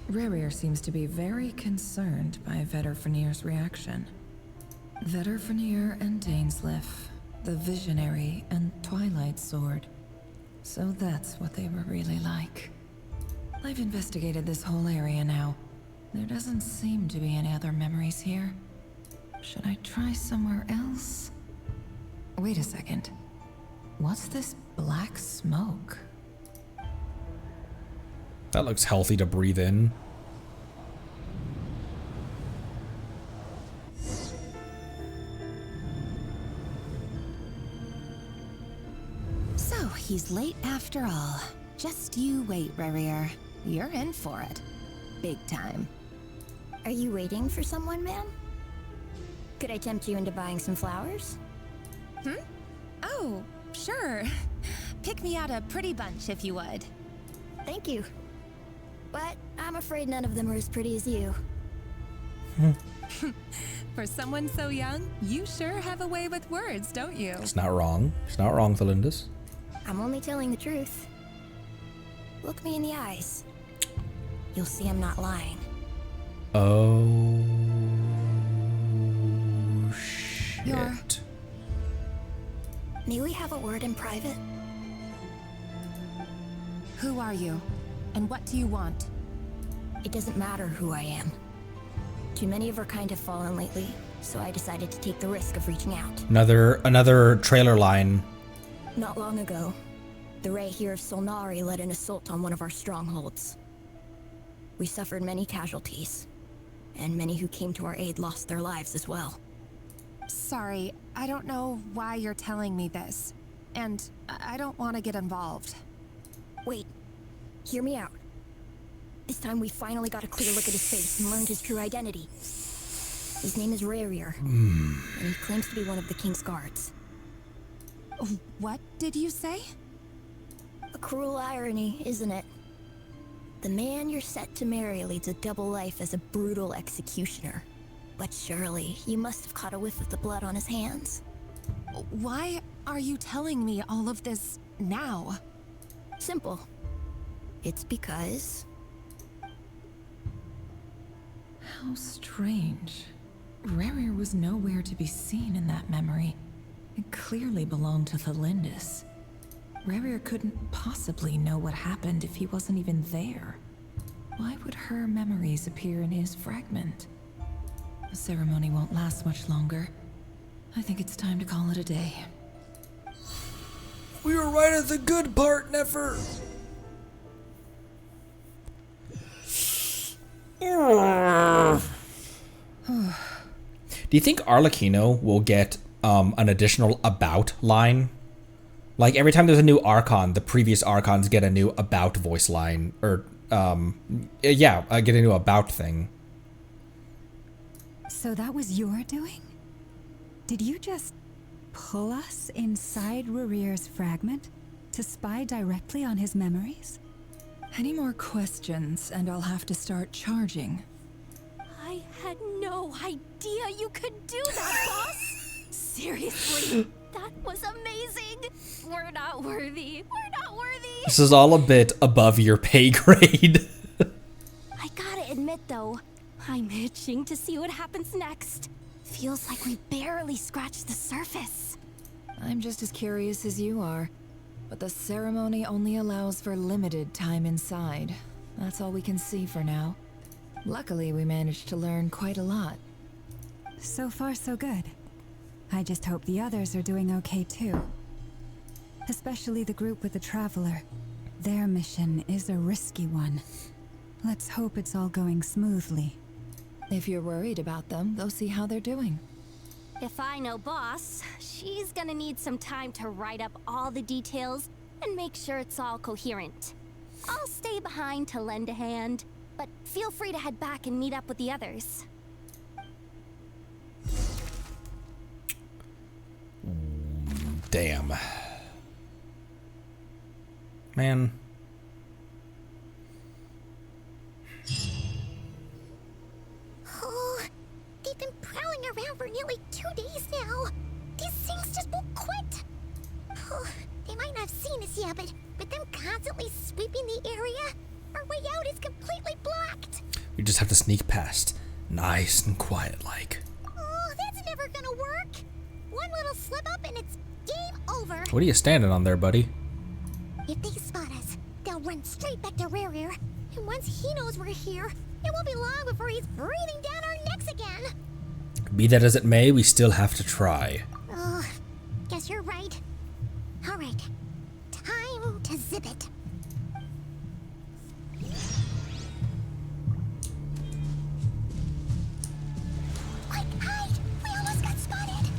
Rier seems to be very concerned by Varka's reaction. Varka and Dainsleif, the Visionary and Twilight Sword. So that's what they were really like. I've investigated this whole area now. There doesn't seem to be any other memories here. Should I try somewhere else? Wait a second. What's this black smoke? That looks healthy to breathe in. So he's late after all. Just you wait, Rier. You're in for it. Big time. Are you waiting for someone, ma'am? Could I tempt you into buying some flowers? Oh, sure. Pick me out a pretty bunch if you would. Thank you. But I'm afraid none of them are as pretty as you. For someone so young, you sure have a way with words, don't you? It's not wrong. It's not wrong, Thalindis. I'm only telling the truth. Look me in the eyes. You'll see I'm not lying. Oh, shit. May we have a word in private? Who are you? And what do you want? It doesn't matter who I am. Too many of our kind have fallen lately, so I decided to take the risk of reaching out. Another trailer line. Not long ago, the Rier of Solnari led an assault on one of our strongholds. We suffered many casualties, and many who came to our aid lost their lives as well. Sorry, I don't know why you're telling me this. And I don't want to get involved. Wait, hear me out. This time we finally got a clear look at his face and learned his true identity. His name is Rier, and he claims to be one of the King's guards. What did you say? A cruel irony, isn't it? The man you're set to marry leads a double life as a brutal executioner. But surely, you must have caught a whiff of the blood on his hands. Why are you telling me all of this now? Simple. It's because... How strange. Rier was nowhere to be seen in that memory. It clearly belonged to the Lindis. Rier couldn't possibly know what happened if he wasn't even there. Why would her memories appear in his fragment? The ceremony won't last much longer. I think it's time to call it a day. We were right at the good part, Nefer. Do you think Arlecchino will get an additional about line? Like every time there's a new Archon, the previous Archons get a new about voice line, or get a new about thing. So that was your doing? Did you just pull us inside Rier's fragment to spy directly on his memories? Any more questions and I'll have to start charging. I had no idea you could do that, boss! Seriously, that was amazing! We're not worthy. We're not worthy! This is all a bit above your pay grade. I gotta admit though, I'm itching to see what happens next. Feels like we barely scratched the surface. I'm just as curious as you are, but the ceremony only allows for limited time inside. That's all we can see for now. Luckily, we managed to learn quite a lot. So far, so good. I just hope the others are doing okay too. Especially the group with the Traveler. Their mission is a risky one. Let's hope it's all going smoothly. If you're worried about them, go see how they're doing. If I know boss, she's gonna need some time to write up all the details and make sure it's all coherent. I'll stay behind to lend a hand, but feel free to head back and meet up with the others. Damn. Man. Oh, they've been prowling around for nearly 2 days now. These things just won't quit. Oh, they might not have seen us yet, but them constantly sweeping the area, our way out is completely blocked. We just have to sneak past. Nice and quiet like. Oh, that's never gonna work. One little slip up and it's game over. What are you standing on there, buddy? If they spot us, they'll run straight back to Rier. And once he knows we're here, it won't be long before he's breathing down our necks again. Be that as it may, we still have to try. Oh, guess you're right. All right, time to zip it. Quick, hide! We almost got spotted.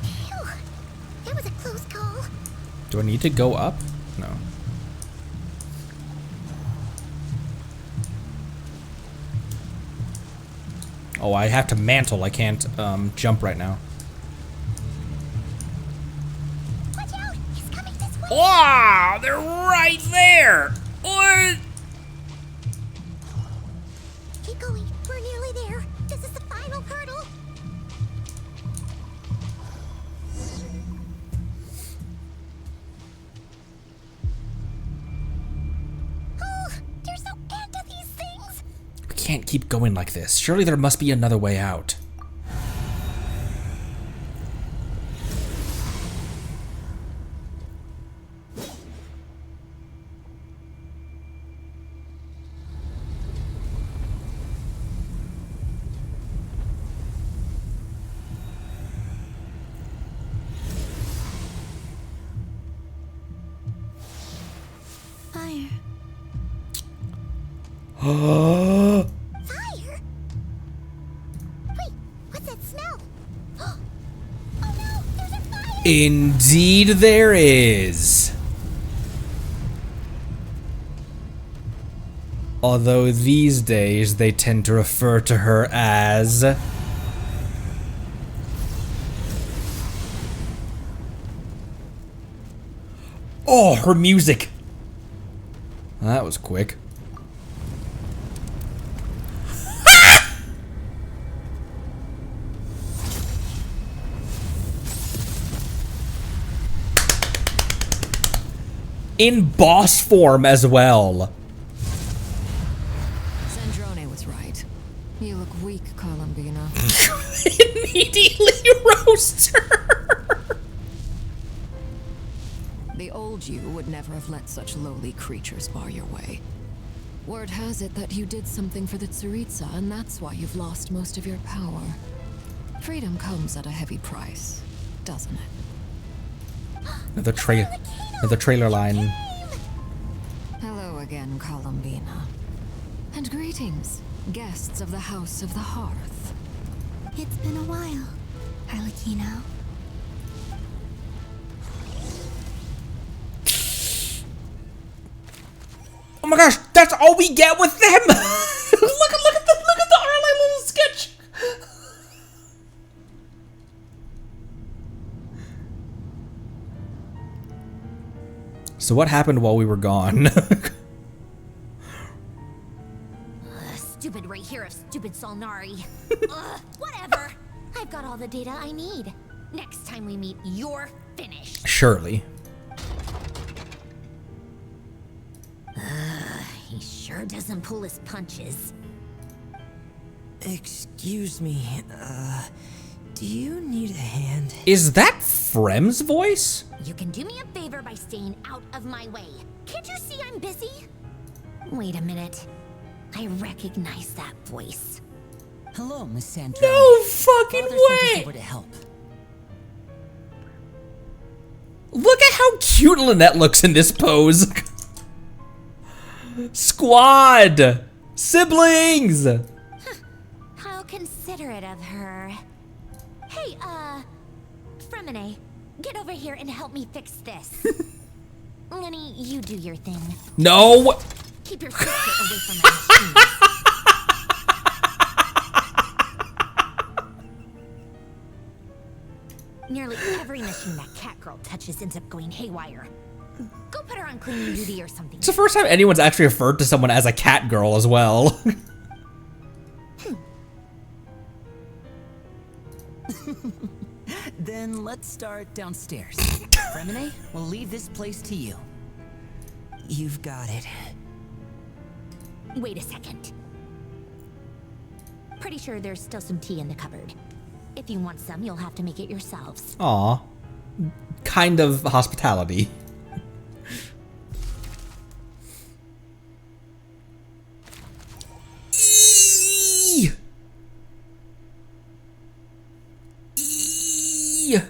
Phew, that was a close call. Do I need to go up? No. Oh, I have to mantle. I can't jump right now. Watch out! He's coming this way. Wow, they're right there. What? Keep going. We're nearly there. This is the final hurdle. Oh, there's no end to these things. We can't keep going like this. Surely there must be another way out. Fire. Fire? Wait, what's that smell? Oh no, there's a fire! Indeed there is. Although these days they tend to refer to her as... Oh, her music! That was quick. In boss form as well. Sandrone was right. You look weak, Columbina. Immediately roasts her. The old you would never have let such lowly creatures bar your way. Word has it that you did something for the Tsaritsa, and that's why you've lost most of your power. Freedom comes at a heavy price, doesn't it? Another trailer line. Hello again, Columbina. And greetings, guests of the House of the Hearth. It's been a while, Arlecchino. Oh my gosh, that's all we get with them. look at the Arlie little sketch. So what happened while we were gone? Stupid Rier of stupid Solnari. Ugh, whatever. I've got all the data I need. Next time we meet, you're finished. Surely. He sure doesn't pull his punches. Excuse me, do you need a hand? Is that Frem's voice? You can do me a favor by staying out of my way. Can't you see I'm busy? Wait a minute. I recognize that voice. Hello, Miss Sandrone. No fucking Father sent us way! over to help. Look at how cute Lynette looks in this pose. Squad! Siblings! How considerate of her. Hey, Fremine, get over here and help me fix this. Lenny, you do your thing. No! Keep your sister away from my machines. Nearly every machine that cat girl touches ends up going haywire. Go put her on cleaning duty or something. It's the first time anyone's actually referred to someone as a cat girl as well. Then let's start downstairs. Fremine, we'll leave this place to you. You've got it. Wait a second. Pretty sure there's still some tea in the cupboard. If you want some, you'll have to make it yourselves. Aw. Kind of hospitality. Eee! Eee!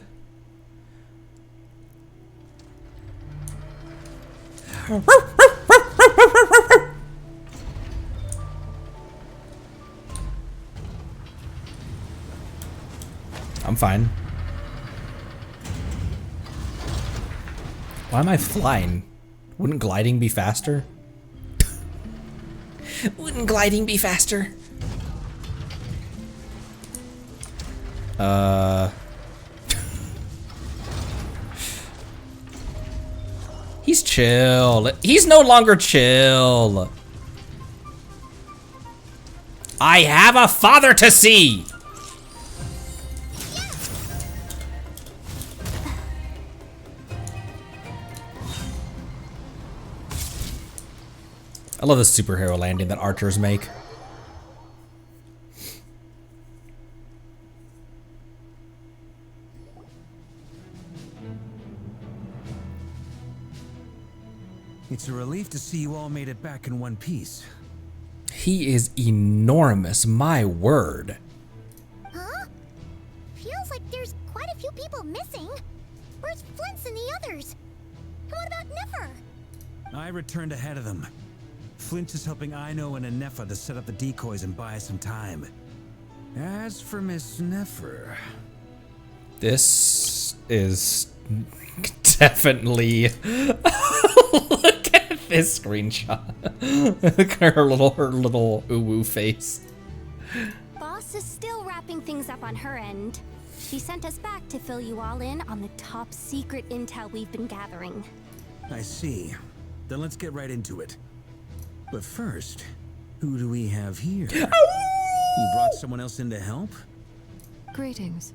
I'm fine. Why am I flying? Wouldn't gliding be faster? Wouldn't gliding be faster? He's chill. He's no longer chill. I have a father to see. I love the superhero landing that archers make. It's a relief to see you all made it back in one piece. He is enormous, my word. Huh? Feels like there's quite a few people missing. Where's Flint's and the others? And what about Nefer? I returned ahead of them. Flint is helping Ino and Nefer to set up the decoys and buy some time. As for Miss Nefer... This is definitely... Look at this screenshot. Look at her little ooh-woo face. Boss is still wrapping things up on her end. She sent us back to fill you all in on the top secret intel we've been gathering. I see. Then let's get right into it. But first, who do we have here? You brought someone else in to help? Greetings.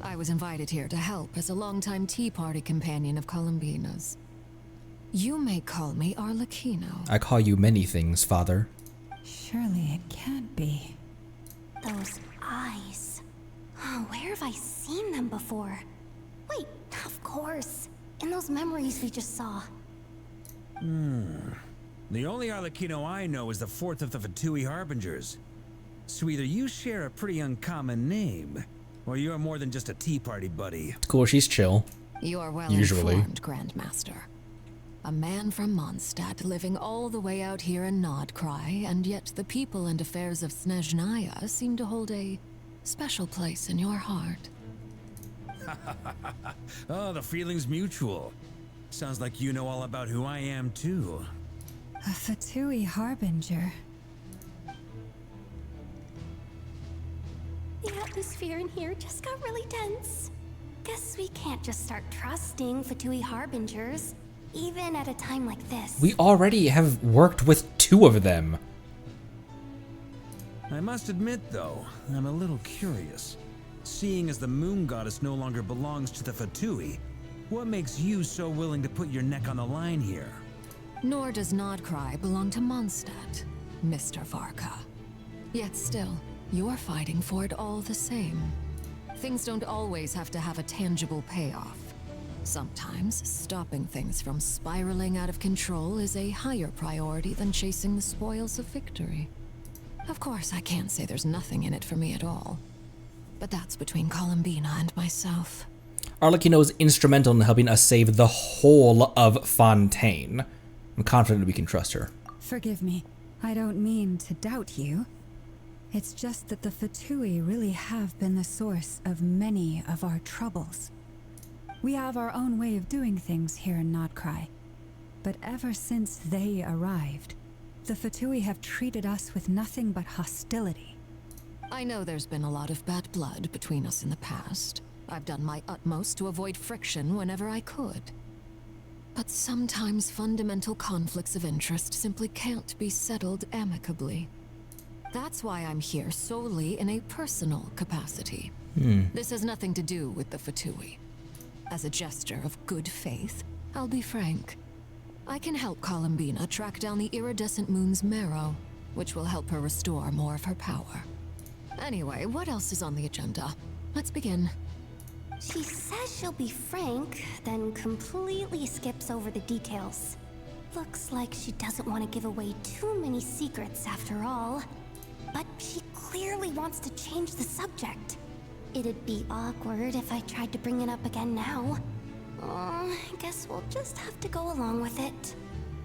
I was invited here to help as a longtime Tea Party companion of Columbina's. You may call me Arlecchino. I call you many things, Father. Surely it can't be. Those eyes. Oh, where have I seen them before? Wait, of course. In those memories we just saw. The only Arlecchino I know is the fourth of the Fatui Harbingers. So either you share a pretty uncommon name, or you're more than just a Tea Party buddy. It's cool, she's chill. You are well Usually. informed, Grandmaster. A man from Mondstadt living all the way out here in Nodcry, and yet the people and affairs of Snezhnaya seem to hold a special place in your heart. Oh, the feeling's mutual. Sounds like you know all about who I am, too. A Fatui Harbinger. The atmosphere in here just got really tense. Guess we can't just start trusting Fatui Harbingers, even at a time like this. We already have worked with 2 of them. I must admit, though, I'm a little curious. Seeing as the moon goddess no longer belongs to the Fatui, what makes you so willing to put your neck on the line here? Nor does Nodcry belong to Mondstadt, Mr. Varka. Yet still, you're fighting for it all the same. Things don't always have to have a tangible payoff. Sometimes, stopping things from spiraling out of control is a higher priority than chasing the spoils of victory. Of course, I can't say there's nothing in it for me at all. But that's between Columbina and myself. Arlecchino is instrumental in helping us save the whole of Fontaine. I'm confident we can trust her. Forgive me. I don't mean to doubt you. It's just that the Fatui really have been the source of many of our troubles. We have our own way of doing things here in Nodcry. But ever since they arrived, the Fatui have treated us with nothing but hostility. I know there's been a lot of bad blood between us in the past, I've done my utmost to avoid friction whenever I could. But sometimes fundamental conflicts of interest simply can't be settled amicably. That's why I'm here solely in a personal capacity. This has nothing to do with the Fatui. As a gesture of good faith, I'll be frank. I can help Columbina track down the iridescent moon's marrow, which will help her restore more of her power. Anyway, what else is on the agenda? Let's begin. She says she'll be frank, then completely skips over the details. Looks like she doesn't want to give away too many secrets after all. But she clearly wants to change the subject. It'd be awkward if I tried to bring it up again now. I guess we'll just have to go along with it.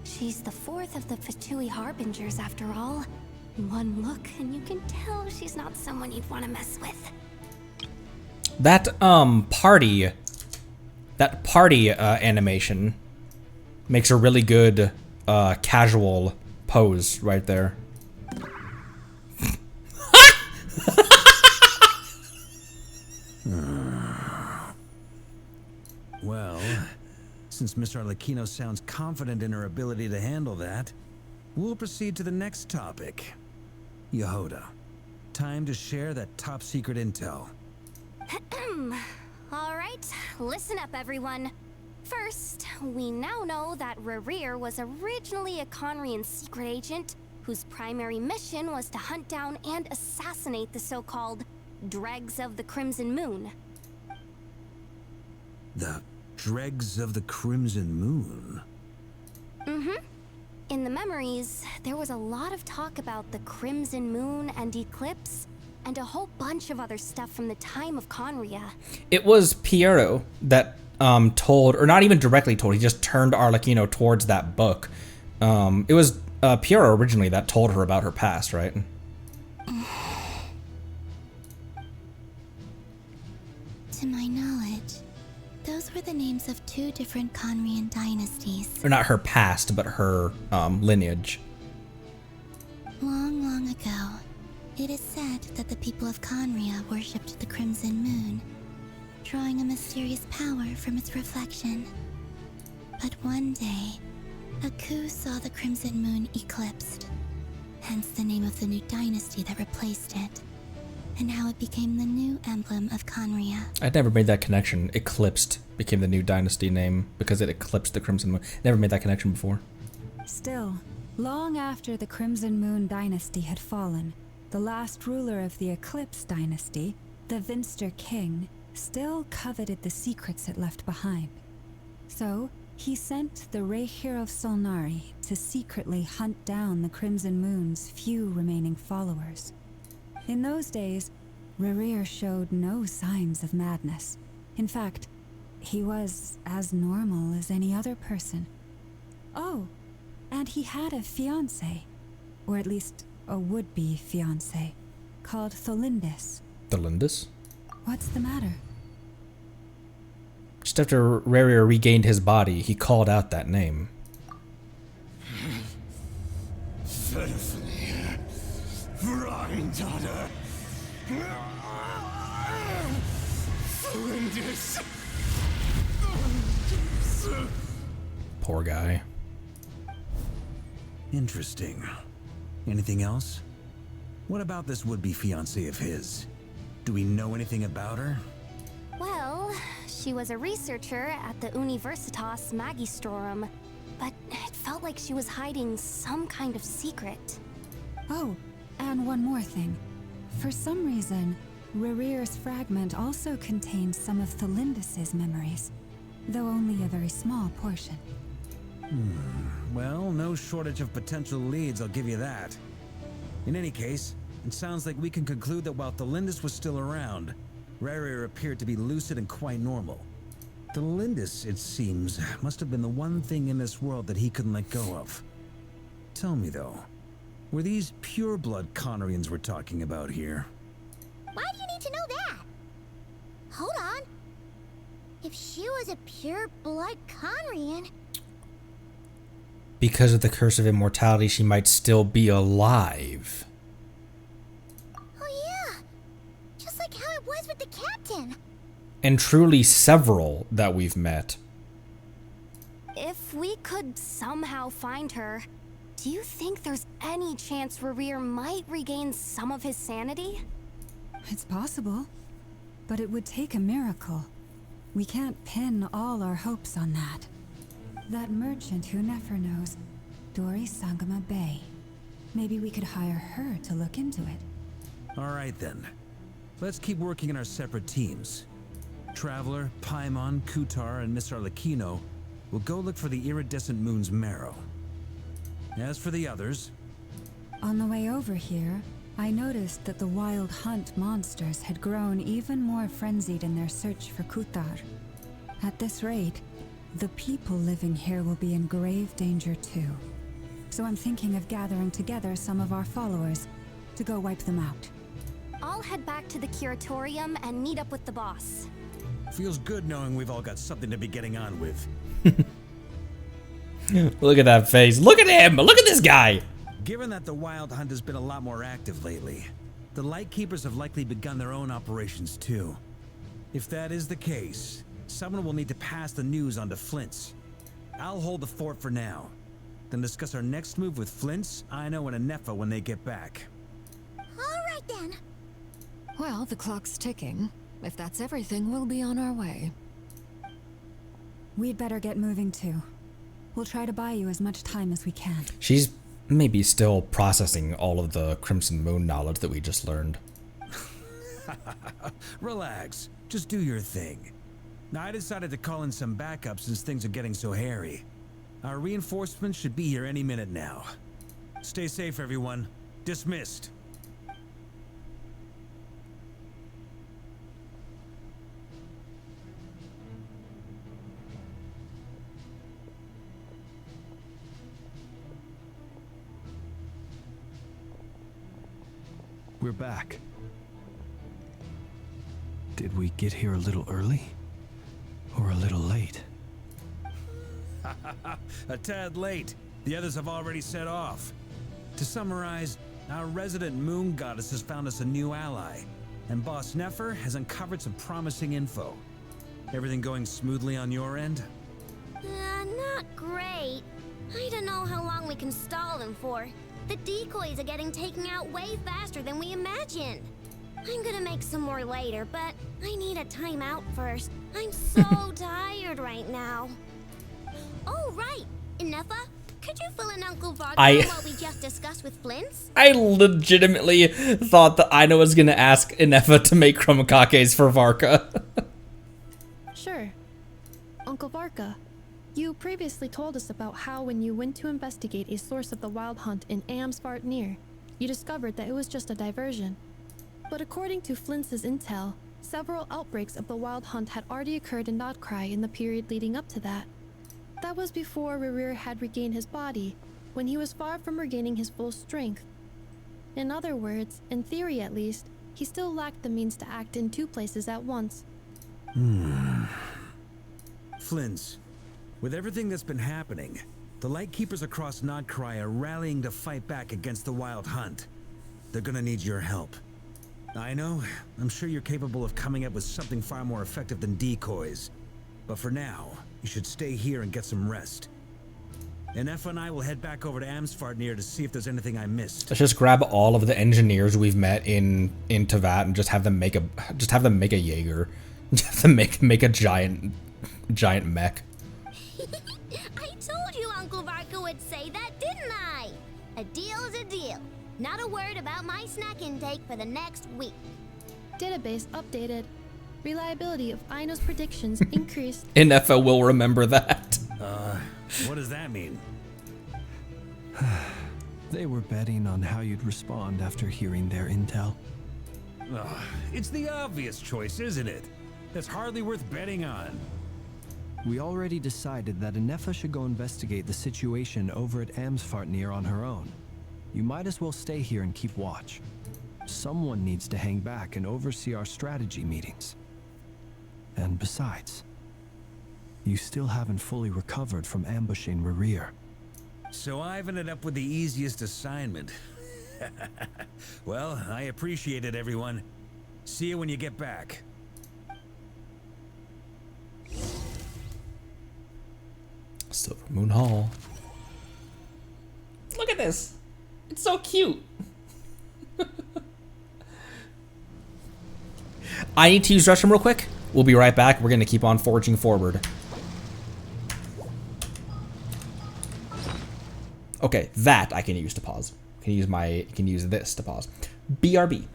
She's the fourth of the Fatui Harbingers after all. One look and you can tell she's not someone you'd want to mess with. That party animation makes a really good casual pose right there. Well, since Miss Arlecchino sounds confident in her ability to handle that, we'll proceed to the next topic. Yehuda, time to share that top secret intel. Alright, listen up everyone. First, we now know that Rier was originally a Conrian secret agent whose primary mission was to hunt down and assassinate the so-called Dregs of the Crimson Moon. The Dregs of the Crimson Moon? In the memories, there was a lot of talk about the Crimson Moon and Eclipse, and a whole bunch of other stuff from the time of Conria. It was Piero that told, or not even directly told, he just turned Arlecchino towards that book. It was Piero originally that told her about her past, right? To my knowledge, those were the names of two different Conrian dynasties. Or not her past, but her lineage. Long, long ago, it is said that the people of Conria worshipped the Crimson Moon, drawing a mysterious power from its reflection. But one day, a coup saw the Crimson Moon eclipsed, hence the name of the new dynasty that replaced it, and how it became the new emblem of Conria. I'd never made that connection. Eclipsed became the new dynasty name because it eclipsed the Crimson Moon. Never made that connection before. Still, long after the Crimson Moon dynasty had fallen, the last ruler of the Eclipse dynasty, the Vinster King, still coveted the secrets it left behind. So, he sent the Rier of Solnari to secretly hunt down the Crimson Moon's few remaining followers. In those days, Rier showed no signs of madness. In fact, he was as normal as any other person. Oh, and he had a fiancé, or at least a would-be fiancé, called Tholindis. Tholindis? What's the matter? Just after Rier regained his body, he called out that name. Daughter. Poor guy. Interesting. Anything else? What about this would-be fiancé of his? Do we know anything about her? Well, she was a researcher at the Universitas Magistrorum, but it felt like she was hiding some kind of secret. Oh, and one more thing. For some reason, Rier's fragment also contains some of Tholindis' memories, though only a very small portion. Well, no shortage of potential leads, I'll give you that. In any case, it sounds like we can conclude that while Tholindis was still around, Rier appeared to be lucid and quite normal. Tholindis, it seems, must have been the one thing in this world that he couldn't let go of. Tell me though, were these pure-blood Conrians we're talking about here? Why do you need to know that? Hold on. If she was a pure-blood Conrian... Because of the curse of immortality, she might still be alive. Oh yeah! Just like how it was with the captain. And truly several that we've met. If we could somehow find her, do you think there's any chance Rier might regain some of his sanity? It's possible, but it would take a miracle. We can't pin all our hopes on that. That merchant who Nefer knows, Dori Sangama Bay. Maybe we could hire her to look into it. All right then. Let's keep working in our separate teams. Traveler, Paimon, Kutar, and Miss Arlecchino will go look for the iridescent moon's marrow. As for the others... On the way over here, I noticed that the wild hunt monsters had grown even more frenzied in their search for Kutar. At this rate, the people living here will be in grave danger too. So I'm thinking of gathering together some of our followers to go wipe them out. I'll head back to the curatorium and meet up with the boss. Feels good knowing we've all got something to be getting on with. Look at that face. Look at him. Look at this guy. Given that the Wild Hunt has been a lot more active lately, the Lightkeepers have likely begun their own operations too. If that is the case, someone will need to pass the news on to Flint's. I'll hold the fort for now, then discuss our next move with Flint's, Ino, and Nefer when they get back. All right then. Well, the clock's ticking. If that's everything, we'll be on our way. We'd better get moving too. We'll try to buy you as much time as we can. She's maybe still processing all of the Crimson Moon knowledge that we just learned. Relax. Just do your thing. Now, I decided to call in some backup since things are getting so hairy. Our reinforcements should be here any minute now. Stay safe, everyone. Dismissed. We're back. Did we get here a little early? Or a little late? A tad late. The others have already set off. To summarize, our resident moon goddess has found us a new ally, and Boss Nefer has uncovered some promising info. Everything going smoothly on your end? Not great. I don't know how long we can stall them for. The decoys are getting taken out way faster than we imagined. I'm gonna make some more later, but I need a timeout first. I'm so tired right now. Oh, right. Nefer, could you fill in Uncle Varka on what we just discussed with Flint's? I legitimately thought that Ino was going to ask Nefer to make chromokakes for Varka. Sure. Uncle Varka, you previously told us about how when you went to investigate a source of the wild hunt in Rier, you discovered that it was just a diversion. But according to Flint's intel, several outbreaks of the wild hunt had already occurred in Nodcry in the period leading up to that. That was before Rier had regained his body, when he was far from regaining his full strength. In other words, in theory at least, he still lacked the means to act in two places at once. Flint's, with everything that's been happening, the Lightkeepers across Nodcry are rallying to fight back against the Wild Hunt. They're gonna need your help. I know, I'm sure you're capable of coming up with something far more effective than decoys. But for now, you should stay here and get some rest. And Nefer and I will head back over to Near to see if there's anything I missed. Let's just grab all of the engineers we've met in Tevat and just have them make a Jaeger. Just have them make a giant mech. I told you Uncle Varka would say that, didn't I? A deal's a deal. Not a word about my snack intake for the next week. Database updated. Reliability of Ino's predictions increased. Nefer will remember that. What does that mean? They were betting on how you'd respond after hearing their intel. It's the obvious choice, isn't it? That's hardly worth betting on. We already decided that Nefer should go investigate the situation over at Near on her own. You might as well stay here and keep watch. Someone needs to hang back and oversee our strategy meetings. And besides, you still haven't fully recovered from ambushing Rier. So I've ended up with the easiest assignment. Well, I appreciate it, everyone. See you when you get back. Silvermoon Hall. Look at this. It's so cute. I need to use restroom real quick. We'll be right back. We're going to keep on forging forward. Okay, that I can use to pause. Can use this to pause. BRB.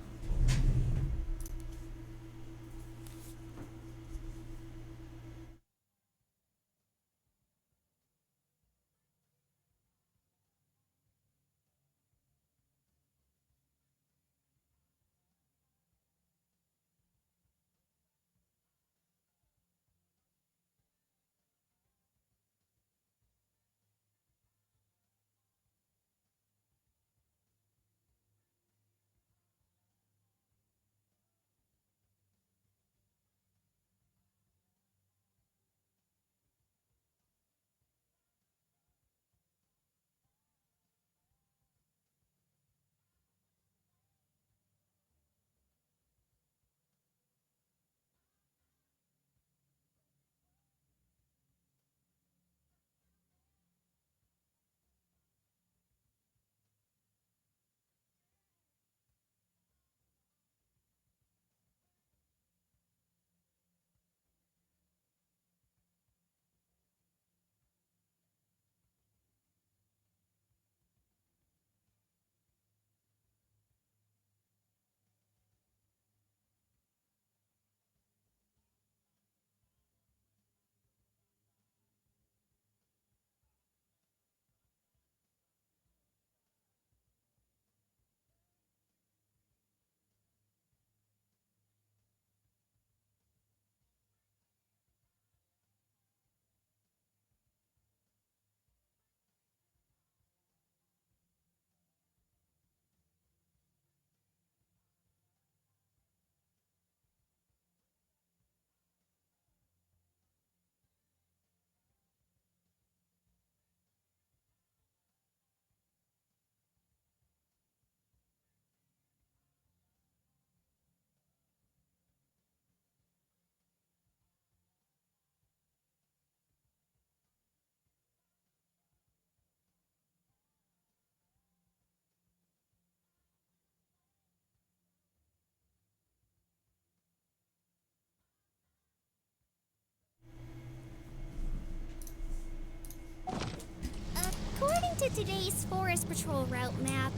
According to today's Forest Patrol route map,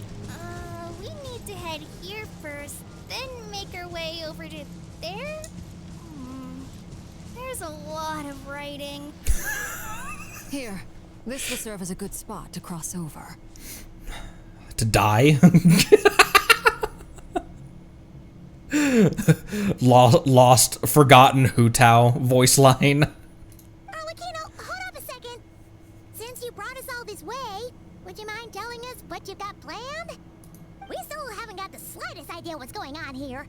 we need to head here first, then make our way over to there? There's a lot of writing. Here, this will serve as a good spot to cross over. To die? Lost, forgotten Hu Tao voice line. Arlecchino, hold up a second. Since you brought us all this way, would you mind telling us what you've got planned? We still haven't got the slightest idea what's going on here.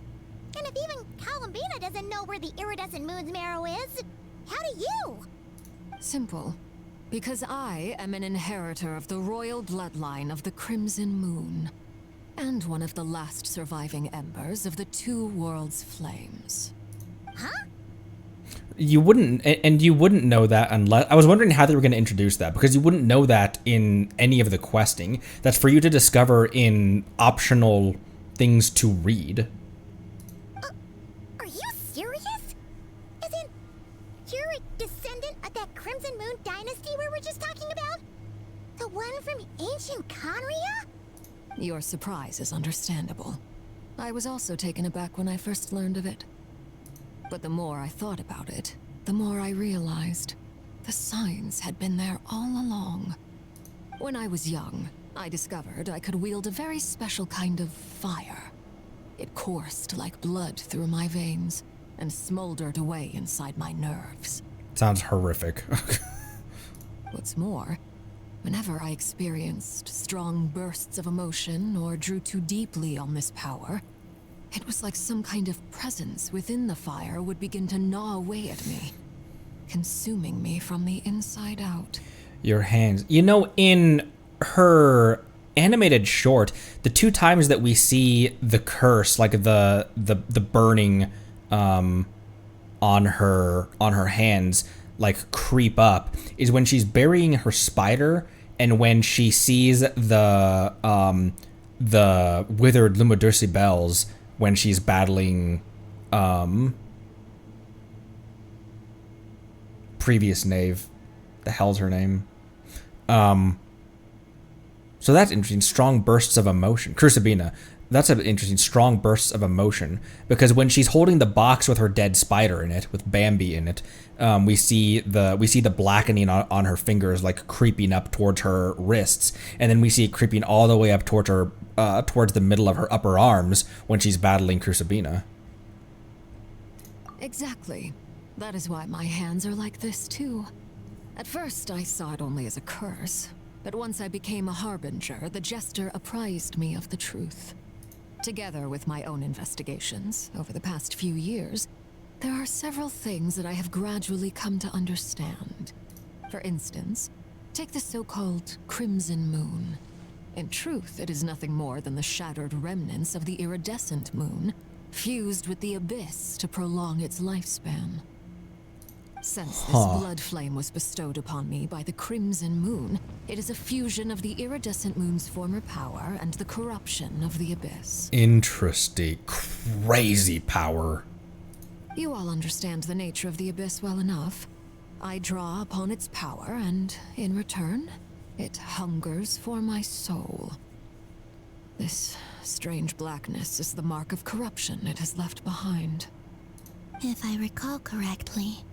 And if even Columbina doesn't know where the iridescent moon's marrow is, how do you? Simple. Because I am an inheritor of the royal bloodline of the Crimson Moon, and one of the last surviving embers of the two worlds' flames. Huh? You wouldn't, and you wouldn't know that unless, I was wondering how they were going to introduce that, because you wouldn't know that in any of the questing. That's for you to discover in optional things to read. Are you serious? Isn't you're a descendant of that Crimson Moon dynasty we were just talking about? The one from ancient Conria? Your surprise is understandable. I was also taken aback when I first learned of it. But the more I thought about it, the more I realized the signs had been there all along. When I was young, I discovered I could wield a very special kind of fire. It coursed like blood through my veins and smoldered away inside my nerves. Sounds horrific. What's more, whenever I experienced strong bursts of emotion or drew too deeply on this power, it was like some kind of presence within the fire would begin to gnaw away at me, consuming me from the inside out. Your hands. You know, in her animated short, the two times that we see the curse, like the burning on her hands, like creep up is when she's burying her spider and when she sees the withered Lumidursi bells when she's battling previous knave. The hell's her name? So that's interesting. Strong bursts of emotion. Crucibina. That's an interesting. Strong bursts of emotion. Because when she's holding the box with her dead spider in it, with Bambi in it, we see the blackening on her fingers like creeping up towards her wrists, and then we see it creeping all the way up towards her towards the middle of her upper arms when she's battling Crucibina. Exactly. That is why my hands are like this too. At first I saw it only as a curse, but once I became a harbinger, the jester apprised me of the truth. Together with my own investigations over the past few years, there are several things that I have gradually come to understand. For instance, take the so-called Crimson Moon. In truth, it is nothing more than the shattered remnants of the iridescent moon, fused with the abyss to prolong its lifespan. Since this blood flame was bestowed upon me by the Crimson Moon, it is a fusion of the iridescent moon's former power and the corruption of the abyss. Interesting. Crazy power. You all understand the nature of the abyss well enough. I draw upon its power, and in return, it hungers for my soul. This strange blackness is the mark of corruption it has left behind. If I recall correctly,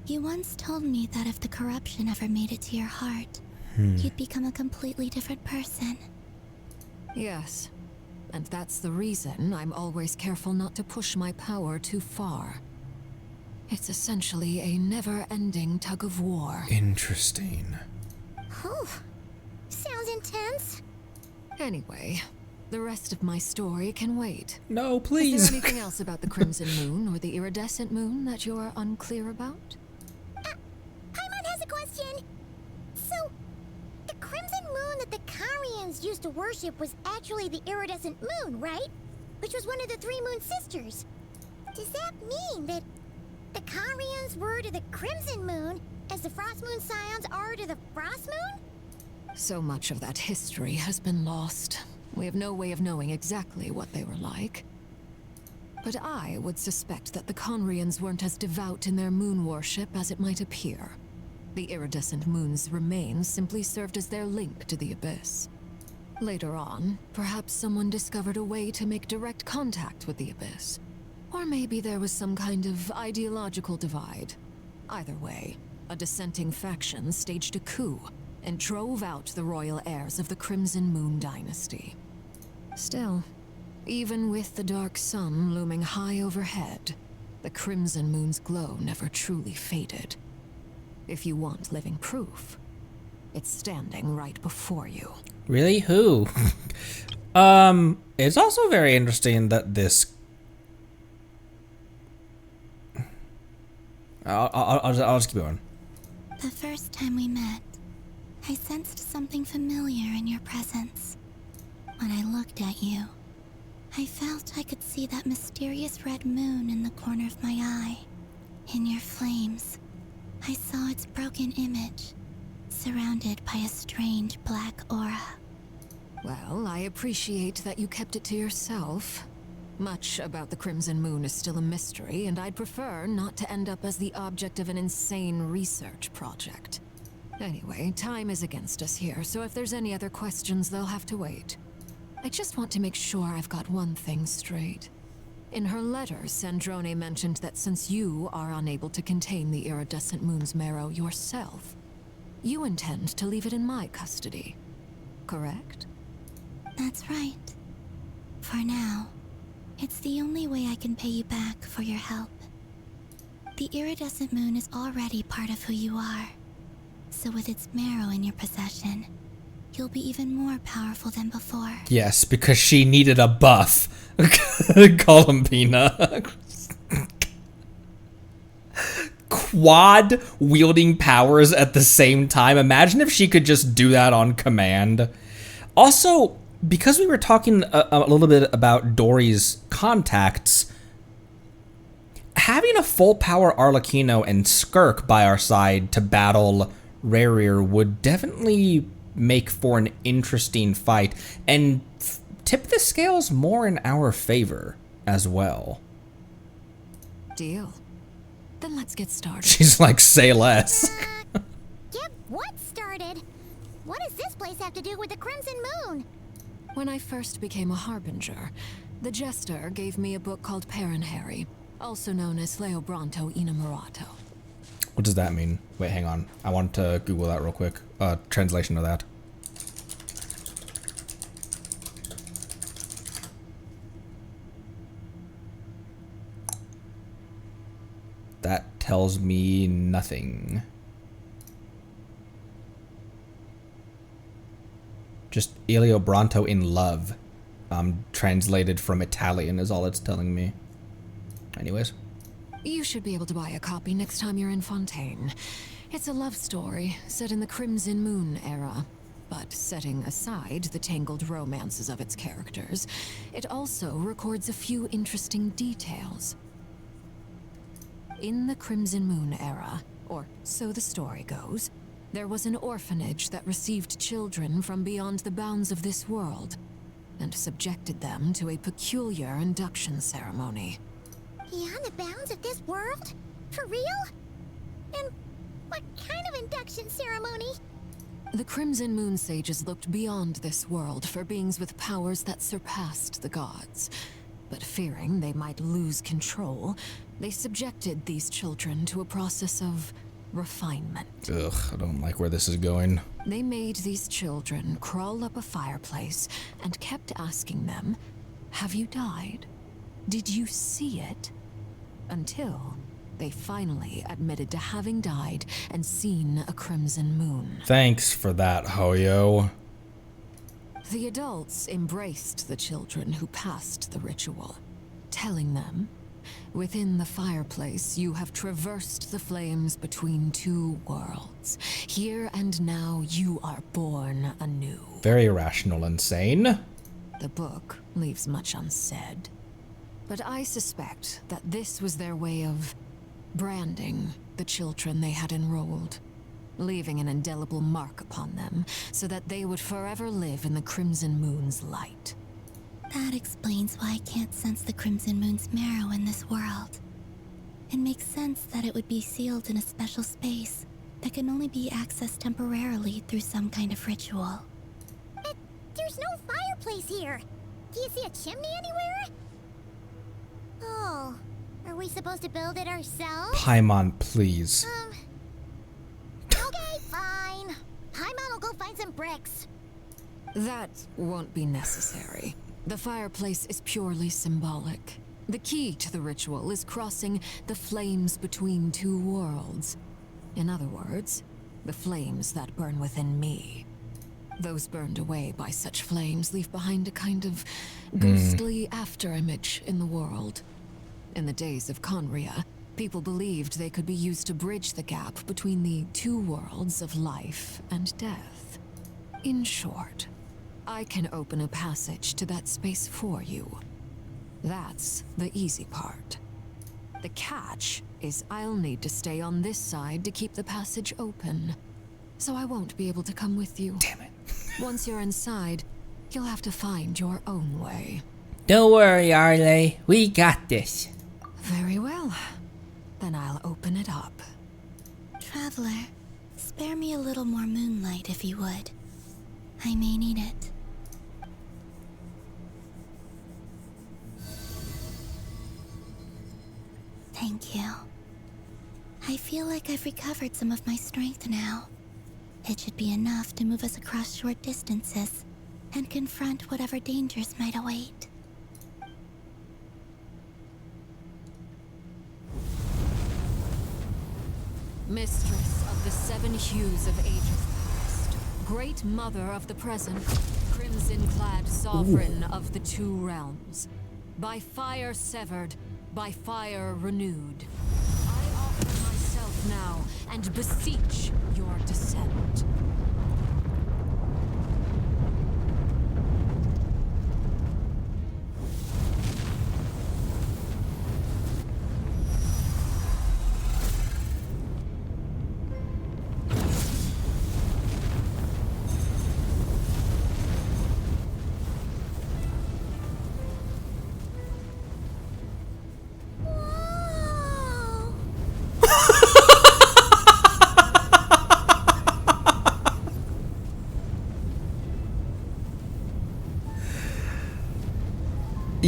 you once told me that if the corruption ever made it to your heart, you'd become a completely different person. Yes, and that's the reason I'm always careful not to push my power too far. It's essentially a never-ending tug of war. Interesting. Oh, sounds intense. Anyway, the rest of my story can wait. No, please. Is there anything else about the Crimson Moon or the iridescent moon that you're unclear about? Paimon has a question. So, the Crimson Moon that the Carians used to worship was actually the iridescent moon, right? Which was one of the three moon sisters. Does that mean that the Carians were to the Crimson Moon as the Frost Moon Scions are to the Frost Moon? So much of that history has been lost. We have no way of knowing exactly what they were like. But I would suspect that the Conrians weren't as devout in their moon worship as it might appear. The iridescent moon's remains simply served as their link to the abyss. Later on, perhaps someone discovered a way to make direct contact with the abyss. Or maybe there was some kind of ideological divide. Either way, a dissenting faction staged a coup and drove out the royal heirs of the Crimson Moon dynasty. Still, even with the dark sun looming high overhead, the Crimson Moon's glow never truly faded. If you want living proof, it's standing right before you. Really? Who? It's also very interesting that this... I'll just keep going. The first time we met, I sensed something familiar in your presence. When I looked at you, I felt I could see that mysterious red moon in the corner of my eye. In your flames, I saw its broken image, surrounded by a strange black aura. Well, I appreciate that you kept it to yourself. Much about the Crimson Moon is still a mystery, and I'd prefer not to end up as the object of an insane research project. Anyway, time is against us here, so if there's any other questions, they'll have to wait. I just want to make sure I've got one thing straight. In her letter, Sandrone mentioned that since you are unable to contain the iridescent moon's marrow yourself, you intend to leave it in my custody, correct? That's right. For now, it's the only way I can pay you back for your help. The iridescent moon is already part of who you are. So with its marrow in your possession, you'll be even more powerful than before. Yes, because she needed a buff. Columbina. Quad wielding powers at the same time. Imagine if she could just do that on command. Also, because we were talking a little bit about Dory's contacts, having a full power Arlecchino and Skirk by our side to battle Rier would definitely make for an interesting fight and tip the scales more in our favor as well. Deal. Then let's get started. She's like, say less. Get what started? What does this place have to do with the Crimson Moon? When I first became a harbinger, the Jester gave me a book called Paranhari, also known as Leobranto Innamorato. What does that mean? Wait, hang on. I want to Google that real quick. Translation of that. That tells me nothing. Just Eleobranto in love. Translated from Italian is all it's telling me. Anyways. You should be able to buy a copy next time you're in Fontaine. It's a love story set in the Crimson Moon era. But setting aside the tangled romances of its characters, it also records a few interesting details. In the Crimson Moon era, or so the story goes, there was an orphanage that received children from beyond the bounds of this world, and subjected them to a peculiar induction ceremony. Beyond the bounds of this world? For real? And what kind of induction ceremony? The Crimson Moon sages looked beyond this world for beings with powers that surpassed the gods. But fearing they might lose control, they subjected these children to a process of refinement. Ugh, I don't like where this is going. They made these children crawl up a fireplace and kept asking them, "Have you died? Did you see it?" Until they finally admitted to having died and seen a crimson moon. Thanks for that, Hoyo. The adults embraced the children who passed the ritual, telling them, "Within the fireplace, you have traversed the flames between two worlds. Here and now, you are born anew." Very rational and sane. The book leaves much unsaid, but I suspect that this was their way of branding the children they had enrolled, leaving an indelible mark upon them so that they would forever live in the Crimson Moon's light. That explains why I can't sense the Crimson Moon's marrow in this world. It makes sense that it would be sealed in a special space that can only be accessed temporarily through some kind of ritual. But there's no fireplace here. Do you see a chimney anywhere? Oh, are we supposed to build it ourselves? Paimon, please. Okay, fine. Paimon will go find some bricks. That won't be necessary. The fireplace is purely symbolic. The key to the ritual is crossing the flames between two worlds. In other words, the flames that burn within me. Those burned away by such flames leave behind a kind of ghostly afterimage in the world. In the days of Conria, people believed they could be used to bridge the gap between the two worlds of life and death. In short, I can open a passage to that space for you. That's the easy part. The catch is I'll need to stay on this side to keep the passage open, so I won't be able to come with you. Damn it. Once you're inside, you'll have to find your own way. Don't worry, Arle. We got this. Very well. Then I'll open it up. Traveler, spare me a little more moonlight if you would. I may need it. Thank you. I feel like I've recovered some of my strength now. It should be enough to move us across short distances and confront whatever dangers might await. Mistress of the seven hues of ages past, great mother of the present, crimson-clad sovereign of the two realms, by fire severed, by fire renewed, I offer myself now and beseech your descent.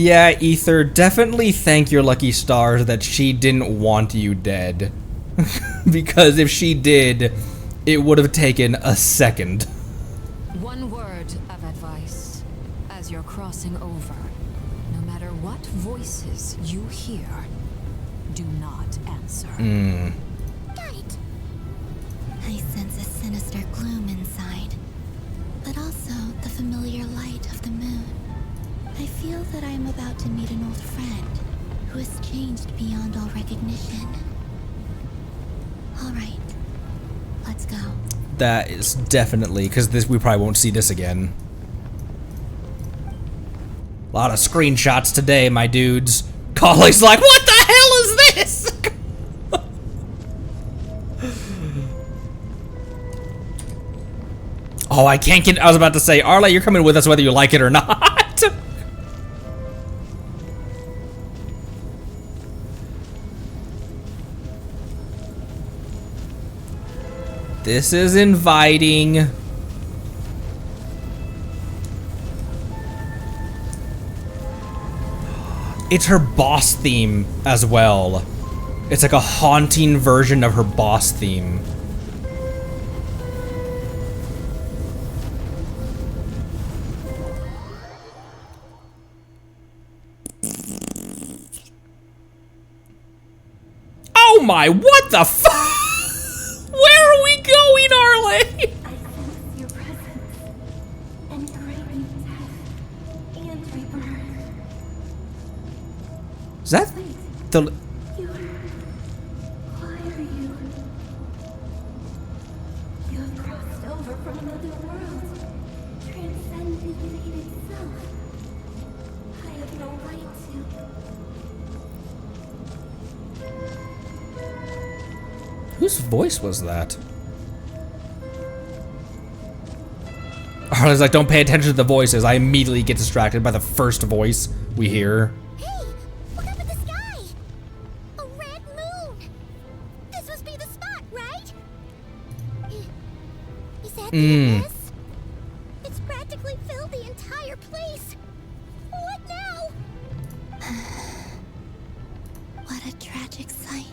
Yeah, Ether, definitely thank your lucky stars that she didn't want you dead. Because if she did, it would have taken a second. One word of advice. As you're crossing over, no matter what voices you hear, do not answer. Got it. I sense a sinister gloom inside, but also the familiar light of the moon. I feel that I am about to meet an old friend who has changed beyond all recognition. All right, let's go. That is definitely, because this we probably won't see this again. A lot of screenshots today, my dudes. Colley's like, what the hell is this? Oh, I can't get, I was about to say, Arla, you're coming with us whether you like it or not. This is inviting. It's her boss theme as well. It's like a haunting version of her boss theme. Oh my, what the fuck? Where are we going, Arle? I sense your presence and craving death and rebirth. Is that the... Why are you? You have crossed over from another world, transcended fate itself. I have no right to. Whose voice was that? Arle's like, don't pay attention to the voices. I immediately get distracted by the first voice we hear. Hey, look up at the sky! A red moon! This must be the spot, right? Is that the abyss? It's practically filled the entire place. What now? What a tragic sight.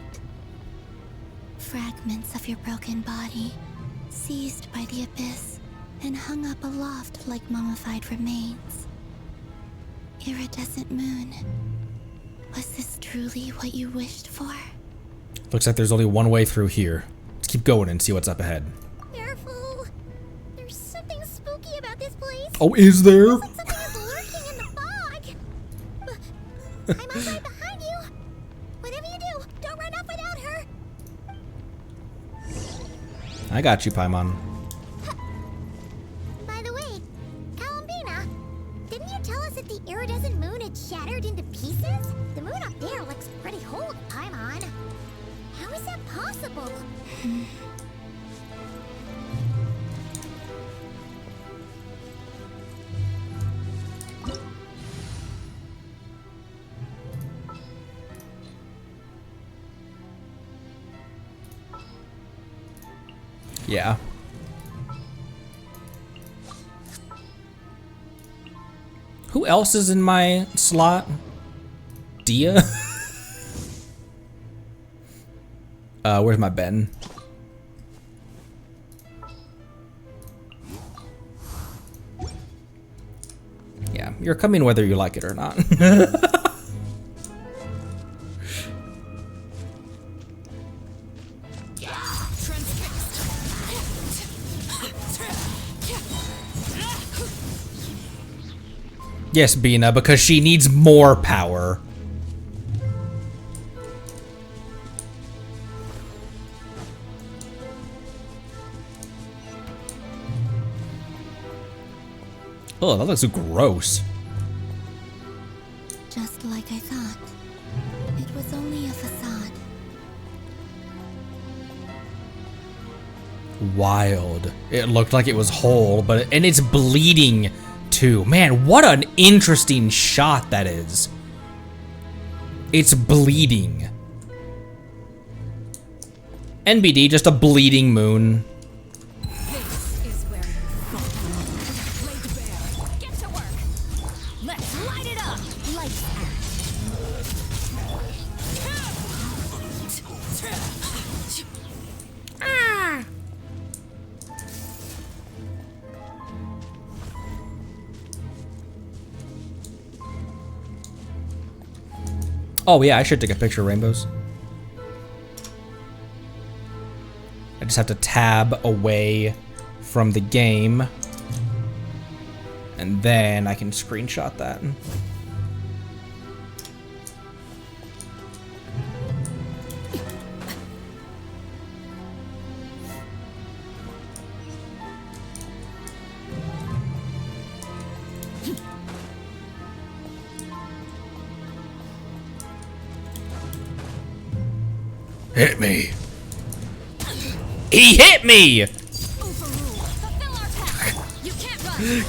Fragments of your broken body, seized by the abyss, and hung up aloft like mummified remains. Iridescent moon. Was this truly what you wished for? Looks like there's only one way through here. Let's keep going and see what's up ahead. Careful. There's something spooky about this place. Oh, is there? Something is lurking in the fog. I'm right behind you. Whatever you do, don't run off without her. I got you, Paimon. By the way, Columbina, didn't you tell us that the iridescent moon had shattered into pieces? The moon up there looks pretty whole, Paimon. How is that possible? Yeah. Who else is in my slot? Dia? Where's my Ben? Yeah, you're coming whether you like it or not. Yes, Bina, because she needs more power. Oh, that looks gross. Just like I thought. It was only a facade. Wild. It looked like it was whole, and it's bleeding too. Man, what an interesting shot that is. It's bleeding. NBD, just a bleeding moon. This is where you fall. Laid bare. Get to work. Let's light it up. Like Oh yeah, I should take a picture of rainbows. I just have to tab away from the game. And then I can screenshot that. Hit me. He hit me!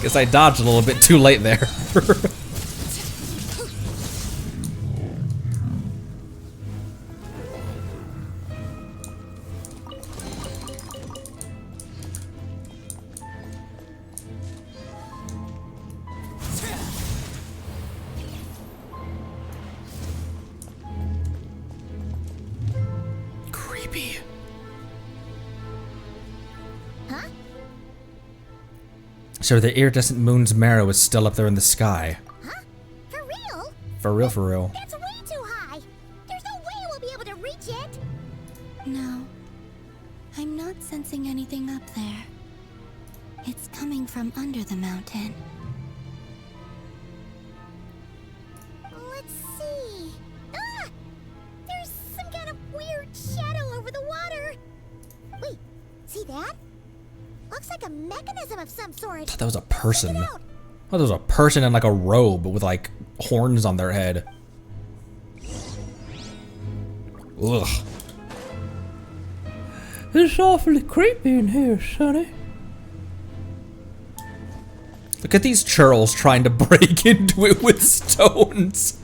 Guess I dodged a little bit too late there. Creepy. Huh? So the iridescent moon's marrow is still up there in the sky. Huh? For real? For real, for real. That's way too high. There's no way we'll be able to reach it. No. I'm not sensing anything up there. It's coming from under the mountain. Let's see. Ah! There's some kind of weird shadow over the water. Wait, see that? Looks like a mechanism of some sort. I thought that was a person. I thought that was a person in like a robe with like horns on their head. Ugh. It's awfully creepy in here, Sonny. Look at these churls trying to break into it with stones.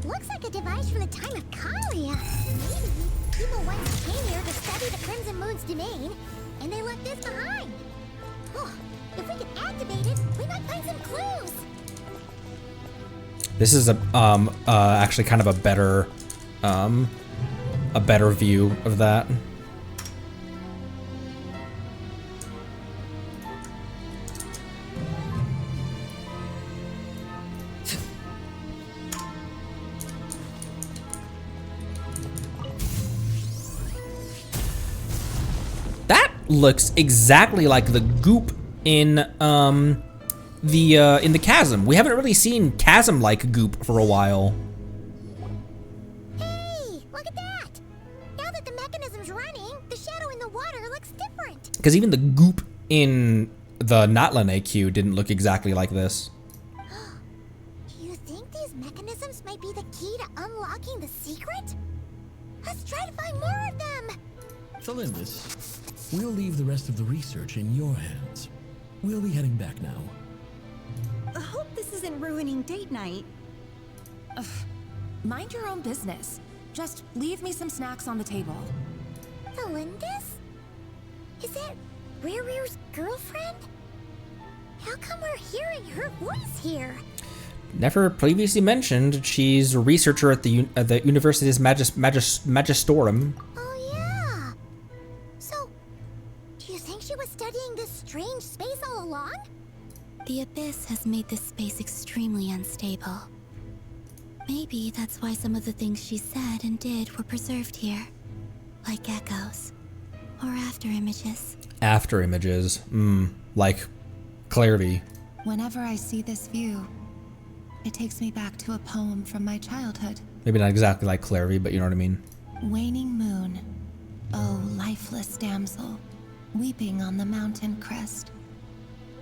Looks like a device from the time of Kalia. Maybe people once came here to study the Crimson Moon's domain, and they left this behind. Oh, if we could activate it, we might find some clues. This is actually kind of a better view of that. That looks exactly like the goop in the chasm. We haven't really seen chasm-like goop for a while. Hey, look at that! Now that the mechanism's running, the shadow in the water looks different. Because even the goop in the Natlan AQ didn't look exactly like this. Do you think these mechanisms might be the key to unlocking the secret? Let's try to find more of them. Felindis, we'll leave the rest of the research in your hands. We'll be heading back now. I hope this isn't ruining date night. Ugh. Mind your own business. Just leave me some snacks on the table. Felindis? Is that Rier's girlfriend? How come we're hearing her voice here? Nefer previously mentioned she's a researcher at the University's Magistorum. Oh yeah. So, do you think she was studying this strange space all along? The Abyss has made this space extremely unstable. Maybe that's why some of the things she said and did were preserved here. Like echoes. Or after images. After images. Like Clarity. Whenever I see this view, it takes me back to a poem from my childhood. Maybe not exactly like Clarity, but you know what I mean. Waning moon, oh lifeless damsel, weeping on the mountain crest.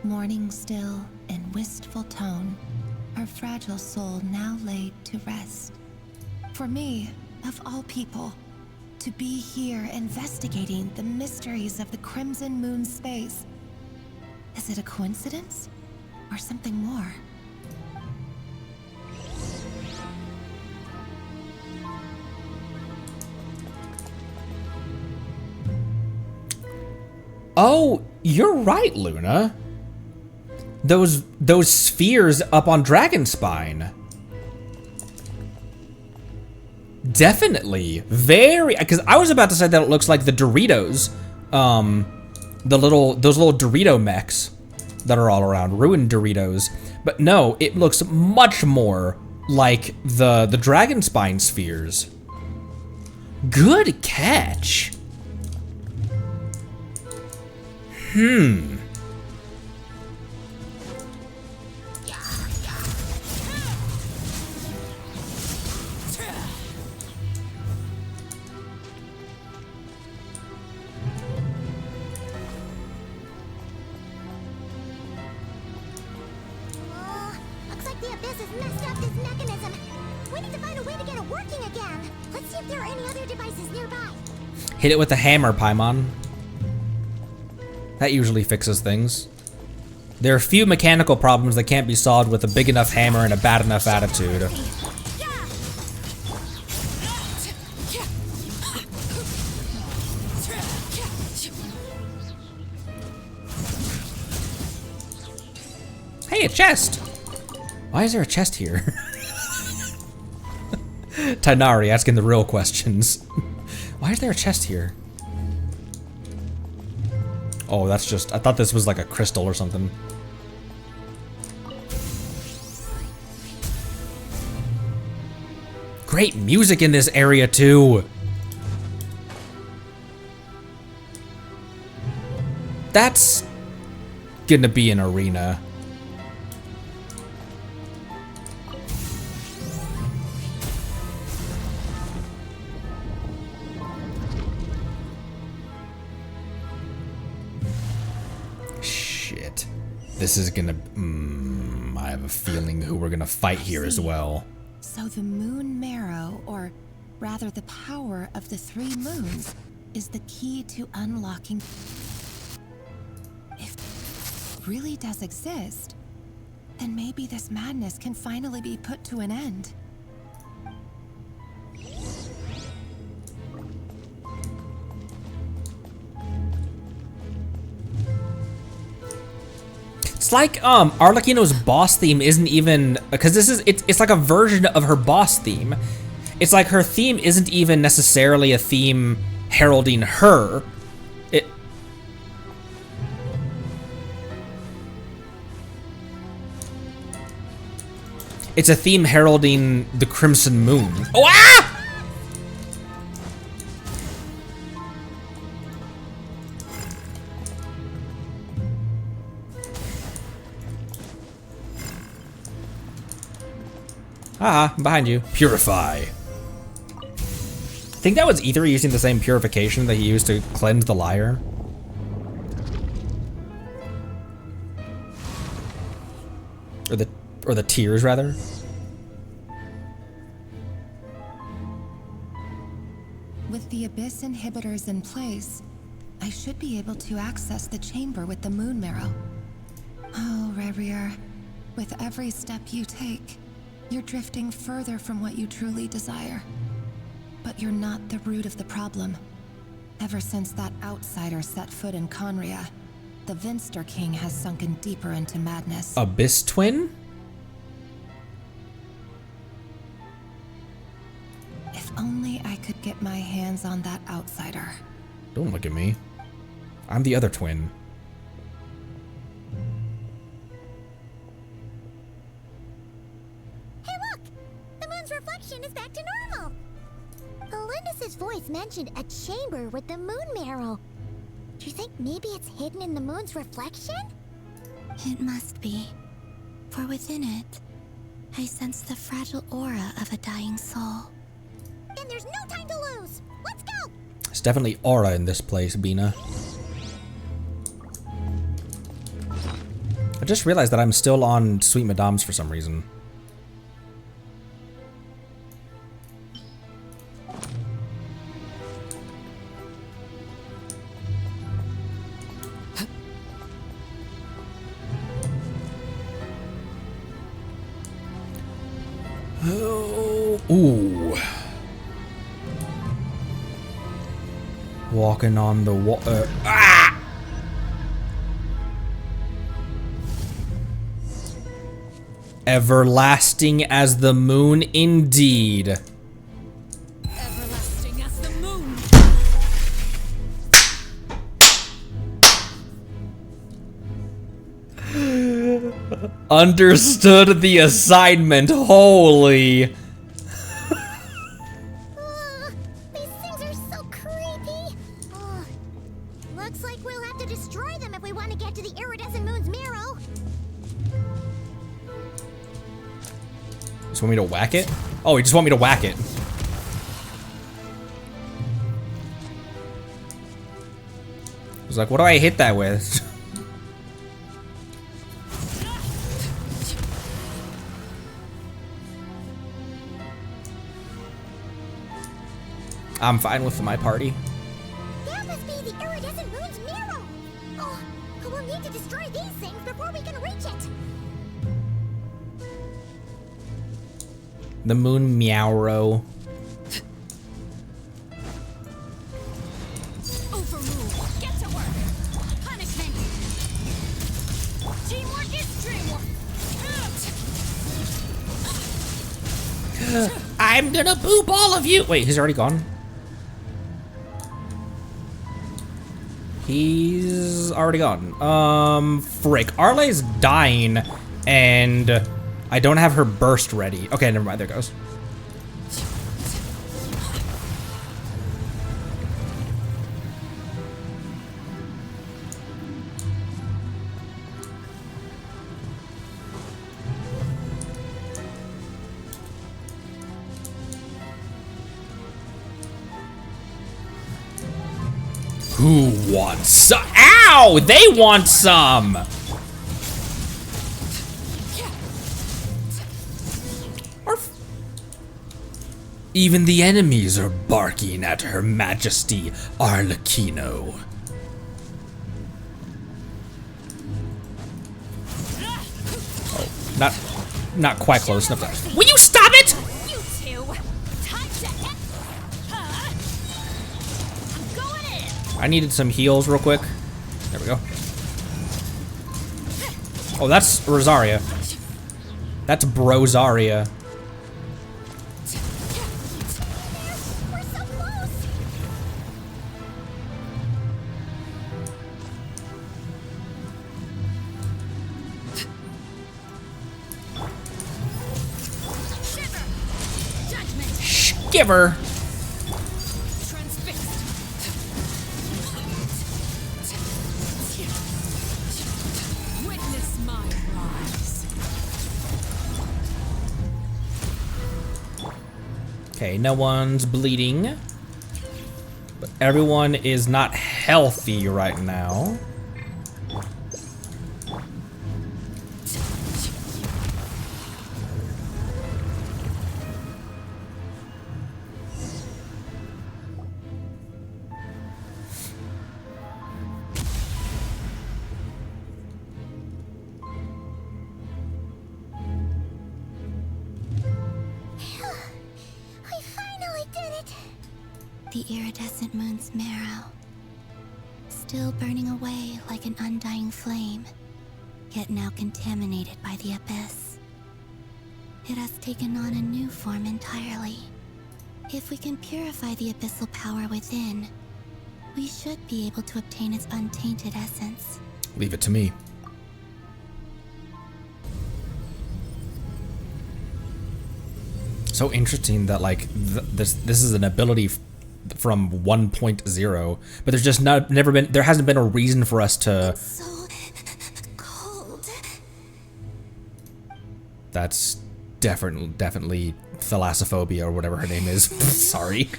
Mourning still in wistful tone, her fragile soul now laid to rest. For me, of all people, to be here investigating the mysteries of the Crimson Moon space. Is it a coincidence or something more? Oh, you're right, Luna. Those spheres up on Dragonspine. Definitely. Very, because I was about to say that it looks like the Doritos. Those little Dorito mechs that are all around, ruined Doritos. But no, it looks much more like the dragon spine spheres. Good catch. Looks like the Abyss has messed up this mechanism. We need to find a way to get it working again. Let's see if there are any other devices nearby. Hit it with a hammer, Paimon. That usually fixes things. There are few mechanical problems that can't be solved with a big enough hammer and a bad enough attitude. Hey, a chest! Why is there a chest here? Tighnari asking the real questions. Why is there a chest here? Oh, that's just... I thought this was like a crystal or something. Great music in this area, too. That's gonna be an arena. This is gonna... I have a feeling who we're gonna fight here as well. So the moon marrow, or rather the power of the 3 moons, is the key to unlocking... If it really does exist, then maybe this madness can finally be put to an end. It's like Arlecchino's boss theme isn't even, because it's like a version of her boss theme. It's like her theme isn't even necessarily a theme heralding her. It's a theme heralding the Crimson Moon. Oh, ah! I'm behind you. Purify. I think that was either using the same purification that he used to cleanse the liar. Or the tears, rather. With the Abyss inhibitors in place, I should be able to access the chamber with the moon marrow. Oh, Rier, with every step you take, you're drifting further from what you truly desire. But you're not the root of the problem. Ever since that outsider set foot in Conria, the Vinster King has sunken deeper into madness. Abyss Twin? If only I could get my hands on that outsider. Don't look at me. I'm the other twin. Reflection is back to normal. Elendis' voice mentioned a chamber with the moon marrow. Do you think maybe it's hidden in the moon's reflection? It must be. For within it, I sense the fragile aura of a dying soul. Then there's no time to lose. Let's go! There's definitely aura in this place, Bina. I just realized that I'm still on Sweet Madame's for some reason. Ooh. Walking on the water. Ah! Everlasting as the moon indeed. Everlasting as the moon. understood the assignment. Holy. These things are so creepy. Looks like we'll have to destroy them if we want to get to the iridescent moon's marrow. Just want me to whack it? Oh, you just want me to whack it. I was like, what do I hit that with? I'm fine with my party. That must be the iridescent moon's marrow. Oh, we'll need to destroy these things before we can reach it. The moon meowro. Overrule. Get to work. Punishment. Teamwork is dreamwork. I'm gonna boop all of you. Wait, he's already gone? He's already gone. Frick. Arle's dying, and I don't have her burst ready. Okay, never mind. There it goes. Who wants some? Ow! They want some! Even the enemies are barking at Her Majesty Arlecchino. Oh, not quite close enough. Will you stop it? You two. Time to hit. I'm going in. I needed some heals real quick. There we go. Oh, that's Rosaria. That's Brosaria. We're so close. Giver. Witness my rise. Okay, no one's bleeding. But everyone is not healthy right now. We finally did it. The iridescent moon's marrow, still burning away like an undying flame, yet now contaminated by the abyss. It has taken on a new form entirely. If we can purify the abyssal power within, we should be able to obtain its untainted essence. Leave it to me. So interesting that like this is an ability from 1.0, but there's just there hasn't been a reason for us to. It's so cold. That's definitely thalassophobia or whatever her name is. Sorry.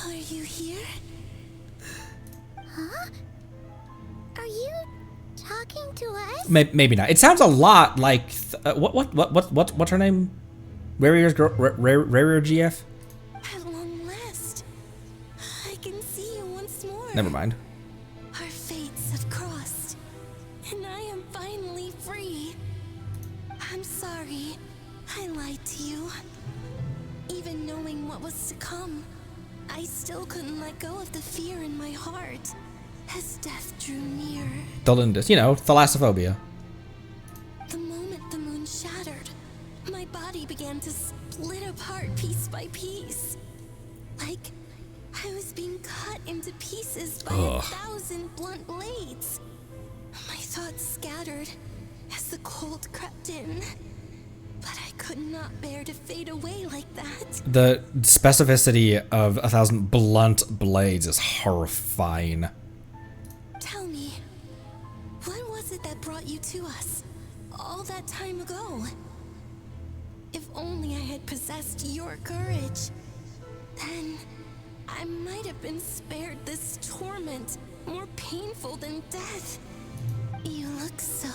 Are you here? Huh? Are you talking to us? Maybe not. It sounds a lot like what's her name? Rier's girl, Rier GF. At long last, I can see you once more. Never mind. Our fates have crossed, and I am finally free. I'm sorry, I lied to you. Even knowing what was to come, I still couldn't let go of the fear in my heart as death drew near. Delindus, thalassophobia. The moment the moon shattered, my body began to split apart piece by piece. Like I was being cut into pieces by 1,000 blunt blades. My thoughts scattered, as the cold crept in. But I could not bear to fade away like that. The specificity of 1,000 blunt blades is horrifying. Tell me, what was it that brought you to us all that time ago? If only I had possessed your courage, then I might have been spared this torment, more painful than death. You look so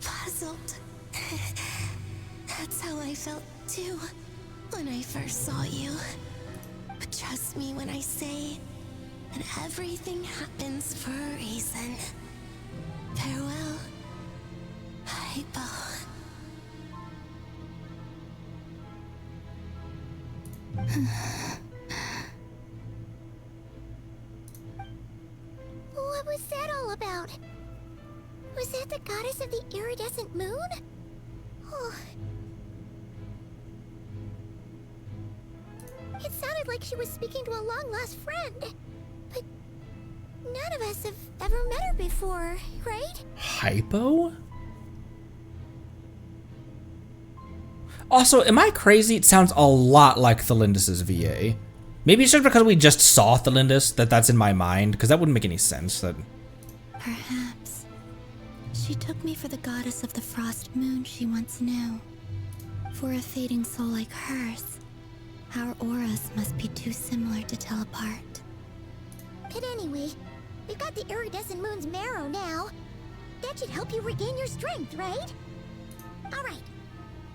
puzzled. That's how I felt too when I first saw you. But trust me when I say that everything happens for a reason. Farewell, Hypo. What was that all about? Was that the goddess of the iridescent moon? Oh. It sounded like she was speaking to a long-lost friend. But none of us have ever met her before, right? Hypo? Also, am I crazy? It sounds a lot like Thelindis' VA. Maybe it's just because we just saw Thelindis that's in my mind, because that wouldn't make any sense. That Perhaps she took me for the goddess of the frost moon she once knew. For a fading soul like hers, our auras must be too similar to tell apart. But anyway, we've got the iridescent moon's marrow now. That should help you regain your strength, right? Alright,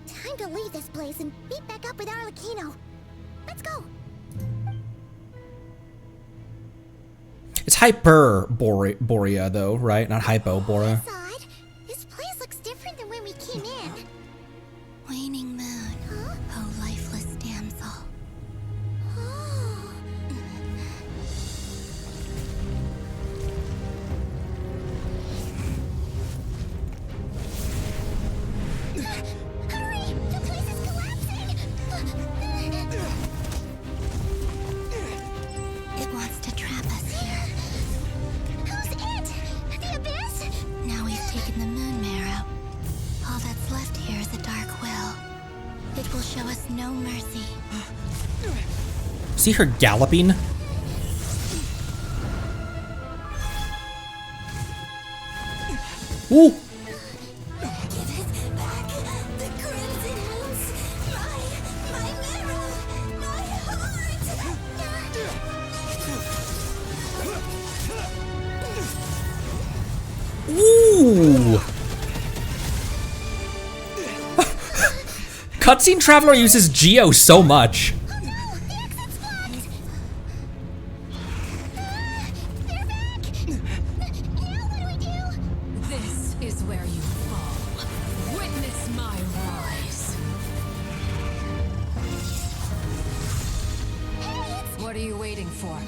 time to leave this place and meet back up with Arlecchino. Let's go! it's Hyperborea though, right? Not Hypoborea. Odd. This place looks different than when we came in. Waning moon, oh lifeless damsel. Oh. Hurry! The place is collapsing! It wants to trap us here. Who's it? The abyss? Now we've taken the moon marrow. All that's left here is a dark will. It will show us no mercy. See her galloping? Ooh! Ooh! Cutscene Traveler uses Geo so much. This is where you fall. Witness my rise. What are you waiting for?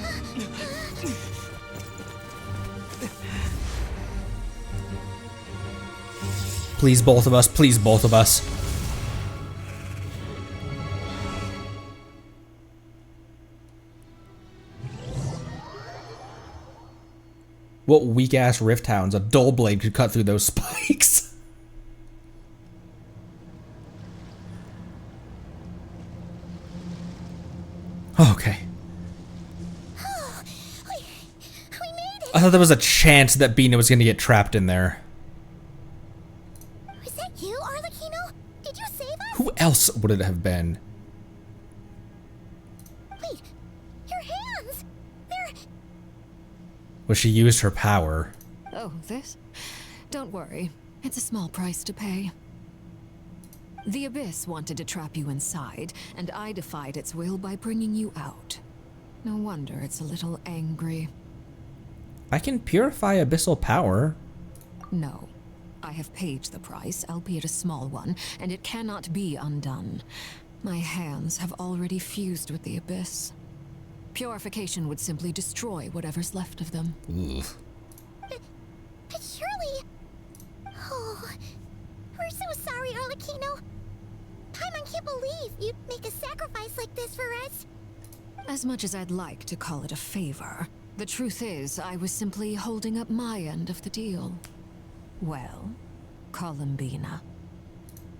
Please, both of us. Please, both of us. What weak-ass rift hounds? A dull blade could cut through those spikes. Okay. I thought there was a chance that Bina was gonna get trapped in there. Was that you, Arlecchino? Did you save us? Who else would it have been? Wait, your hands! They're... Well, she used her power. Oh, this? Don't worry. It's a small price to pay. The Abyss wanted to trap you inside, and I defied its will by bringing you out. No wonder it's a little angry. I can purify abyssal power. No. I have paid the price, albeit a small one, and it cannot be undone. My hands have already fused with the Abyss. Purification would simply destroy whatever's left of them. Ugh. But surely... Oh, we're so sorry, Arlecchino. Paimon can't believe you'd make a sacrifice like this for us. As much as I'd like to call it a favor, the truth is I was simply holding up my end of the deal. Well, Columbina.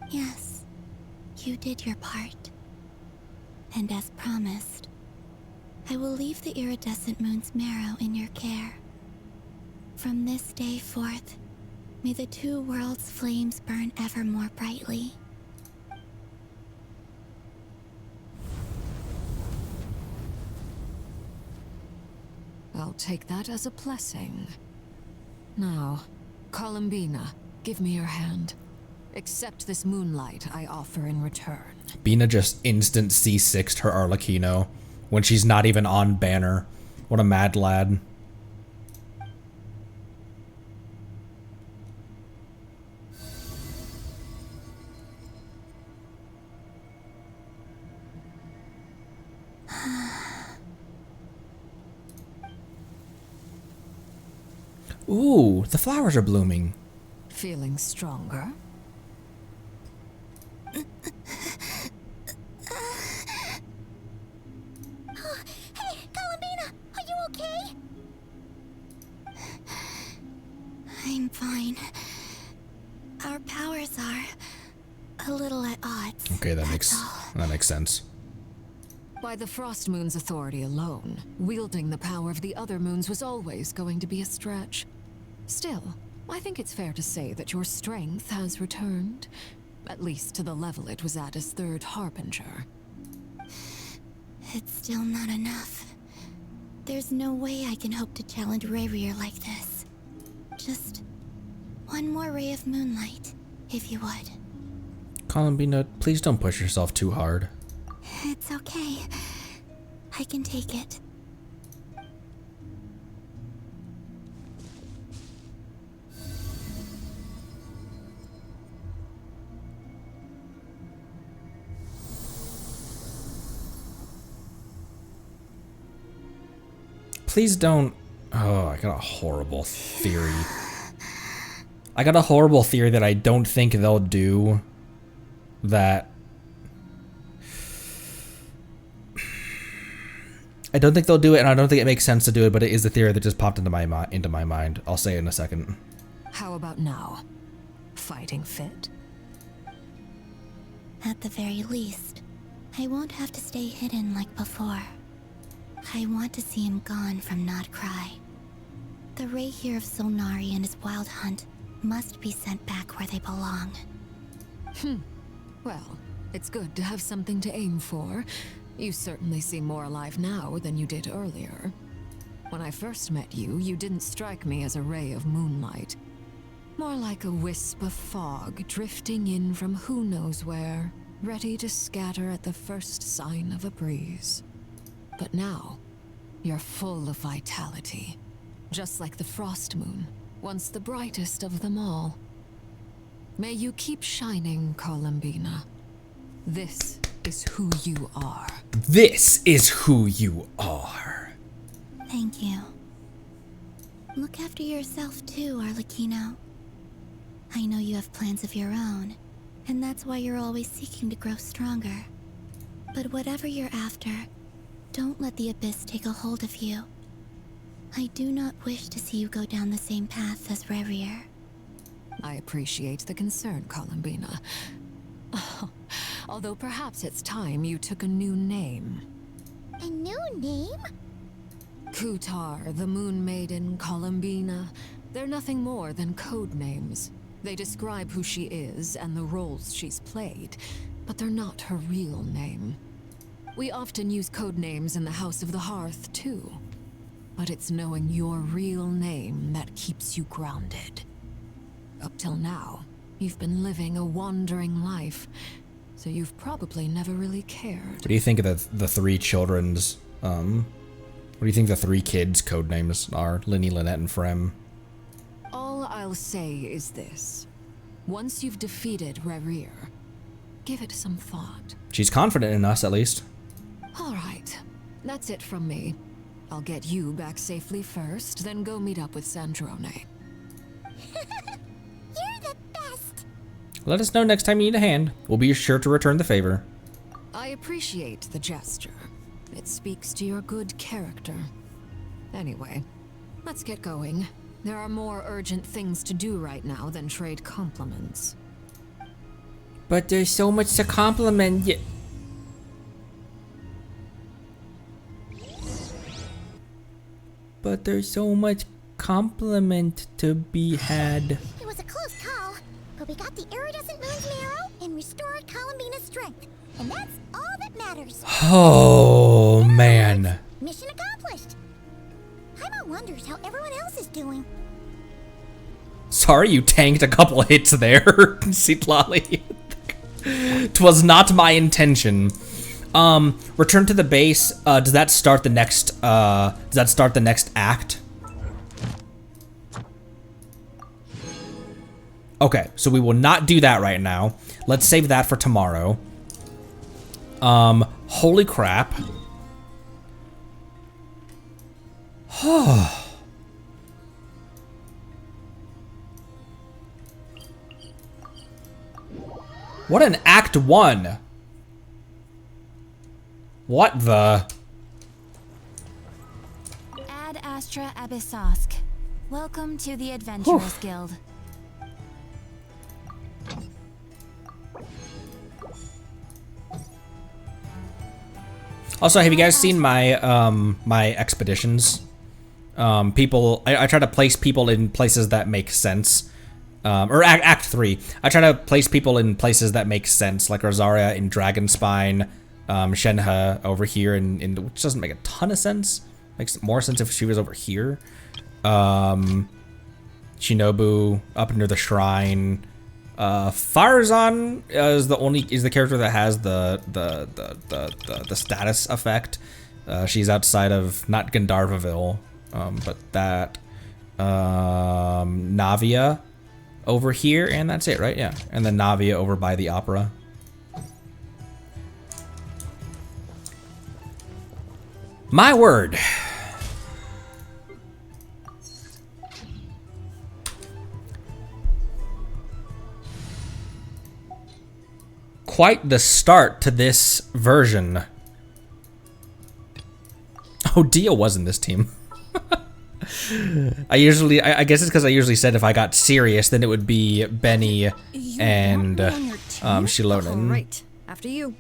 Yes, you did your part. And as promised, I will leave the iridescent moon's marrow in your care. From this day forth, may the two worlds' flames burn ever more brightly. I'll take that as a blessing. Now, Columbina, give me your hand. Accept this moonlight I offer in return. Bina just instant C6'd her Arlecchino when she's not even on banner. What a mad lad. Ooh, the flowers are blooming. Feeling stronger? Hey, Columbina, are you okay? I'm fine. Our powers are a little at odds. Okay, that makes sense. By the Frost Moon's authority alone, wielding the power of the other moons was always going to be a stretch. Still, I think it's fair to say that your strength has returned, at least to the level it was at as Third Harbinger. It's still not enough. There's no way I can hope to challenge Rier like this. Just one more ray of moonlight, if you would. Columbina, please don't push yourself too hard. It's okay. I can take it. Please don't. Oh, I got a horrible theory. I got a horrible theory that I don't think they'll do that. I don't think they'll do it, and I don't think it makes sense to do it, but it is the theory that just popped into my mind. I'll say it in a second. How about now? Fighting fit? At the very least, I won't have to stay hidden like before. I want to see him gone from Not Cry. The Rier of Solnari and his wild hunt must be sent back where they belong. Well, it's good to have something to aim for. You certainly seem more alive now than you did earlier. When I first met you, you didn't strike me as a ray of moonlight. More like a wisp of fog drifting in from who knows where, ready to scatter at the first sign of a breeze. But now, you're full of vitality. Just like the Frost Moon, once the brightest of them all. May you keep shining, Columbina. This is who you are. This is who you are. Thank you. Look after yourself too, Arlecchino. I know you have plans of your own, and that's why you're always seeking to grow stronger. But whatever you're after, don't let the Abyss take a hold of you. I do not wish to see you go down the same path as Rier. I appreciate the concern, Columbina. Although perhaps it's time you took a new name. A new name? Kutar, the Moon Maiden, Columbina. They're nothing more than code names. They describe who she is and the roles she's played, but they're not her real name. We often use code names in the House of the Hearth, too. But it's knowing your real name that keeps you grounded. Up till now, you've been living a wandering life, so you've probably never really cared. What do you think of the three children's, what do you think the three kids' code names are? Linny, Lynette, and Frem. All I'll say is this. Once you've defeated Rier, give it some thought. She's confident in us, at least. All right, that's it from me. I'll get you back safely first, then go meet up with Sandrone. You're the best. Let us know next time you need a hand. We'll be sure to return the favor. I appreciate the gesture. It speaks to your good character. Anyway, let's get going. There are more urgent things to do right now than trade compliments. But there's so much to compliment. But there's so much compliment to be had. It was a close call, but we got the iridescent moon's marrow and restored Columbina's strength. And that's all that matters. Oh, man. Mission accomplished. Paimon wonders how everyone else is doing. Sorry you tanked a couple hits there, Citlali. 'Twas not my intention. Return to the base. Does that start the next act? Okay, so we will not do that right now. Let's save that for tomorrow. Holy crap. What an Act 1. What the? Ad Astra Abyssosk. Welcome to the Adventurers Guild. Also, have you guys seen my my expeditions? I try to place people in places that make sense. Or Act 3. I try to place people in places that make sense, like Rosaria in Dragonspine, Shenhe over here, which doesn't make a ton of sense. Makes more sense if she was over here. Shinobu up near the shrine. Farazan is the character that has the status effect. She's outside of not Gandharvaville, but that Navia over here, and that's it, right? Yeah, and then Navia over by the opera. My word. Quite the start to this version. Oh, Dio was in this team. I guess it's because I usually said if I got serious, then it would be Benny and Shilonen. Right, after you.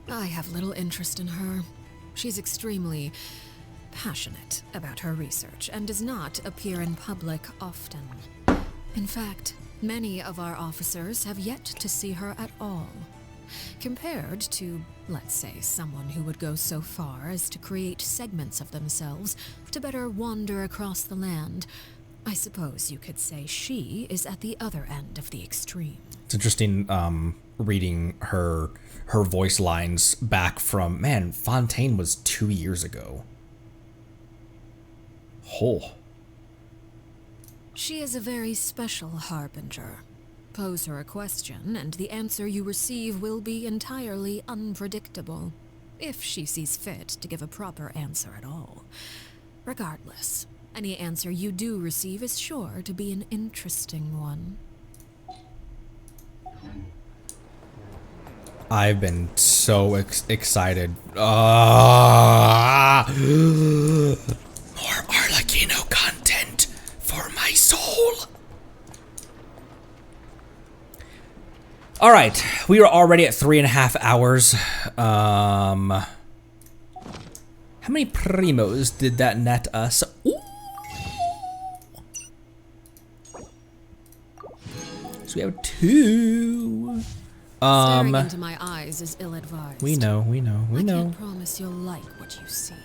I have little interest in her. She's extremely passionate about her research and does not appear in public often. In fact, many of our officers have yet to see her at all. Compared to, let's say, someone who would go so far as to create segments of themselves to better wander across the land, I suppose you could say she is at the other end of the extreme. It's interesting reading her voice lines back from, man, Fontaine was 2 years ago. Oh. She is a very special harbinger. Pose her a question, and the answer you receive will be entirely unpredictable, if she sees fit to give a proper answer at all. Regardless, any answer you do receive is sure to be an interesting one. I've been so excited. More Arlecchino content for my soul. All right, we are already at 3.5 hours. How many primos did that net us? Ooh. So we have 2. Staring into my eyes is ill-advised. We know. I can't promise you'll like what you see.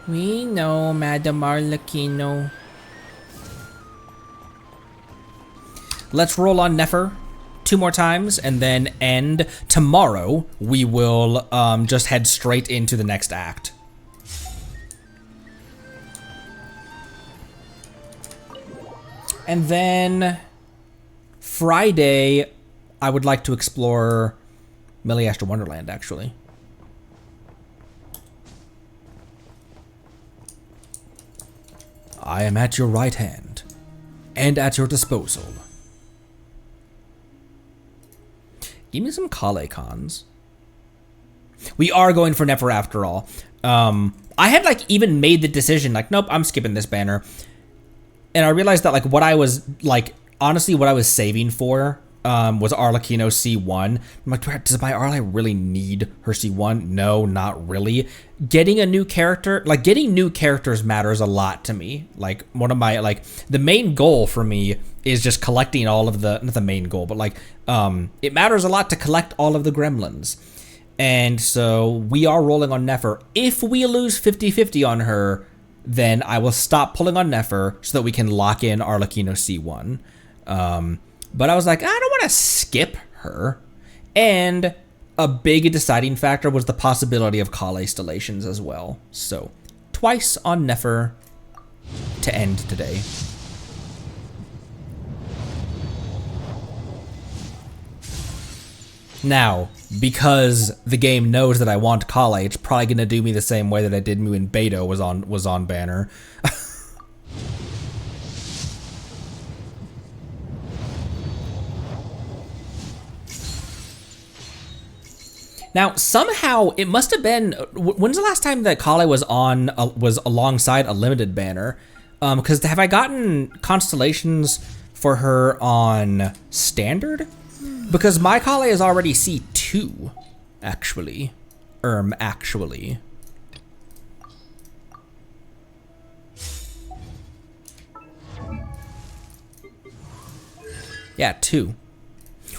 We know, Madame Arlecchino. Let's roll on Nefer 2 more times and then end. Tomorrow, we will just head straight into the next act. And then Friday, I would like to explore Meliastra Wonderland, actually. I am at your right hand and at your disposal. Give me some Kale cons. We are going for Nefer after all. I had like even made the decision like, nope, I'm skipping this banner. And I realized that like what I was like, honestly, what I was saving for was Arlecchino C1. I'm like, does my Arle really need her C1? No, not really. Getting a new character, like getting new characters matters a lot to me. Like one of my, like the main goal for me is just collecting all of the, not the main goal, but like it matters a lot to collect all of the gremlins. And so we are rolling on Nefer. If we lose 50-50 on her, then I will stop pulling on Nefer so that we can lock in Arlecchino C1. But I was like, I don't want to skip her. And a big deciding factor was the possibility of Kale stellations as well. So twice on Nefer to end today. Now, because the game knows that I want Kale, it's probably going to do me the same way that I did me when Beto was on banner. Now, somehow, it must have been, when's the last time that Kale was on, was alongside a limited banner? Because have I gotten constellations for her on standard? Because my Kale is already C2, actually. Actually. Yeah, 2.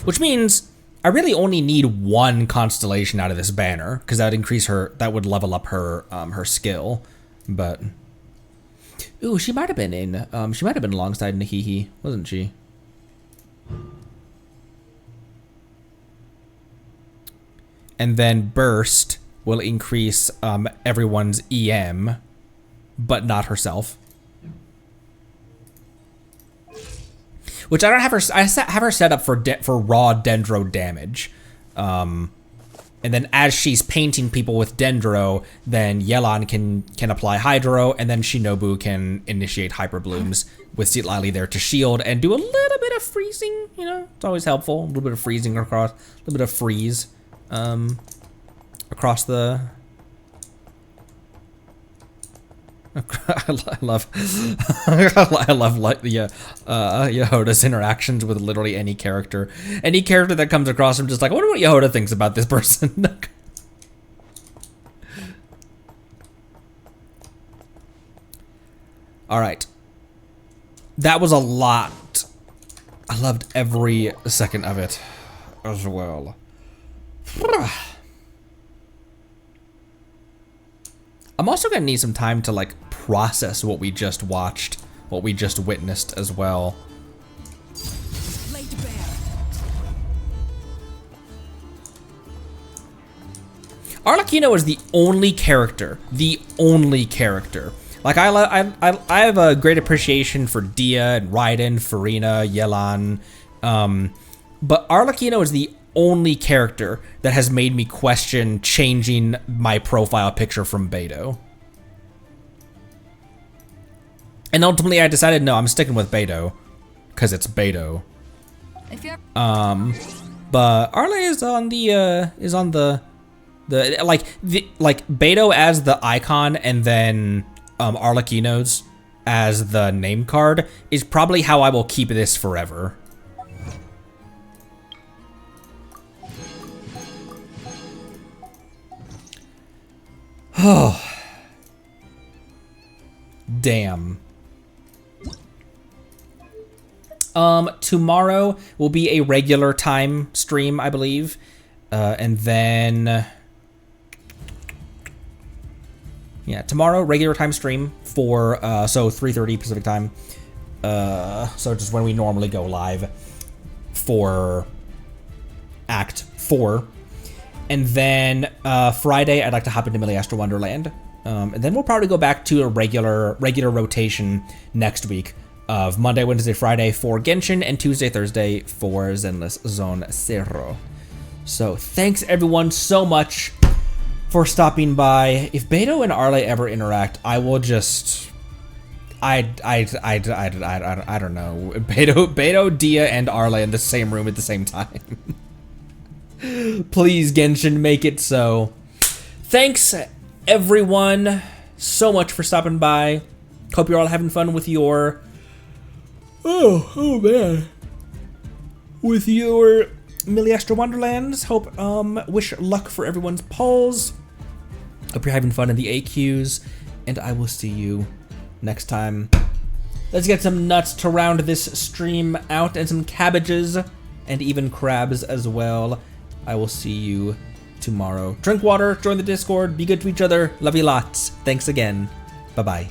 Which means I really only need 1 constellation out of this banner, because that would increase her, that would level up her her skill. But ooh, she might have been in she might have been alongside Nahihi, wasn't she? And then burst will increase everyone's EM, but not herself. Which I don't have her. I have her set up for raw Dendro damage, and then as she's painting people with Dendro, then Yelan can apply Hydro, and then Shinobu can initiate Hyper Blooms with Citlali there to shield and do a little bit of freezing. You know, it's always helpful. A little bit of freezing across, a little bit of freeze, across the. I love like the Yehoda's interactions with literally any character that comes across. I'm just like, I wonder what Yehoda thinks about this person. All right, that was a lot. I loved every second of it as well. I'm also gonna need some time to like process what we just watched, what we just witnessed as well. Arlecchino is the only character. Like I have a great appreciation for Dia and Raiden, Farina, Yelan, but Arlecchino is the only character that has made me question changing my profile picture from Beto. And ultimately I decided, no, I'm sticking with Beto, because it's Beto. But Arle is on the Beto as the icon, and then Arlecchino's as the name card is probably how I will keep this forever. Oh, damn. Tomorrow will be a regular time stream, I believe. And then, yeah, tomorrow, regular time stream for, so 3:30 Pacific time. So just when we normally go live for Act 4. And then Friday, I'd like to hop into Milliastra Wonderland. And then we'll probably go back to a regular rotation next week of Monday, Wednesday, Friday for Genshin, and Tuesday, Thursday for Zenless Zone Zero. So thanks everyone so much for stopping by. If Beto and Arle ever interact, I will just I don't know. Beto, Dia, and Arle in the same room at the same time. Please, Genshin, make it so. Thanks, everyone, so much for stopping by. Hope you're all having fun with your... Oh man. With your Millie Extra Wonderlands. Hope, wish luck for everyone's polls. Hope you're having fun in the AQs. And I will see you next time. Let's get some nuts to round this stream out, and some cabbages, and even crabs as well. I will see you tomorrow. Drink water, join the Discord, be good to each other. Love you lots. Thanks again. Bye-bye.